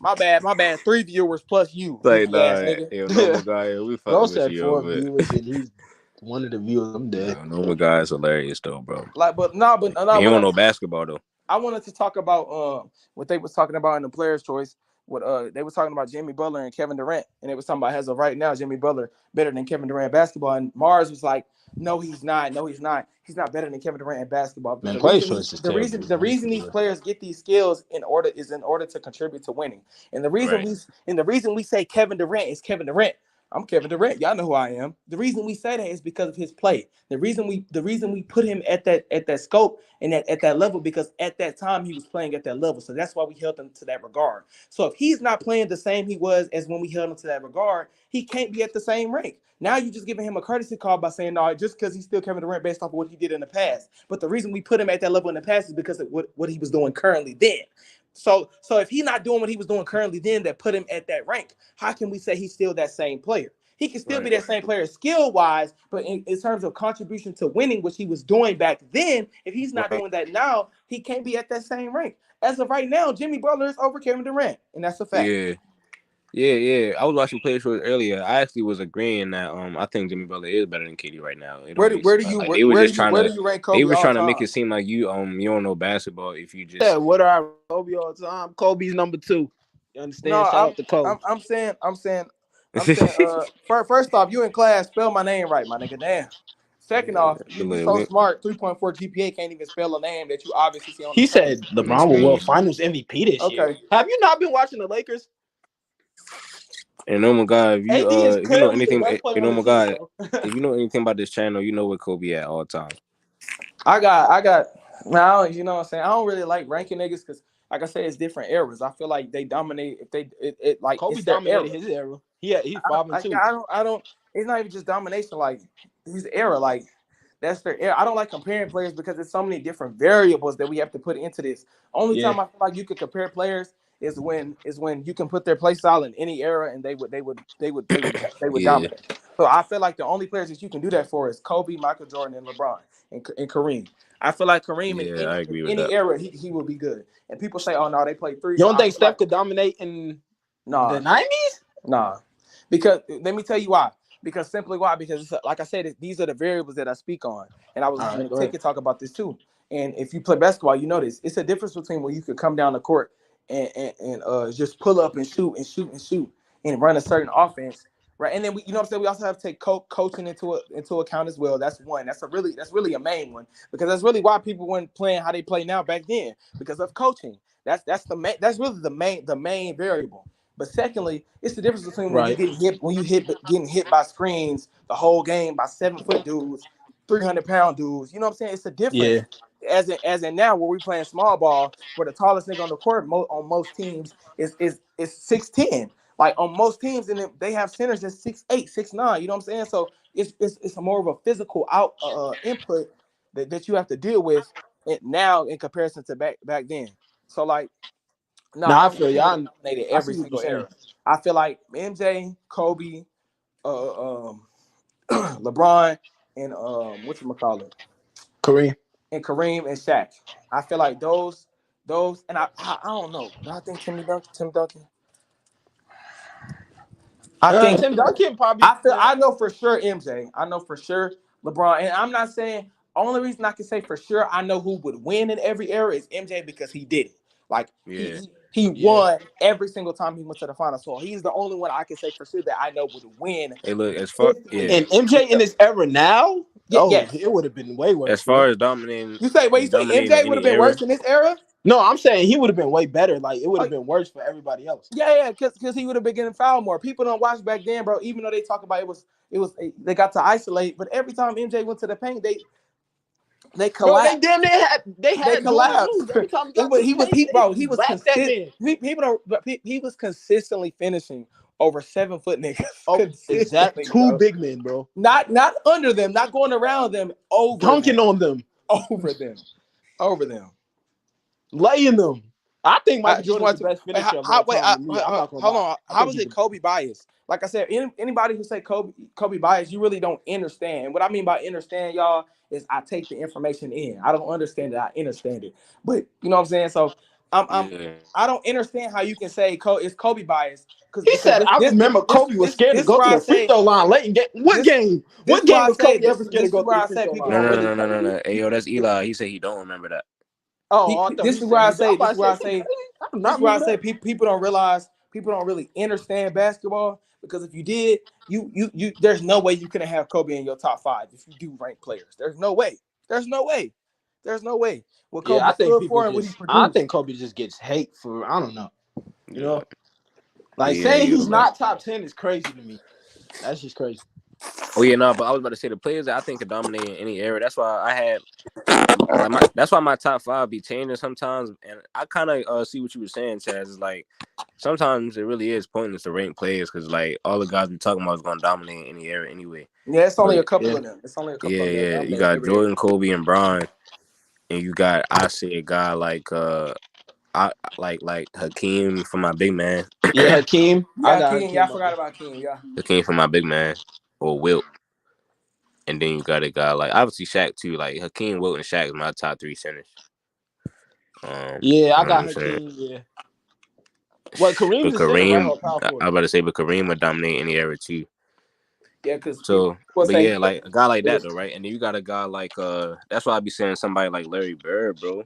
My bad. My bad. 3 viewers plus you, Like, goofy ass nah, nigga. yo, normal guy, yo, we Bro fucking with said you, yo, 4 but viewers and he's one of the viewers. I'm dead. yo, normal guy is hilarious though, bro. Like, but nah, but nah, And he but don't know basketball though. I wanted to talk about what they was talking about in the players' choice. What they was talking about Jimmy Butler and Kevin Durant, and they was talking about as of right now, Jimmy Butler better than Kevin Durant basketball. And Mars was like, "No, he's not. No, he's not. He's not better than Kevin Durant in basketball." Because Man, players choice is terrible. the reason these players get these skills in order to contribute to winning. And Right. the reason we say Kevin Durant is Kevin Durant. I'm Kevin Durant. Y'all know who I am. The reason we say that is because of his play. The reason we put him at that scope and at that level because at that time he was playing at that level. So that's why we held him to that regard. So if he's not playing the same he was as when we held him to that regard, he can't be at the same rank. Now you're just giving him a courtesy call by saying no, just because he's still Kevin Durant based off of what he did in the past. But the reason we put him at that level in the past is because of what he was doing currently then. So if he's not doing what he was doing currently then that put him at that rank, how can we say he's still that same player? He can still be that same player skill-wise, but in terms of contribution to winning, which he was doing back then, if he's not doing that now, he can't be at that same rank. As of right now, Jimmy Butler is over Kevin Durant, and that's a fact. Yeah. Yeah. I was watching Players Choice earlier. I actually was agreeing that I think Jimmy Butler is better than KD right now. It don't make sense. Like they were just trying Where to do you rank they Kobe were all trying to make time? it seem like you don't know basketball if you Yeah, just what are Kobe all the time? Kobe's number 2. You understand? No, Shout out to Kobe. I'm saying first off, you in class, spell my name right, my nigga. Damn. Second off, you so smart, 3.4 GPA can't even spell a name that you obviously see on the He screen. said LeBron will win Finals MVP this year. Okay. Have you not been watching the Lakers? And normal guy, AD is if you know clearly the anything, best player on the normal team, guy, bro. if you know anything about this channel, you know where Kobe at all times. I got now, you know what I'm saying? I don't really like ranking niggas because like I said, it's different eras. I feel like they dominate if they it like Kobe it's their era. dominated his era. He's 5-2. I don't it's not even just domination, like his era, like that's their era. I don't like comparing players because there's so many different variables that we have to put into this. Only time I feel like you could compare players is when you can put their play style in any era and they would Yeah, dominate. So I feel like the only players that you can do that for is Kobe, Michael Jordan, and LeBron and Kareem. I feel like Kareem yeah, I agree in with any that. era he will be good. And people say, "Oh no, they play 3." You So don't I think feel Steph like could dominate in the nah, 90s? nah. Because let me tell you why. Because simply why? Because it's, like I said, these are the variables that I speak on, and I was listening to Take and talk about this too. And if you play basketball, you know this. It's a difference between when you could come down the court and just pull up and shoot and shoot and shoot and run a certain offense, right? And then we, you know what I'm saying. We also have to take coaching into account as well. That's one. That's really a main one, because that's really why people weren't playing how they play now back then, because of coaching. That's really the main variable. But secondly, it's the difference between when getting hit by screens the whole game by 7-foot dudes, 300-pound dudes. You know what I'm saying? It's a difference. As in now, where we playing small ball, where the tallest nigga on the court on most teams is 6'10". Like on most teams, and they have centers that's 6'8", 6'9". You know what I'm saying? So it's a more of a physical input that you have to deal with now in comparison to back then. So like, I feel you. I dominated I every see what you're single saying. era. I feel like MJ, Kobe, LeBron, and whatchamacallit, Kareem. and Kareem and Shaq. I feel like those, and I don't know. Do I think Tim Duncan? I think Tim Duncan probably. I know for sure MJ. I know for sure LeBron. And I'm not saying, only reason I can say for sure I know who would win in every era is MJ, because he did it. Like he won every single time he went to the final. So he's the only one I can say for sure that I know would win. Hey, look, as far And MJ in this era now, yes. it would have been way worse. As far as dominating, you say MJ would have been worse in this era? No, I'm saying he would have been way better. Like it would have been worse for everybody else. Yeah, because he would have been getting fouled more. People don't watch back then, bro. Even though they talk about it was they got to isolate, but every time MJ went to the paint, they collapsed. Bro, they collapsed. Every time he was consistent. He was consistently finishing over 7-foot niggas. Exactly. Two big men, bro. Not under them, not going around them, dunking on them, over them, laying them. I think Michael Jordan's the best finisher of all time. Hold on. How is it Kobe bias? Like I said, anybody who say Kobe bias, you really don't understand. What I mean by understand, y'all, is I take the information in. I don't understand it. I understand it. But you know what I'm saying? So I don't understand how you can say it's Kobe bias. He said, I remember Kobe was scared to go to the free throw line late in game. What game was Kobe ever scared to go to the free throw line? No. Hey, yo, that's Eli. He said he don't remember that. This is where I say people don't realize, people don't really understand basketball, because if you did, you there's no way you couldn't have Kobe in your top 5 if you do rank players. There's no way. What Kobe stood for and what he produced. I think Kobe just gets hate for, I don't know. You know? Like saying he's not top 10 is crazy to me. That's just crazy. Oh yeah, no, but I was about to say the players that I think could dominate in any era. That's why that's why my top 5 be changing sometimes, and I kind of see what you were saying, Chaz. Is like sometimes it really is pointless to rank players, because like all the guys we're talking about is going to dominate in any era anyway. Yeah, it's only a couple of them. Yeah. You got Jordan, Kobe, and Bron, and you got I say a guy like like Hakeem for my big man. Yeah, Hakeem. Hakeem. I forgot about Hakeem. Yeah, Hakeem for my big man, or Wilt. And then you got a guy like obviously Shaq too. Like Hakeem, Wilt, and Shaq is my top 3 centers. I got Hakeem. Yeah. Well, Kareem. I was about to say, but Kareem would dominate any era too. Yeah, because like a guy like that though, right? And then you got a guy like that's why I be saying somebody like Larry Bird, bro.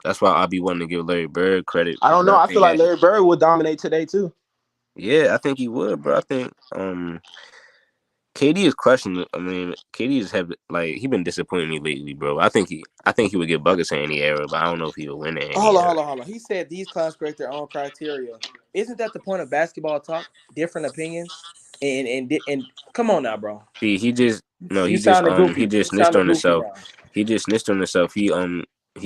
That's why I be wanting to give Larry Bird credit. I don't know. I feel like Larry Bird would dominate today too. Yeah, I think he would, bro. I think KD is questionable. I mean, KD is he been disappointing me lately, bro. I think he would get buckets in any era, but I don't know if he would win it. Hold on. He said these clowns create their own criteria. Isn't that the point of basketball talk? Different opinions, and come on now, bro. See, he just snitched on himself. He just snitched on himself. He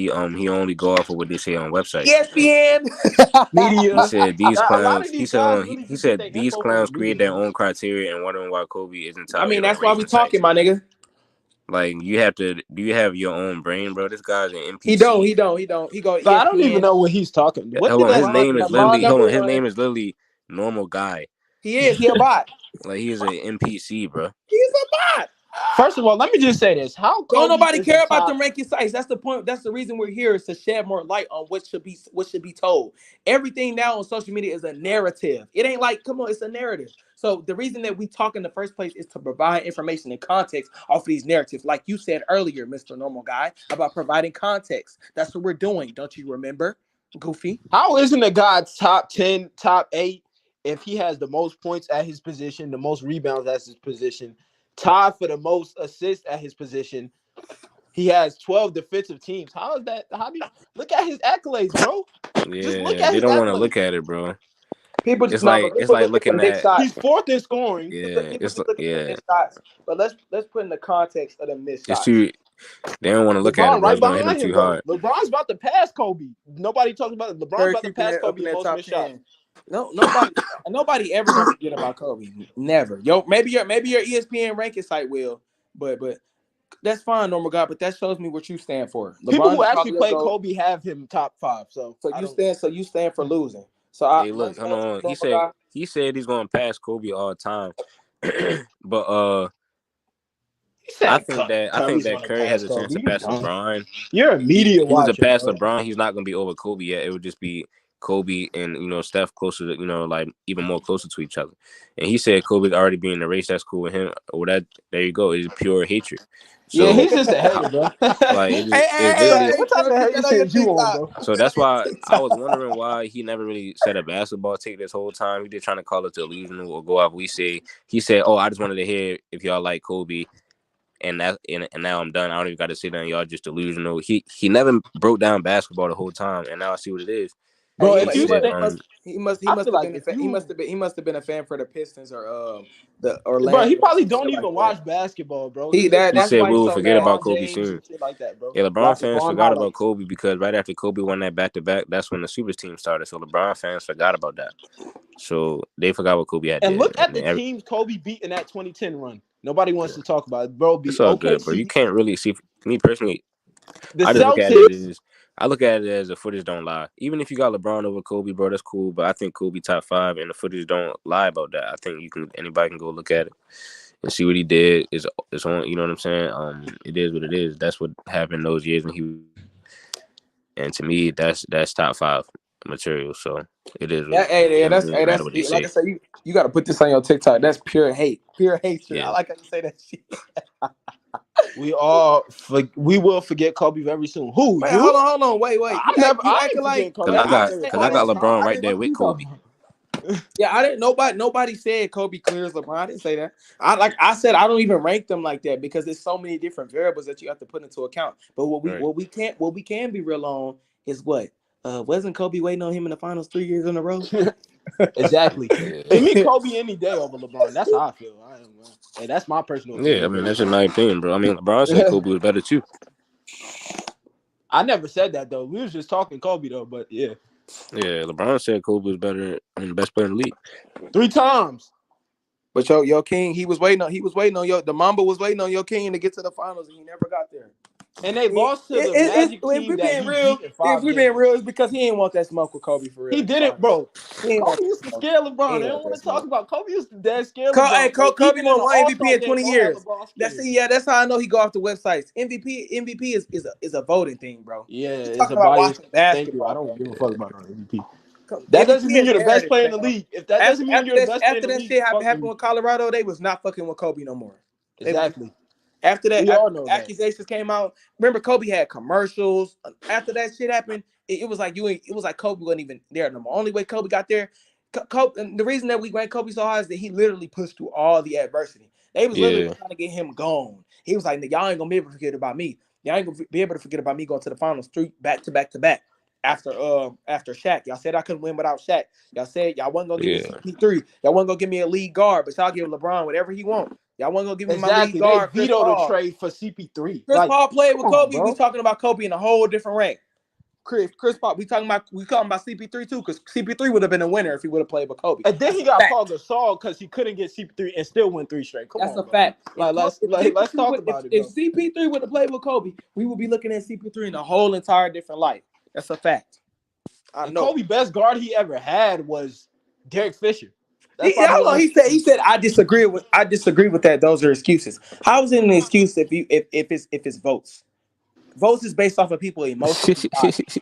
only go off of what they say on websites. ESPN media. He said these clowns. He said these clowns create their own criteria and wondering why Kobe isn't top. I mean, that's why we talking, my nigga. Like you have to. Do you have your own brain, bro? This guy's an NPC. He don't. He go. So I don't even know what he's talking. His name is literally normal guy. He is. He a bot. Like he is an NPC, bro. He's a bot. First of all, let me just say this: how Don't Kobe nobody is care the about top. them ranking sites. That's the point. That's the reason we're here, is to shed more light on what should be told. Everything now on social media is a narrative. It ain't like, come on, it's a narrative. So the reason that we talk in the first place is to provide information and context off of these narratives, like you said earlier, Mr. Normal Guy, about providing context. That's what we're doing. Don't you remember, Goofy? How isn't a guy top 10, top 8 if he has the most points at his position, the most rebounds at his position, tied for the most assists at his position? He has 12 defensive teams. How is that? How do you look at his accolades, bro? Just look Yeah, at they his don't want to accolades. look at it, bro. People It's no, but like people look at the looking missed at shots. He's fourth in scoring. People it's just look at the yeah. missed shots. But let's put in the context of the missed It's shots. too. They don't want to look at it, LeBron bro. right It's gonna hit them behind him, too though. hard. LeBron's about to pass Kobe. Nobody talks about it. LeBron's Curry about to keeping pass it up Kobe in in that most top missed shots. 10. No, nobody ever gonna forget about Kobe. Never. Yo, maybe your ESPN ranking site will, but that's fine, Normal God. But that shows me what you stand for. People LeBron who is actually probably a play GOAT. Kobe have him top 5. So You stand for losing. So Hey, look, let's hold go to on. the Normal guy. He said he's gonna pass Kobe all the time, but he said I think Curry's that gonna Curry pass has a chance Kobe. to You pass dumb. LeBron. You're a media If he was to watcher, pass bro. LeBron, he's not gonna be over Kobe yet. It would just be Kobe and Steph closer to like even more closer to each other. And he said Kobe's already being in the race. That's cool with him. Well, there you go. It's pure hatred. Yeah, So he's just a hater, bro. like it's Hey, literally. What type bro, of keep hater that on your shit you on, TikTok. bro? So Keep that that's on your why I TikTok. was wondering why he never really said a basketball take this whole time. He did trying to call it delusional or go off. He said, "Oh, I just wanted to hear if y'all like Kobe." And now I'm done. I don't even got to sit down. Y'all just delusional. He never broke down basketball the whole time, and now I see what it is. Bro, Hey, if He you said, think, he I must feel have like been a if fan. He you, must have been a fan for the Pistons or the bro, he Orlando or probably some don't shit like even that. watch basketball, bro. He he That's said why we he's will so forget mad. about LeBron Kobe James soon. and shit like that, bro. Yeah, LeBron Watch fans LeBron forgot about highlights. Kobe because right after Kobe won that back-to-back, that's when the super team started. So LeBron fans forgot about that. So they forgot what Kobe had And did. look at And the teams Kobe beat in that 2010 run. Nobody wants to talk about it. Bro, it's beat all good, bro. You OKC, can't really see. Me personally, the I just look at it Celtics. as the footage don't lie. Even if you got LeBron over Kobe, bro, that's cool. But I think Kobe top 5, and the footage don't lie about that. I think anybody can go look at it and see what he did. It's on. You know what I'm saying? It is what it is. That's what happened those years when he. And to me, that's top 5 material. So it is. Yeah, It don't that's really matter that's what they like I say. said, you got to put this on your TikTok. That's pure hate, pure hatred. I Yeah. like how you say that shit. We will forget Kobe very soon. Who, Wait, you? hold on, wait. You I acting ain't like forgetting Cause Kobe. I I got say cause I all got the time. LeBron right there with Kobe. Yeah, I didn't. Nobody said Kobe clears LeBron. I didn't say that. I said I don't even rank them like that because there's so many different variables that you have to put into account. But Right. what we can be real on is what wasn't Kobe waiting on him in the finals 3 years in a row? Exactly. Yeah. Give me Kobe any day over LeBron. That's how I feel. Hey, that's my personal Yeah, I opinion. mean that's just my opinion, bro. I mean LeBron said Kobe was better too. I never said that though. We was just talking Kobe though, but yeah. Yeah, LeBron said Kobe was better and the best player in the league. 3 times. But your king, he was waiting on the Mamba was waiting on your king to get to the finals and he never got there. And they lost to the Magic team that he beat in 5 if we games. being real, it's because he didn't want that smoke with Kobe for real. He did it, bro. He didn't want Kobe that used to smoke. scare LeBron. He They didn't don't want want that to talk smoke. about Kobe used to dead scare LeBron. Hey, Bro. Kobe Even in won the one All-Star MVP in game, 20 don't have years. LeBron scared. That's how I know he go off the websites. MVP is a voting thing, bro. Yeah, He's it's talking a about bias. watching Thank you. I basketball, don't bro. give a fuck about no MVP. That MVP doesn't mean is you're the best narrative, player in the fam. league. If that doesn't mean you're the best player in After the that league, shit fuck happened me. with Colorado, they was not fucking with Kobe no more. Exactly. After that, We all know that. accusations came out. Remember, Kobe had commercials. After that shit happened, it was like Kobe wasn't even there no more. Only way Kobe got there, Kobe, and the reason that we ranked Kobe so high is that he literally pushed through all the adversity. They was literally Yeah. trying to get him gone. He was like, y'all ain't gonna be able to forget about me. Y'all ain't gonna be able to forget about me going to the finals 3 back to back. After Shaq, y'all said I couldn't win without Shaq. Y'all said y'all wasn't gonna give me CP3. Y'all wasn't gonna give me a lead guard, but y'all give LeBron whatever he want. Y'all wasn't gonna give me my lead Exactly. They guard, Chris vetoed a Paul. trade for CP3. Chris Paul played with come on, Kobe. bro. We talking about Kobe in a whole different rank. Chris Paul. We talking about CP3 too, because CP3 would have been a winner if he would have played with Kobe. And then he got Paul Gasol because he couldn't get CP3 and still win 3 straight. Come on, That's a fact. Like let's talk about it, bro. If CP3 would have played with Kobe, we would be looking at CP3 in a whole entire different light. That's a fact. I know. Kobe best guard he ever had was Derek Fisher. That's probably Hold on. his He said I disagree with that. Those are excuses. How is it an excuse if it's votes? Votes is based off of people emotions.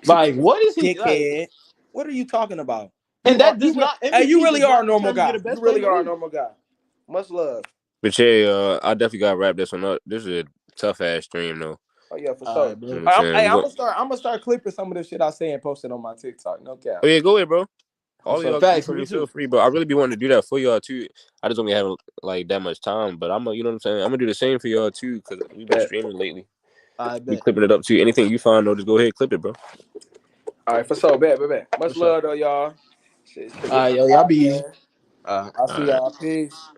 like what is he like? Dickhead. What are you talking about? And that does not Hey, you MVP really does are a not normal determine you're guy. the You best player in really the are a league. normal guy. Much love. But yeah, I definitely gotta wrap this one up. This is a tough ass stream though. Oh yeah, for All sure. right, You know man. what I'm saying? I'm gonna start clipping some of the shit I say and post it on my TikTok. No cap. Oh yeah, go ahead, bro. For All of sure. y'all, you Facts, feel me me? Feel too. free, bro. I really be wanting to do that for y'all too. I just don't be having like that much time, but I'm gonna, you know what I'm saying? I'm gonna do the same for y'all too because we've been Bet. streaming lately. I We bet. clipping it up too. Anything you find, though, just go ahead, clip it, bro. All right, for sure. Bet. For Much sure. love though, y'all. Shit, All right, yo, y'all be easy. All right. I'll All see right. y'all. Peace.